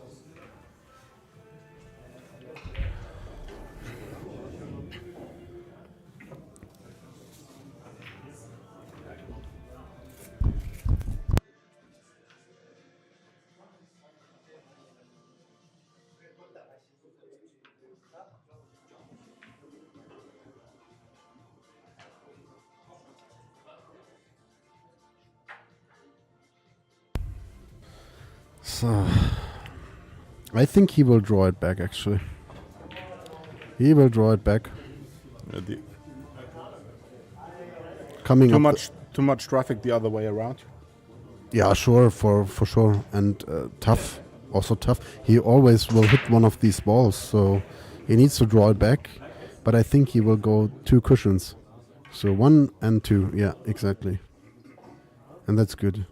So, I think he will draw it back actually. He will draw it back. Coming Too up much traffic the other way around. Yeah, sure, for sure. And tough, also tough. He always will hit one of these balls, so he needs to draw it back. But I think he will go 2 cushions. So 1 and 2, yeah, exactly. And that's good.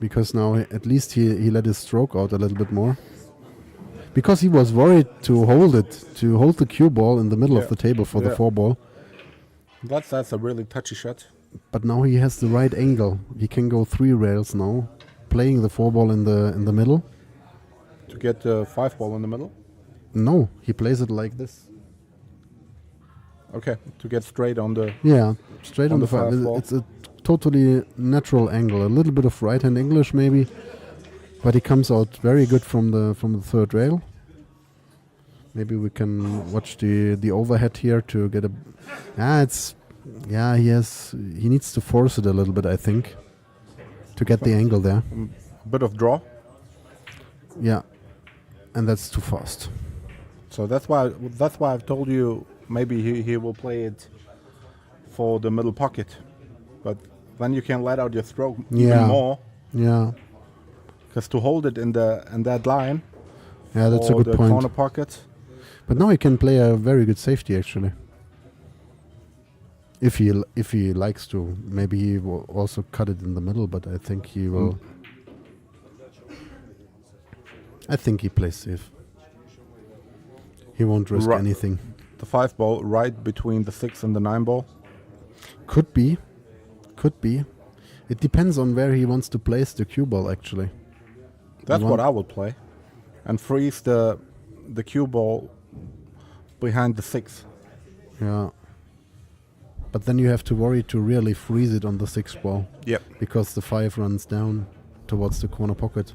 Because now at least he let his stroke out a little bit more. Because he was worried to hold the cue ball in the middle of the table for the 4-ball. That's a really touchy shot. But now he has the right angle. He can go 3 rails now, playing the 4-ball in the middle. To get the 5-ball in the middle? No, he plays it like this. Okay, to get straight on the... Yeah, straight on the 5. ball. It's a totally natural angle. A little bit of right-hand English maybe. But he comes out very good from the 3rd rail. Maybe we can watch the overhead here to get a... he needs to force it a little bit, I think, to get the angle there. A bit of draw. Yeah, and that's too fast. So that's why I've told you maybe he will play it for the middle pocket, but then you can let out your stroke even more. Yeah. Because to hold it in that line. Yeah, that's a good the point. Corner pocket. But now he can play a very good safety actually. If he likes to, maybe he will also cut it in the middle. But I think he will. I think he plays safe. He won't risk anything. The 5-ball right between the 6 and the 9-ball. Could be. It depends on where he wants to place the cue ball actually. That's what I would play, and freeze the cue ball behind the 6. Yeah. But then you have to worry to really freeze it on the 6 ball. Yep. Because the 5 runs down towards the corner pocket.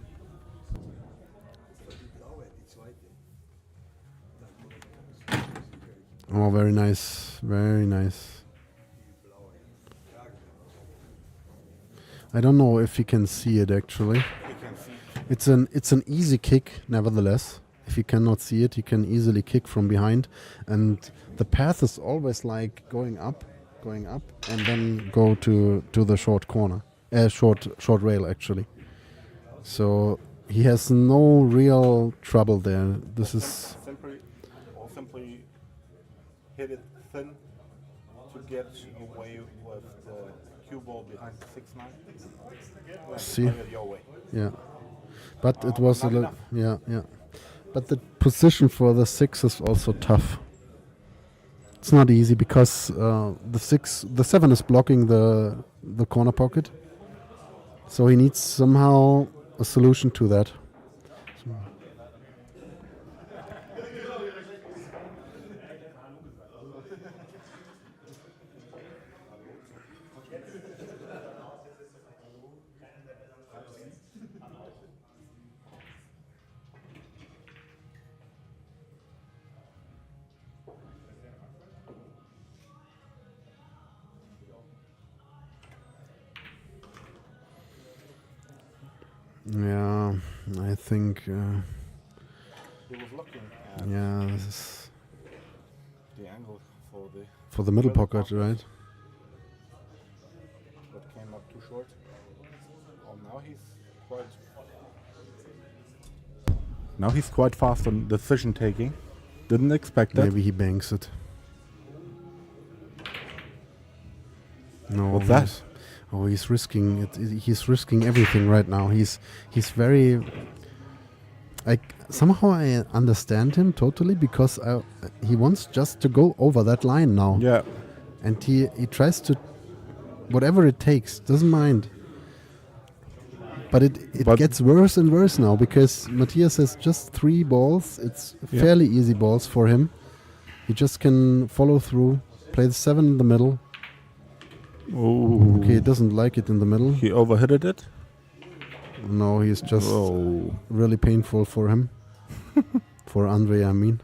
Oh, very nice. Very nice. I don't know if you can see it actually. It's an easy kick, nevertheless. If you cannot see it, you can easily kick from behind, and the path is always like going up, and then go to the short corner, short rail actually. So he has no real trouble there. This is simply hit it thin to get away with the cue ball behind the 6-9. See, yeah. But it was a little, yeah. But the position for the 6 is also tough. It's not easy because the 7 is blocking the corner pocket. So he needs somehow a solution to that. Yeah, I think. He was looking at this is the angle for the middle pocket, right? That came up too short. Now he's quite fast on decision taking. Didn't expect that. Maybe he banks it. No. What's that? Oh, he's risking it. He's risking everything right now. He's very. Somehow I understand him totally because he wants just to go over that line now. Yeah. And he tries to, whatever it takes, doesn't mind. But it gets worse and worse now because Matthias has just 3 balls. It's fairly easy balls for him. He just can follow through, play the 7 in the middle. Oh. Okay, he doesn't like it in the middle. He overhitted it? No, he's just really painful for him. For Andre, I mean.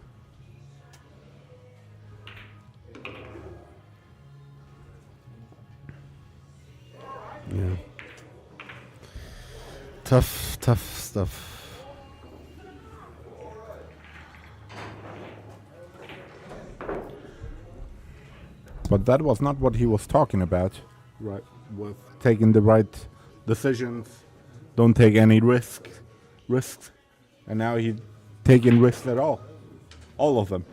Yeah. Tough stuff. But that was not what he was talking about. Right. With taking the right decisions, don't take any risks. And now he's taking risks at all. All of them.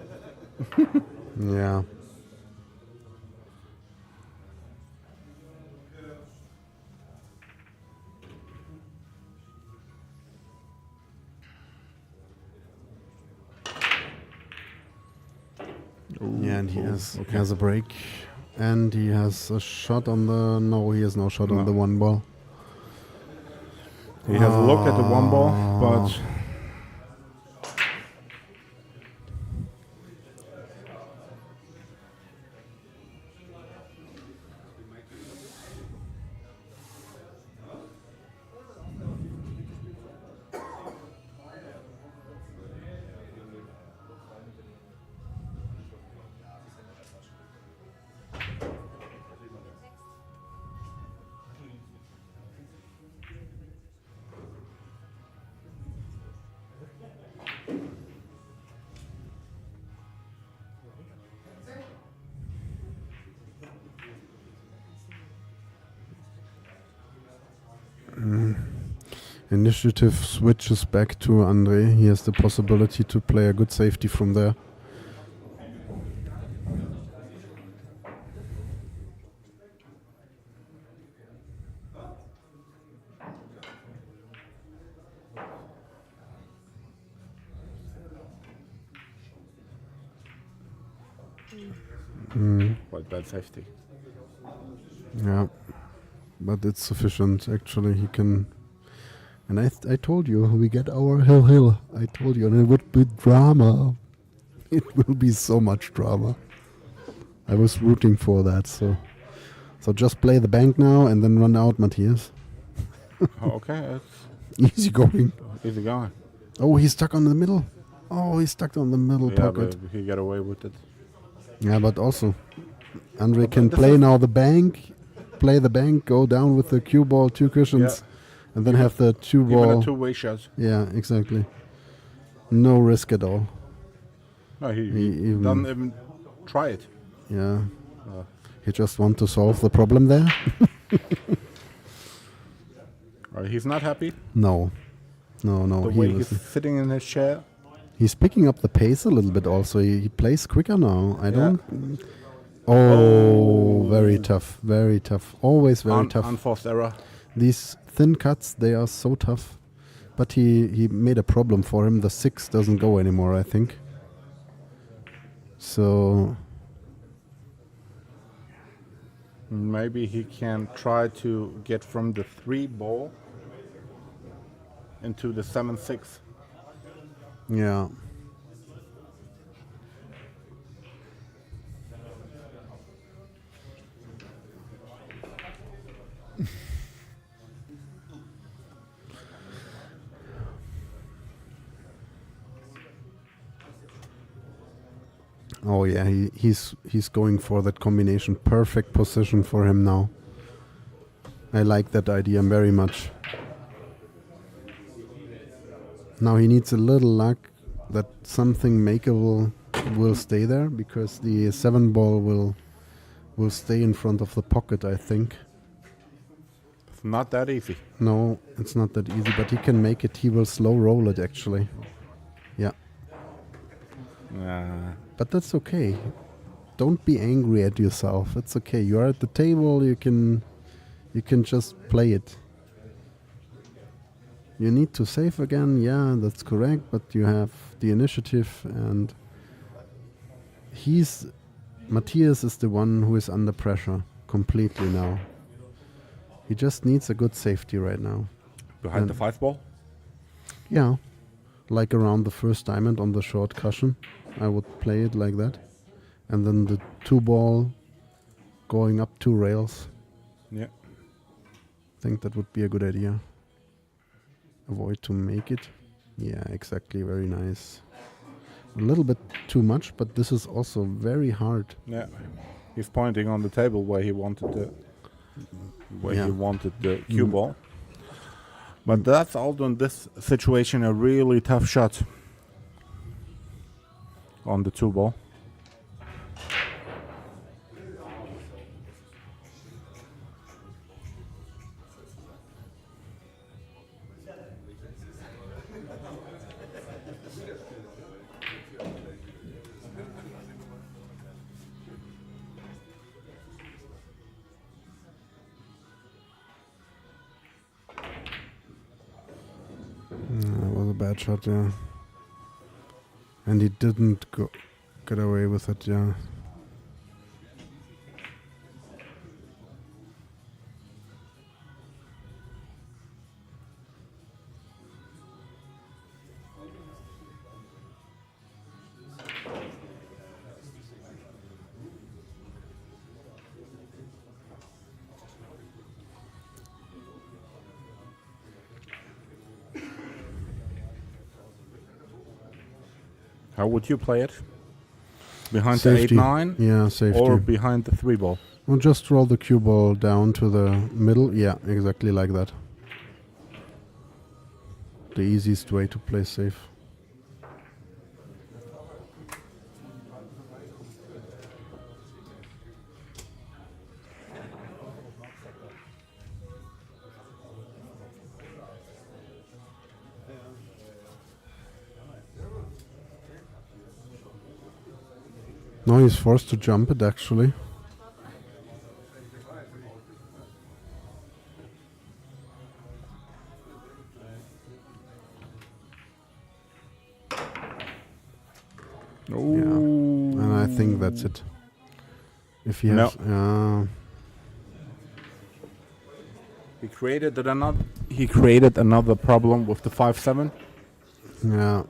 Yeah. Yeah, and he has a break. And he has a shot on the... No, he has no shot on the one ball. He has a look at the one ball, but... Initiative switches back to Andre. He has the possibility to play a good safety from there. Quite bad safety. Yeah, but it's sufficient. Actually, he can. And I told you, we get our hill. I told you, and it would be drama. It will be so much drama. I was rooting for that, so just play the bank now and then run out, Matthias. Okay, Easy going. easy going. Oh, he's stuck on the middle. Oh, he's stuck on the middle pocket. But he got away with it. Yeah, but also, Andre can play now the bank, go down with the cue ball, 2 cushions, and then have the 2 ball. Even a two-way shot. Yeah, exactly. No risk at all. No, he doesn't even try it. Yeah. He just want to solve the problem there. He's not happy. No. The way he's sitting in his chair. He's picking up the pace a little bit also. He plays quicker now. Oh, very tough. Very tough. Always very tough. Unforced error. These thin cuts, they are so tough. But he made a problem for him. The 6 doesn't go anymore, I think. So... Maybe he can try to get from the 3 ball into the 7-6. Yeah. Oh yeah, he's going for that combination. Perfect position for him now. I like that idea very much. Now he needs a little luck that something makeable will stay there, because the 7 ball will stay in front of the pocket, I think. It's not that easy. No, it's not that easy, but he can make it. He will slow roll it actually. Yeah. But that's okay. Don't be angry at yourself. It's okay. You are at the table. You can just play it. You need to save again. Yeah, that's correct. But you have the initiative, and Matthias is the one who is under pressure completely now. He just needs a good safety right now. Behind the 5 ball? Yeah. Like around the first diamond on the short cushion. I would play it like that. And then the 2 ball going up 2 rails. Yeah. I think that would be a good idea. Avoid to make it. Yeah, exactly. Very nice. A little bit too much, but this is also very hard. Yeah. He's pointing on the table where he wanted the cue ball. But that's also in this situation a really tough shot on the 2 ball. That was a bad shot, yeah. And he didn't get away with it, yeah. How would you play it? Behind Safety. the 8-9? Yeah, safety. Or behind the 3 ball? We'll just roll the cue ball down to the middle. Yeah, exactly like that. The easiest way to play safe. No, he's forced to jump it actually. Ooh. Yeah, and I think that's it. If he No. has, He created another problem with the 5-7. yeah,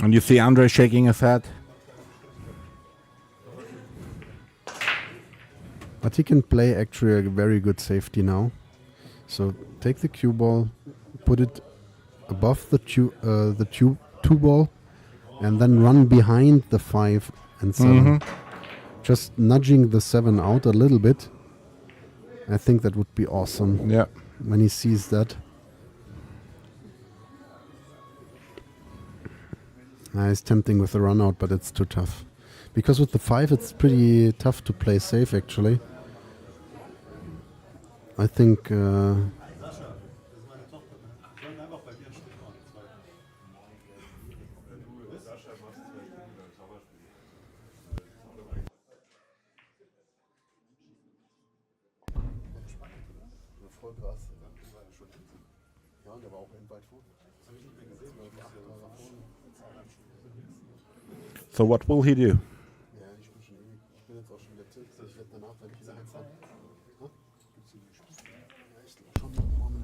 And you see Andre shaking his head. but he can play actually a very good safety now. So take the cue ball, put it above the two ball, and then run behind the 5 and 7. Just nudging the 7 out a little bit. I think that would be awesome Yeah. when he sees that. It's tempting with the run out, but it's too tough. Because with the 5, it's pretty tough to play safe, actually. I think... So what will he do?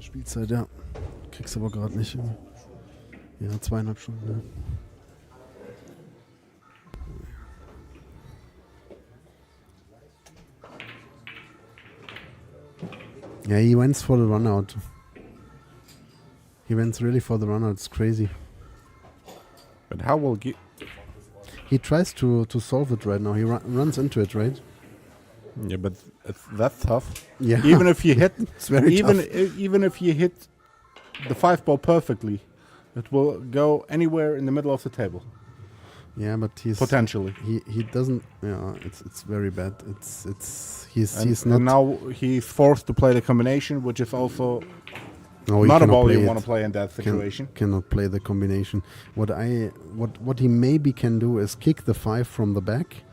Spielzeit, ja. Kriegst aber gerade nicht. Ja, 2,5 Stunden. Ja. Yeah, he went for the run out. He went really for the run out. It's crazy. But how will He tries to solve it right now. He runs into it, right? Yeah, but that's tough. Yeah. Even if you hit, It's very tough. even if you hit the 5 ball perfectly, it will go anywhere in the middle of the table. Yeah, but he's Potentially. he doesn't. Yeah, it's very bad. He's And not. now he's forced to play the combination, which is also No, he not a cannot ball play you it. want to play in that situation. Cannot play the combination. What he maybe can do is kick the 5 from the back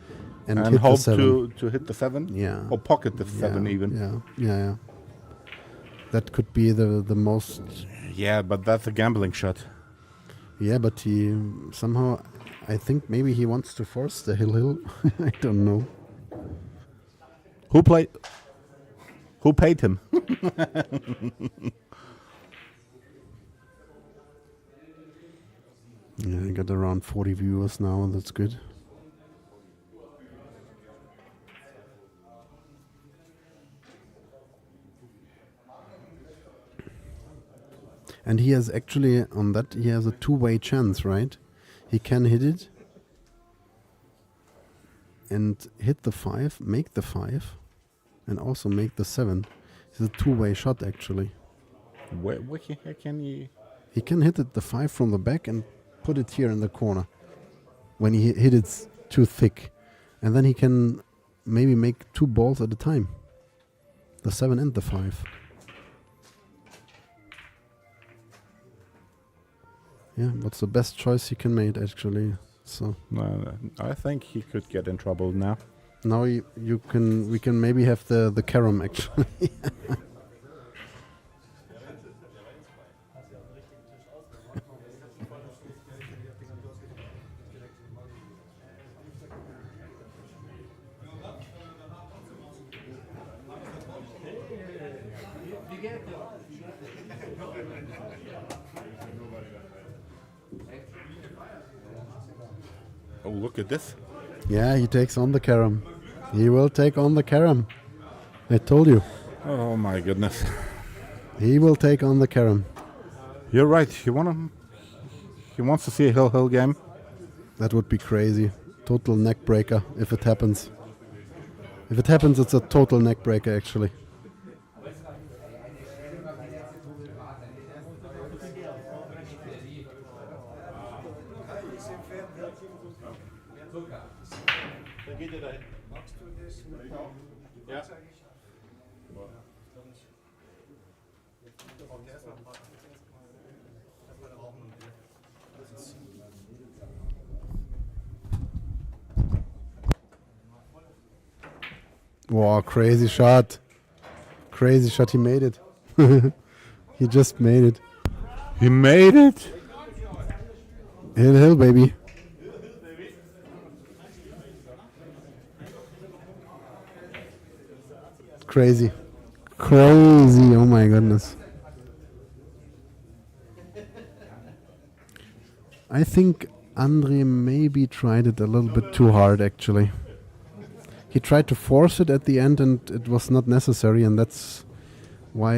and hit hope the 7. to hit the 7. Yeah. Or pocket the 7 even. Yeah. That could be the most. Yeah, but that's a gambling shot. Yeah, but he somehow. I think maybe he wants to force the hill. I don't know. Who paid him? Yeah, I got around 40 viewers now. That's good. And he has actually, on that, he has a 2-way chance, right? He can hit it and hit the 5, make the 5, and also make the 7. It's a 2-way shot, actually. Where can he? He can hit it the 5 from the back and put it here in the corner when he hit it too thick. And then he can maybe make 2 balls at a time. The 7 and the 5. Yeah, what's the best choice he can make, actually? So I think he could get in trouble now. now we can maybe have the carom, actually. Oh, look at this. Yeah, he takes on the carom. He will take on the carom. I told you. Oh my goodness. He will take on the carom. You're right. He wants to see a hill game. That would be crazy. Total neck breaker if it happens. If it happens, it's a total neck breaker actually. Wow, crazy shot. Crazy shot, he made it. He just made it. He made it. Hill, baby. Crazy. Crazy, oh my goodness. I think Andre maybe tried it a little bit too hard actually. He tried to force it at the end and it was not necessary, and that's why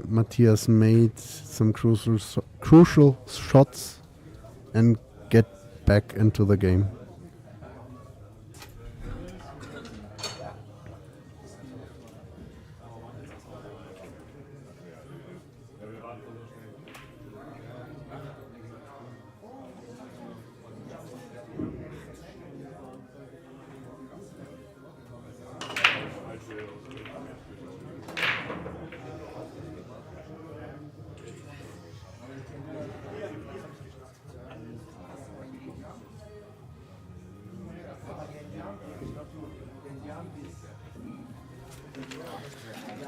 Matthias made some crucial shots and get back into the game.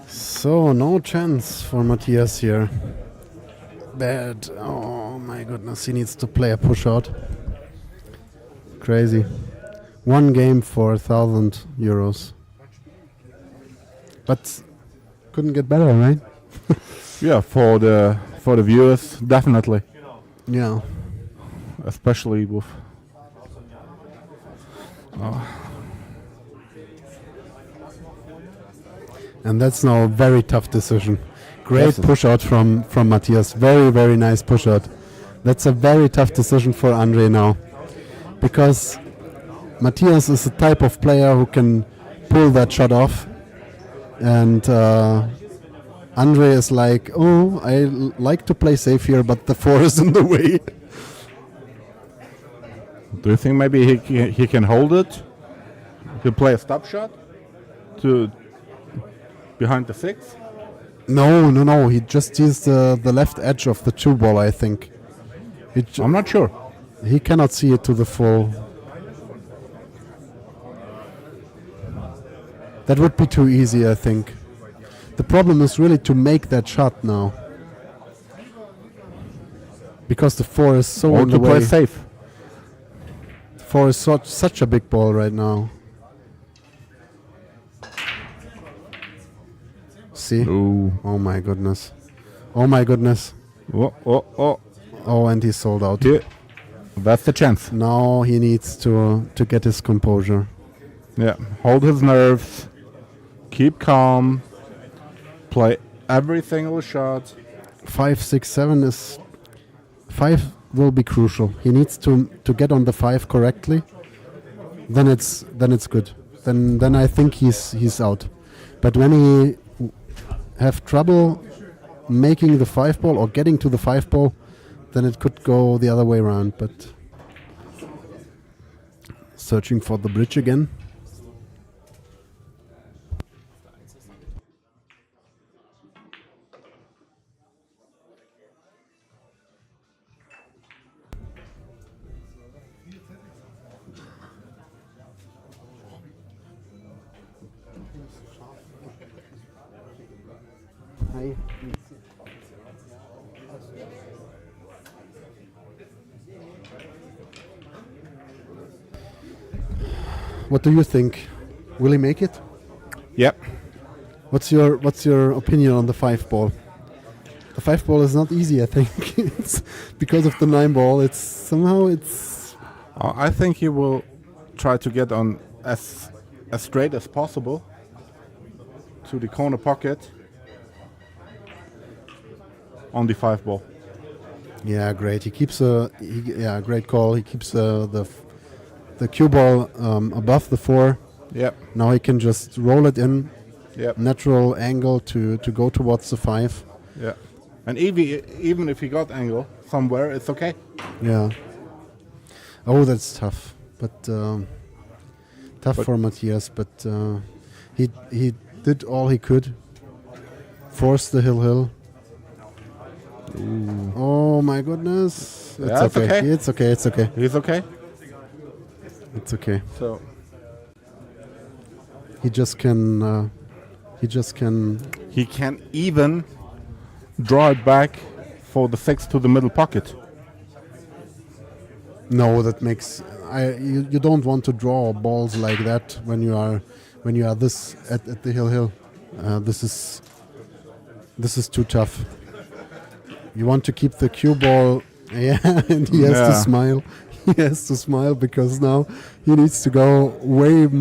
So, no chance for Matthias here. Bad. Oh my goodness, he needs to play a push out. Crazy. One game for 1,000 euros. But couldn't get better, right? Yeah, for the viewers, definitely. Yeah. Especially with. And that's now a very tough decision. Great Yes. push out from Matthias. Very, very nice push out. That's a very tough decision for Andre now. Because Matthias is the type of player who can pull that shot off. And Andre is like, oh, I like to play safe here, but the 4 is in the way. Do you think maybe he can hold it? He'll play a stop shot to behind the 6? No. He just used the left edge of the 2 ball, I think. I'm not sure. He cannot see it to the full. That would be too easy, I think. The problem is really to make that shot now. Because the 4 is so Or in to the play way. safe. 4 is such a big ball right now. See? Ooh. Oh my goodness. Oh my goodness. Oh. Oh, and he's sold out. Here. That's the chance. Now he needs to get his composure. Yeah. Hold his nerves. Keep calm. Play every single shot. 5, 6, 7 is... 5 will be crucial. He needs to get on the 5 correctly. Then it's good. Then I think he's out. But when he have trouble making the 5 ball or getting to the 5 ball, then it could go the other way around. But searching for the bridge again. What do you think? Will he make it? Yep. What's your opinion on the 5 ball? The 5 ball is not easy, I think. It's because of the 9 ball. It's somehow I think he will try to get on as straight as possible to the corner pocket on the 5 ball. yeah, great. He keeps great call. He keeps the cue ball above the 4. Yep. Now he can just roll it in, Yep. natural angle to go towards the 5. Yeah. And even if he got angle somewhere, it's okay. Yeah. Oh, that's tough. But tough for Matthias. But he did all he could. Forced the hill. Ooh. Oh my goodness! It's Yeah, it's okay. okay. It's okay. It's okay. He's okay. It's okay. So He just can. he can even draw it back for the 6 to the middle pocket. No, that makes. You don't want to draw balls like that when you are this at the hill. This is too tough. You want to keep the cue ball. Yeah, and he has to smile. He has to smile because now he needs to go with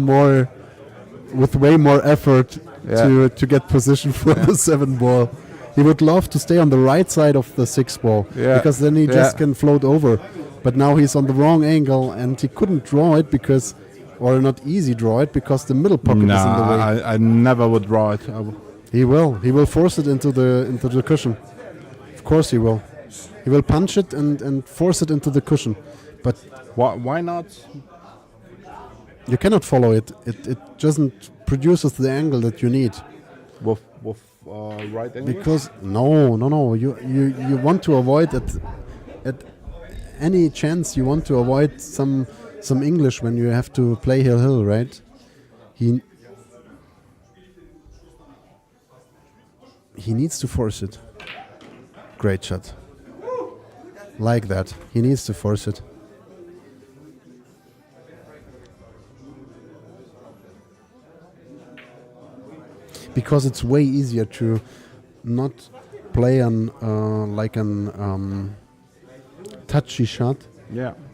way more effort to get position for the 7 ball. He would love to stay on the right side of the 6 ball because then he just can float over. But now he's on the wrong angle and he couldn't draw it or not easy draw it because the middle pocket is in the way. I never would draw it. He will. He will force it into the cushion. Of course he will. He will punch it and force it into the cushion. But why not? You cannot follow it. It doesn't produces the angle that you need. With right angle? Because no. You want to avoid at any chance you want to avoid some English when you have to play hill, right? He needs to force it. Great shot. Like that. He needs to force it. Because it's way easier to not play an touchy shot,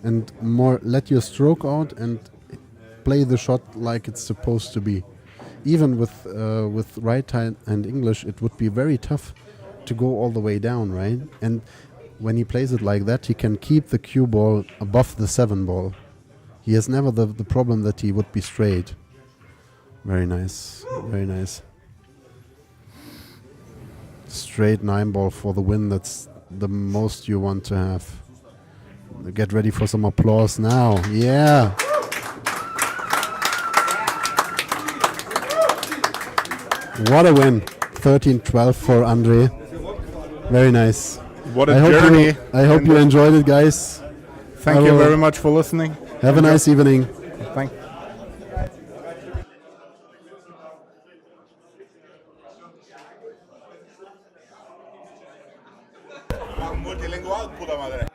and more let your stroke out and play the shot like it's supposed to be. Even with right hand and English, it would be very tough to go all the way down, right? And when he plays it like that, he can keep the cue ball above the 7 ball. He has never the problem that he would be straight. Very nice, very nice. Straight 9 ball for the win. That's the most you want to have. Get ready for some applause now. Yeah. What a win. 13-12 for Andre. Very nice. What a journey. I hope you enjoyed it, guys. Thank you very much for listening. Have a nice evening. Thank Multilingual, puta madre.